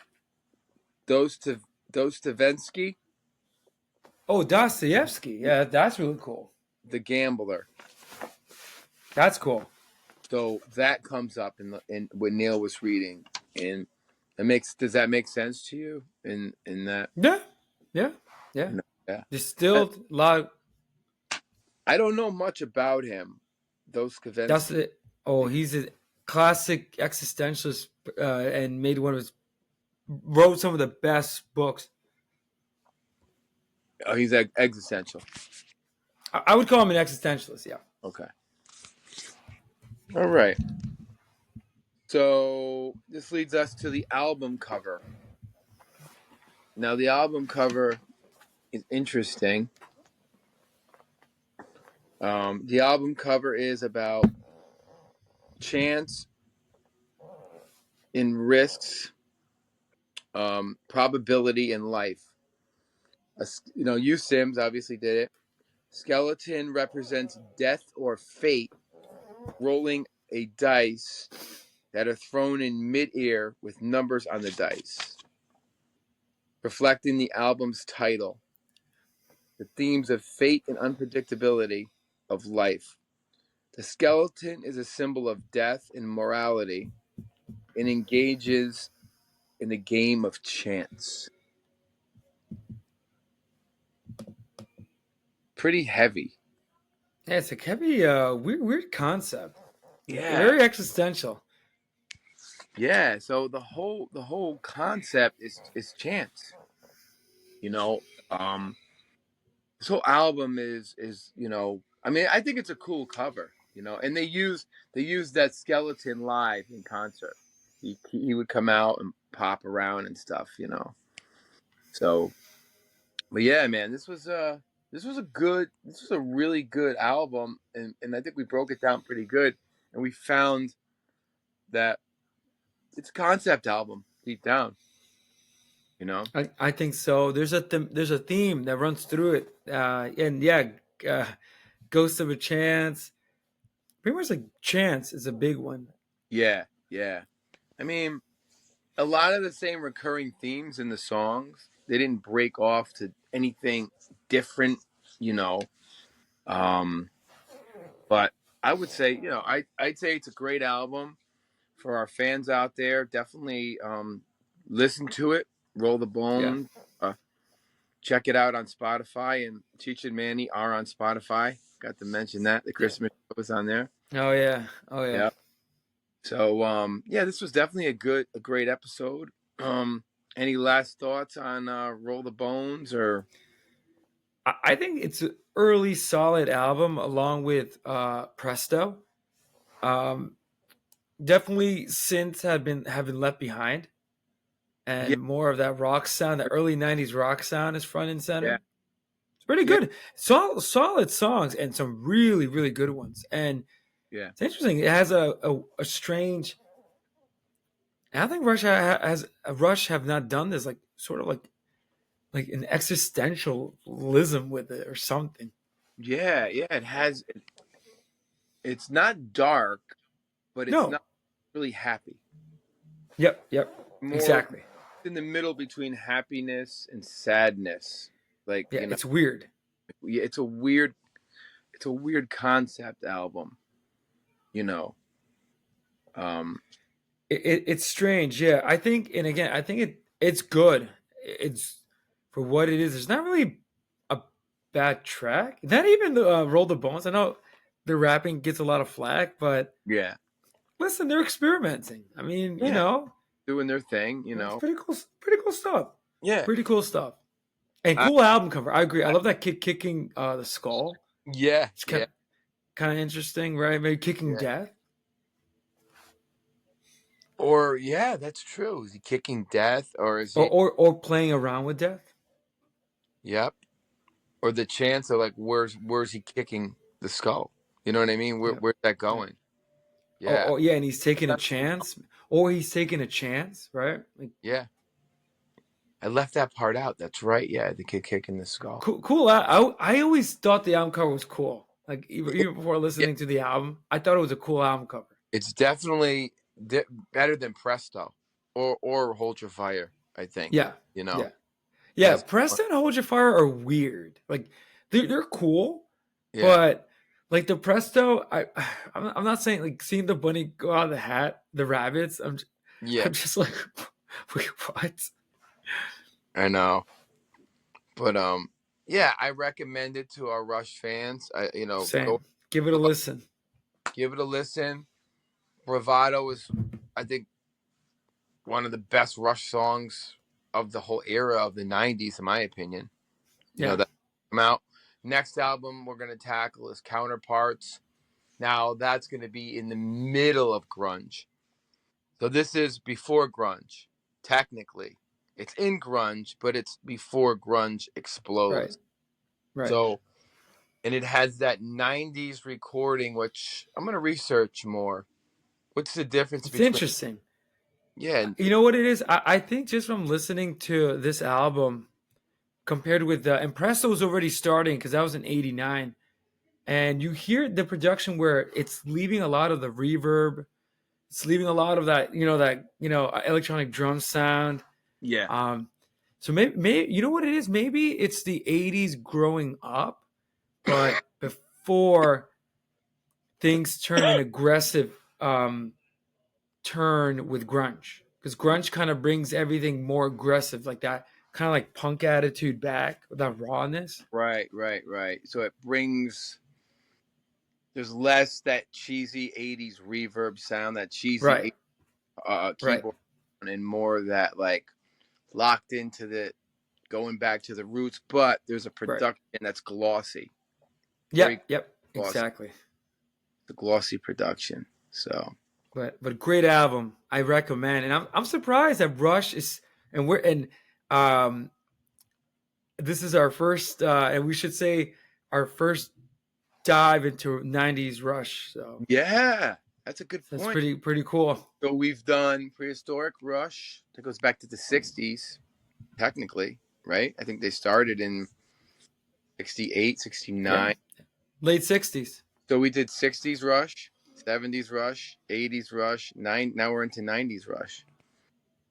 Those those to Dostoevsky, Oh, Dostoevsky. Yeah, that's really cool. the gambler. That's cool. So that comes up in what Neil was reading, and it makes does that make sense to you? In that, Yeah. Yeah. Yeah. yeah. I, Distilled a lot. I don't know much about him. Those That's Kavinsky. it. Oh, he's a classic existentialist, and made one of his wrote some of the best books. Oh, he's existential. I would call him an existentialist. Yeah. Okay. All right. So this leads us to the album cover. Now the album cover is interesting. The album cover is about chance in risks, probability in life. You Sims obviously did it. Skeleton represents death or fate, rolling a dice that are thrown in midair with numbers on the dice, reflecting the album's title, the themes of fate and unpredictability of life. The skeleton is a symbol of death and morality and engages in the game of chance. Pretty heavy. Yeah, it's a heavy, weird concept. Yeah. Very existential. Yeah, so the whole concept is chance. You know, um this whole album is I mean, I think it's a cool cover, and they use that skeleton live in concert. He would come out and pop around and stuff. So, but yeah, man, this was a really good album, and I think we broke it down pretty good, and we found that it's a concept album deep down, you know. I think so. There's a theme that runs through it, and yeah, uh, Ghost of a Chance. Pretty much like chance is a big one. Yeah, yeah. I mean, a lot of the same recurring themes in the songs. They didn't break off to anything different, you know. Um, but I would say, I'd say it's a great album for our fans out there. Definitely listen to it. Roll the Yeah, Bone. Uh, check it out on Spotify, and Cheech and Manny are on Spotify. Got to mention that the yeah. Christmas show was on there. Oh yeah, oh yeah. Yeah. So yeah, this was definitely a great episode. Um, any last thoughts on Roll the Bones or I think it's an early solid album along with Presto. Um, Definitely synths have been left behind, yeah, and more of that rock sound. The early '90s rock sound is front and yeah, center. It's pretty yeah, good. Solid songs and some really good ones. And yeah, it's interesting. It has a strange. I think Rush have not done this, like sort of like an existentialism with it or something. yeah, yeah. It's not dark, but it's No. not really happy. Yep. Yep. More Exactly. in the middle between happiness and sadness. Like Yeah. It's weird. yeah, it's a weird. it's a weird concept album, you know. Um, It's strange, yeah. I think, and again, I think it's good. It's for what it is. There's not really a bad track. Not even the Roll the Bones. I know the rapping gets a lot of flack, but yeah, listen, they're experimenting. I mean, yeah, doing their thing, you it's know. pretty cool stuff. Yeah, Pretty cool stuff. And I, cool album cover. I agree. I I love that kicking the skull. yeah, It's yeah, kind of interesting, right? Maybe kicking yeah. death. Or yeah, that's true. Is he kicking death, or is he? Or playing around with death. Yep. Or the chance of like, where's he kicking the skull? You know what I mean? Yeah. Where's that Yeah. going? Yeah, Yeah, and he's taking a chance, or he's taking a chance, right? Like yeah. I left that part out. That's right. Yeah, the kid kicking the skull. cool. I always thought the album cover was cool. Like even before Yeah, listening to the album, I thought it was a cool album cover. it's definitely better than Presto or Hold Your Fire. I think. Yeah, You know, yeah, it yeah. has. Preston and Hold Your Fire are weird. Like they're cool, Yeah, but like the Presto, I'm not saying like seeing the bunny go out of the hat, the rabbits. yeah. I'm just like, wait, what? I know, but yeah. I recommend it to our Rush fans. Go Same. Give it a listen. give it a listen. Bravado is, I think, one of the best Rush songs of the whole era of the '90s, in my opinion. Yeah. That come out. Next album we're gonna tackle is Counterparts. Now that's gonna be in the middle of grunge. So this is before grunge. Technically, it's in grunge, but it's before grunge Right. explodes. Right. So, and it has that '90s recording, which I'm gonna research more. What's the difference It's between? interesting. Yeah, You know what it is? I think just from listening to this album compared with the Impresso was already starting because that was in '89, and you hear the production where it's leaving a lot of the reverb, it's leaving a lot of that electronic drum sound. yeah, Um, so maybe you know what it is? Maybe it's the '80s growing up, but before things turn an aggressive turn with grunge, because grunge kind of brings everything more aggressive, like that kind of like punk attitude back, that rawness. right. So it brings there's less that cheesy '80s reverb sound, that cheesy Right, right, keyboard, and more of that like locked into the going back to the roots. But there's a right. production that's glossy, very Yep, glossy, exactly. the glossy production. So But great album, I recommend. And I'm surprised that Rush is, and um this is our first and we should say our first dive into '90s Rush. So yeah, that's a good that's point. pretty cool. So we've done prehistoric Rush that goes back to the '60s, technically, right? I think they started in '68, Yeah, '69. late '60s. So we did '60s Rush, '70s Rush, '80s Rush, nine. Now we're into '90s Rush,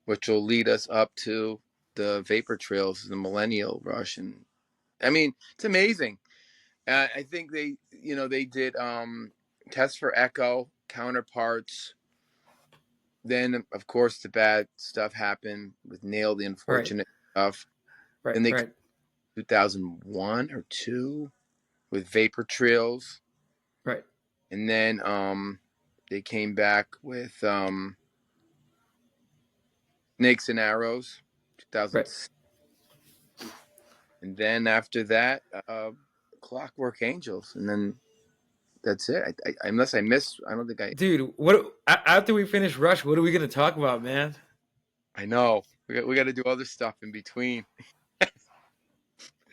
which will lead us up to the Vapor Trails, the Millennial Rush, and I mean it's amazing. I think they did Test for Echo, Counterparts. Then of course the bad stuff happened with Nail, the Right, unfortunate stuff. right, Then they right, 2001 or two with Vapor Trails, right, and then they came back with Snakes and Arrows, right. 2006. And then after that, Clockwork Angels, and then that's it. Unless I miss, I don't think I. Dude, what after we finish Rush, what are we gonna talk about, man? I know we got to do other stuff in between.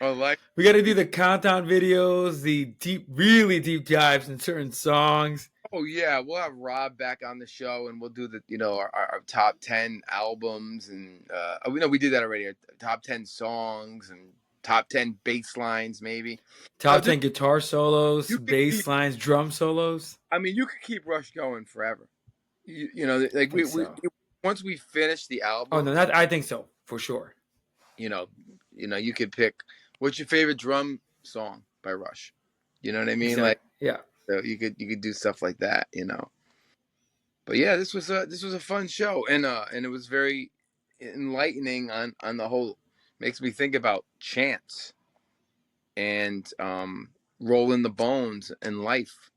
Oh, like We got to do the countdown videos, the really deep dives in certain songs, oh yeah, we'll have Rob back on the show, and we'll do the our top 10 albums, and we know we did that already. Our top 10 songs and top 10 bass lines, maybe. Oh, top 10 guitar solos, you could bass keep. lines, drum solos. I mean, you could keep Rush going forever. Like I think so. once we finish the Oh no, album, that I think so for sure. you know, you could pick what's your favorite drum song by Rush. You know what I mean? Like, Exactly. Yeah. so you could do stuff like that, you know. But yeah, this was a fun show, and it was very enlightening on the whole. Makes me think about chance and rolling the bones in life.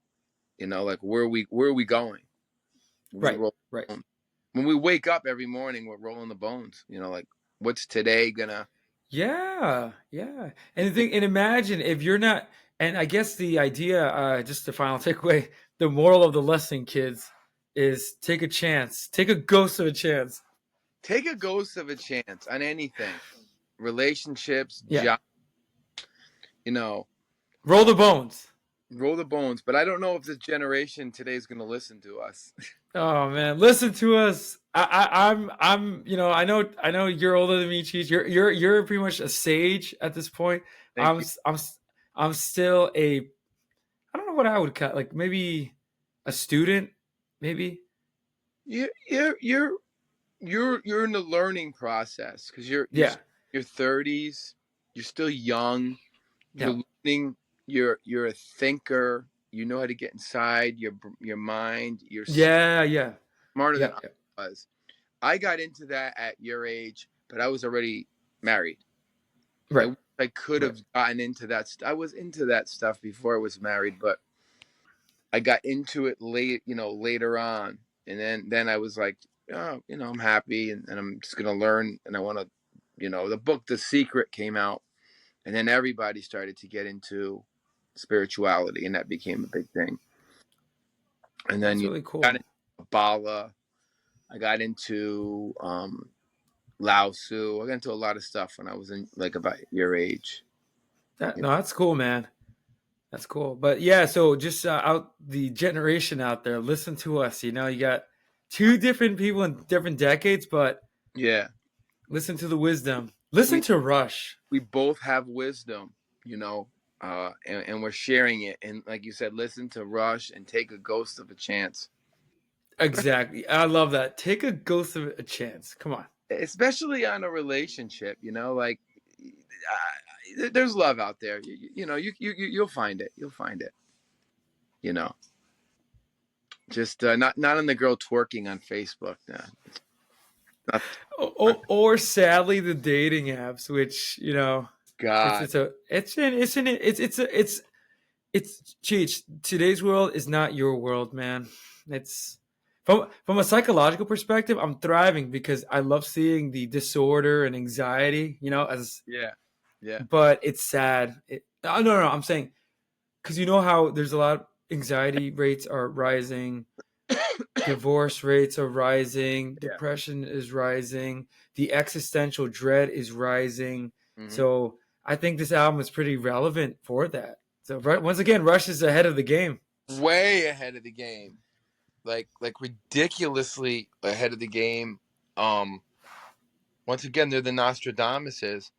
You know, like where are we going? We Right. roll Right. the bones. When we wake up every morning, we're rolling the bones. You know, like what's today gonna? Yeah. Yeah. And the thing, and imagine if you're not. And I guess the idea, just the final takeaway, the moral of the lesson, kids, is take a chance, take a ghost of a chance. Take a ghost of a chance on anything, relationships, Yeah. job. You know, Roll the bones. roll the bones. But I don't know if this generation today is gonna listen to us. Oh man, listen to us. I'm, I know you're older than me, Cheech. You're pretty much a sage at this point. Thank you. I'm, I'm still a, I don't know what I would call, like maybe a student, maybe. You you're in the learning process because you're Yeah, your 30s. You're still young. yeah, You're learning. You're a thinker. You know how to get inside your mind. You're yeah, yeah, smarter than yeah, I yeah. was. I got into that at your age, but I was already married. Right, I could right. have gotten into that. I was into that stuff before I was married, but I got into it late, you know, later on, and then I was like, oh, you know, I'm happy, and I'm just gonna learn, and I want to, you know, the book The Secret came out, and then everybody started to get into spirituality, and that became a big thing. And then That's you really got cool. into Kabbalah. I got into Lao Tzu. I got into a lot of stuff when I was in like about your age. That no, that's cool, man. That's cool. But yeah, so just out the generation out there, listen to us. You know, you got two different people in different decades, but Yeah, listen to the wisdom. Listen we to Rush. we both have wisdom, you know, and we're sharing it. And like you said, listen to Rush and take a ghost of a chance, Exactly. I love that. Take a ghost of a chance. Come on. especially on a relationship. You know, like there's love out there. You know, you'll find it. You'll find it. You know, just not on the girl twerking on Facebook. Nah, not Or sadly, the dating apps, which God. it's Cheech. Today's world is not your world, man. It's from a psychological perspective, I'm thriving because I love seeing the disorder and anxiety. As Yeah, yeah, but it's sad. No, I'm saying because you know how there's a lot of anxiety rates are rising, divorce rates are rising, yeah. depression is rising, the existential dread is rising. Hmm. So I think this album is pretty relevant for that. So once again, Rush is ahead of the game. Way ahead of the game. Like ridiculously ahead of the game. Um, Once again, they're the Nostradamuses,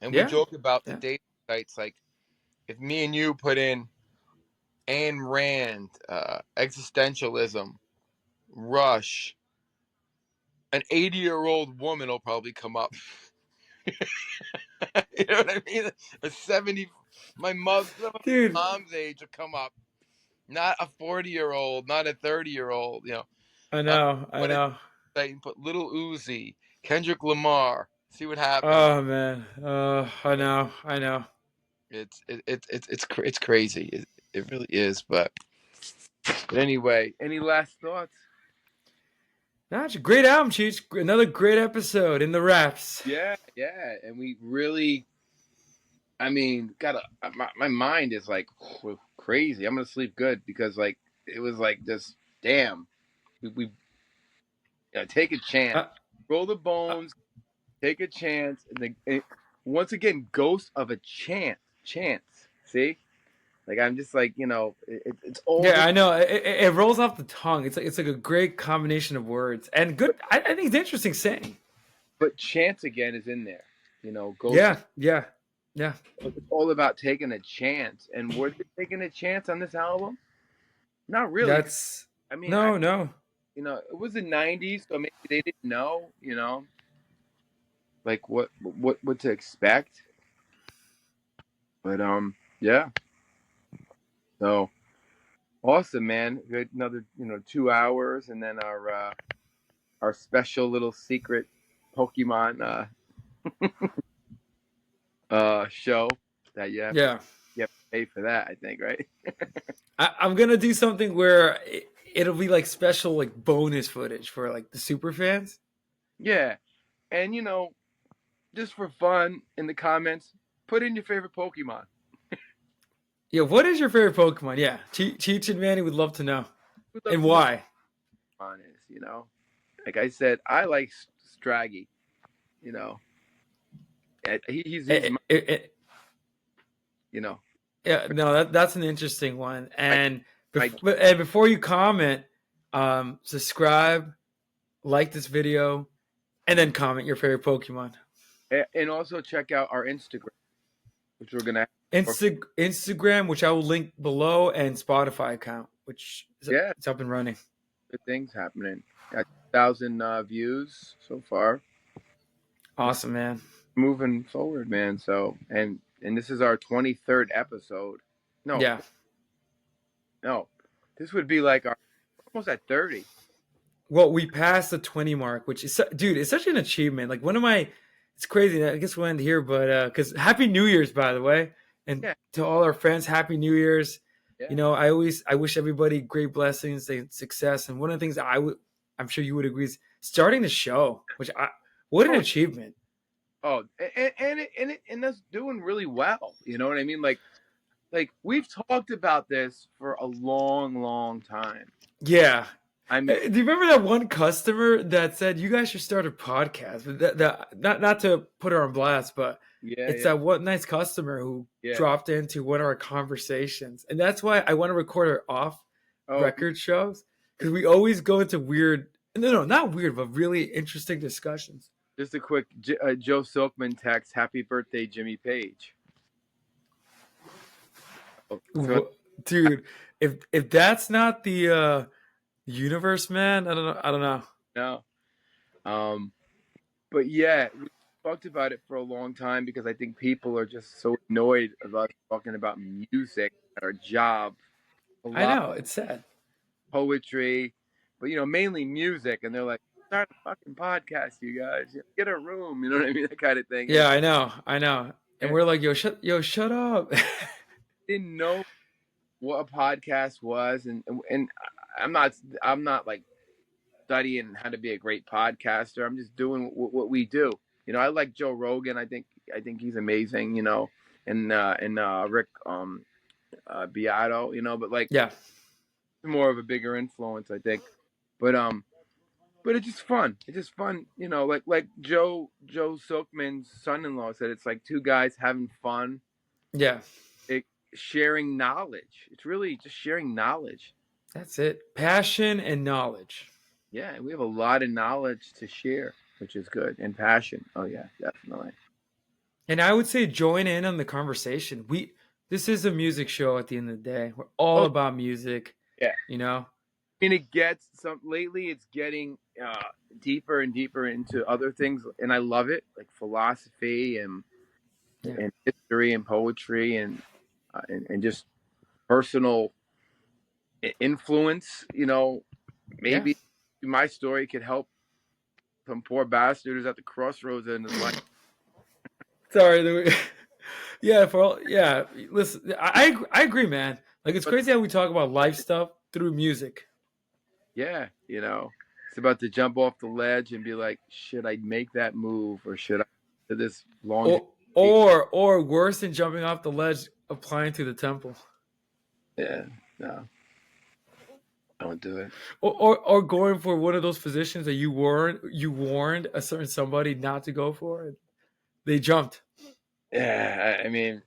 and we Yeah, joke about the yeah, dating sites. Like if me and you put in Ayn Rand, existentialism, Rush, an 80-year-old woman will probably come up. You know what I mean? A 70, some of dude. my mom's age will come up. Not a 40-year-old, not a 30-year-old. You know, I uh, know, I put it know. and put Little Uzi, Kendrick Lamar. See what happens. Oh man, I know, I know. It's crazy. It really is. But anyway, any last thoughts? That's a great album, Cheech. Another great episode in the wraps. Yeah, yeah, and we really, I mean, my mind is like crazy. I'm gonna sleep good because like it was like just damn. We take a chance, Uh, roll the uh, bones, take a chance, once again, ghost of a chance. See, like I'm just like it's all Yeah, just I know. It rolls off the tongue. It's like a great combination of words and good. I think it's interesting saying. but chance again is in there. Ghost. Yeah, yeah, yeah. It's all about taking a chance, and were they taking a chance on this album? Not really. That's I mean, no, no. it was the '90s, so maybe they didn't know, like what to expect. But yeah, So awesome, man. Good, another 2 hours, and then our special little secret Pokemon show that Yeah. you have to pay for that. I think, right? I'm gonna do something where it'll be like special, like bonus footage for like the super fans. Yeah, and just for fun in the comments, put in your favorite Pokemon. Yeah, what is your favorite Pokemon? Yeah, Cheech and Manny would love to know, We'd love and to know why. what Pokemon is. Like I said, I like Straggy. You know, he's my, you know Yeah, no, that's an interesting one. my, And my before you comment, subscribe, like this video, and then comment your favorite Pokemon. and also check out our Instagram, which we're gonna have. Instagram, which I will link below, and Spotify account, which is Yeah, it's up and running. good things happening. Got 1,000 views so far. Awesome, man. Moving forward, man. So and this is our 23rd episode. No, Yeah. no, this would be like our almost at 30. Well, we passed the 20 mark, which is, dude, it's such an achievement. Like one of my, it's crazy. I guess we'll end here, but because Happy New Year's, by the way, and Yeah, to all our friends, Happy New Year's. You yeah. know, I wish everybody great blessings and success. And one of the things I'm sure you would agree is starting the show, what an Oh, achievement. oh, and that's doing really well. You know what I mean? Like we've talked about this for a long, long time. Yeah. I mean, Do you remember that one customer that said you guys should start a podcast? That not to put her on blast, but yeah, it's yeah, that one nice customer who yeah. dropped into one of our conversations, and that's why I want to record our off Oh, record shows because we always go into weird, no, not weird, but really interesting discussions. just a quick Joe Silkman text: "Happy birthday, Jimmy Page." Oh, so Dude, if that's not the universe, man, I don't know. I don't know. no, um, but yeah, we talked about it for a long time because I think people are just so annoyed of us talking about music at our job. A I lot know it's sad. of poetry, but mainly music, and they're like, "Start a fucking podcast, you guys. Get a room." You know what I mean? That kind of thing. Yeah, I know, and And we're like, yo, shut up. didn't know what a podcast was, and I'm not like studying how to be a great podcaster. I'm just doing what we do. I like Joe Rogan. I think he's amazing. And Rick Beato. But like Yeah, more of a bigger influence, I think. But it's just fun. It's just fun. Like Joe Silkman's son-in-law said, it's like two guys having fun, yeah. it, sharing knowledge. It's really just sharing knowledge. That's it. Passion and knowledge. Yeah, we have a lot of knowledge to share, which is good, and passion. Oh yeah, definitely. And I would say join in on the conversation. This is a music show at the end of the day. We're all Oh about music, yeah. you know? I mean, it gets some lately. It's getting deeper and deeper into other things, and I love it, like philosophy and Yeah. and history and poetry and just personal influence. Yeah. Maybe my story could help some poor bastard who's at the crossroads in his life. Sorry. Yeah, yeah, listen, I agree, man. Like it's But crazy how we talk about life stuff through music. yeah, it's about to jump off the ledge and be like, should I make that move or should I to this long? Or worse than jumping off the ledge, applying to the temple. Yeah, no, don't do it. Or going for one of those positions that you warned a certain somebody not to go for, and they jumped. Yeah, I mean,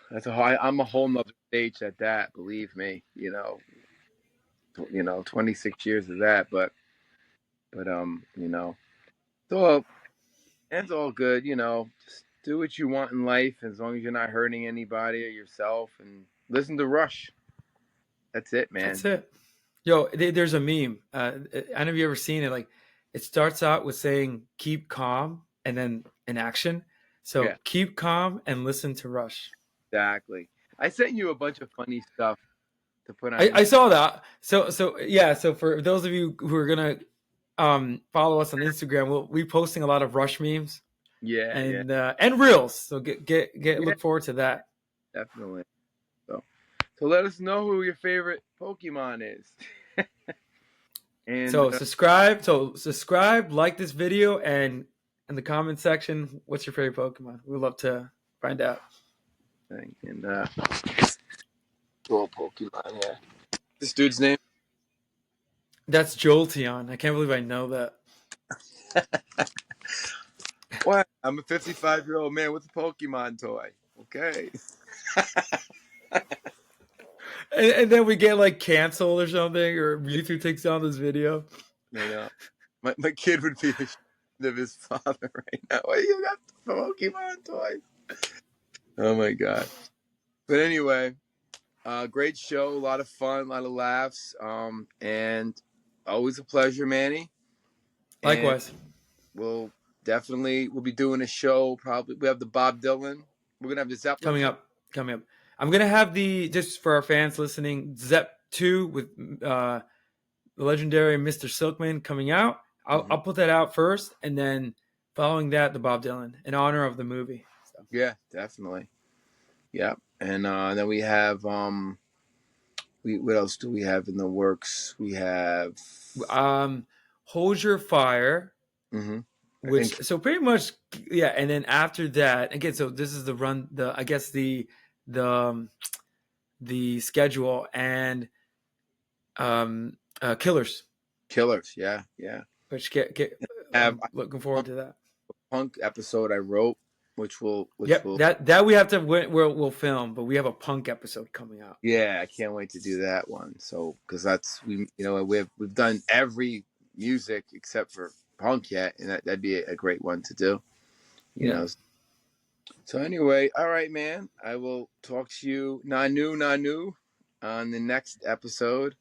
that's I'm a whole nother stage at that. Believe me, 26 years of that, but so it's all good. Just do what you want in life as long as you're not hurting anybody or yourself, and listen to Rush. That's it, man. That's it. Yo, there's a meme. I don't know if you ever seen it. Like, it starts out with saying "keep calm" and then an action. So Yeah, keep calm and listen to Rush. exactly. I sent you a bunch of funny stuff to put on I Instagram. saw that. So yeah. So for those of you who are gonna follow us on Instagram, we'll be posting a lot of Rush memes Yeah, yeah, and reels. So get yeah, look forward to that. definitely. So let us know who your favorite Pokemon is. And So subscribe, like this video, and in the comment section, what's your favorite Pokemon? We'd love to find out. and oh, Pokemon, yeah. This dude's name? That's Jolteon. I can't believe I know that. What? I'm a 55-year-old man with a Pokemon toy. Okay. And then we get like canceled or something, or YouTube takes down this video. I know. My kid would be ashamed of his father right now. Why you got the Pokemon toys? Oh my god. But anyway, great show, a lot of fun, a lot of laughs, and always a pleasure, Manny. And Likewise. we'll we'll be doing a show. Probably we have the Bob Dylan. We're gonna have the Zeppelin Coming up. I'm gonna have just for our fans listening, Zep 2 with the legendary Mr. Silkman coming out. I'll put that out first, and then following that, the Bob Dylan in honor of the movie. So. Yeah, definitely. Yeah, and then we have what else do we have in the works? We have Hold Your Fire, mm-hmm. which so pretty much yeah, and then after that again. So this is I guess the schedule and Killers. Killers. Yeah, yeah. Which Have I'm looking forward to that. punk episode I wrote, which will That we have to we'll film, but we have a punk episode coming out. yeah, I can't wait to do that one. So because that's we've done every music except for punk yet, and that'd be a great one to do. You know. So anyway, all right, man. I will talk to you Nanu on the next episode.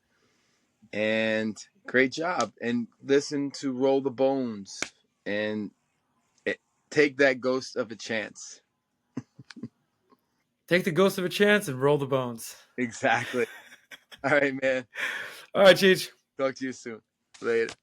And great job. And listen to Roll the Bones and take that ghost of a chance. Take the ghost of a chance and roll the bones. Exactly. All right, man. All right, Cheech. Talk to you soon. Later.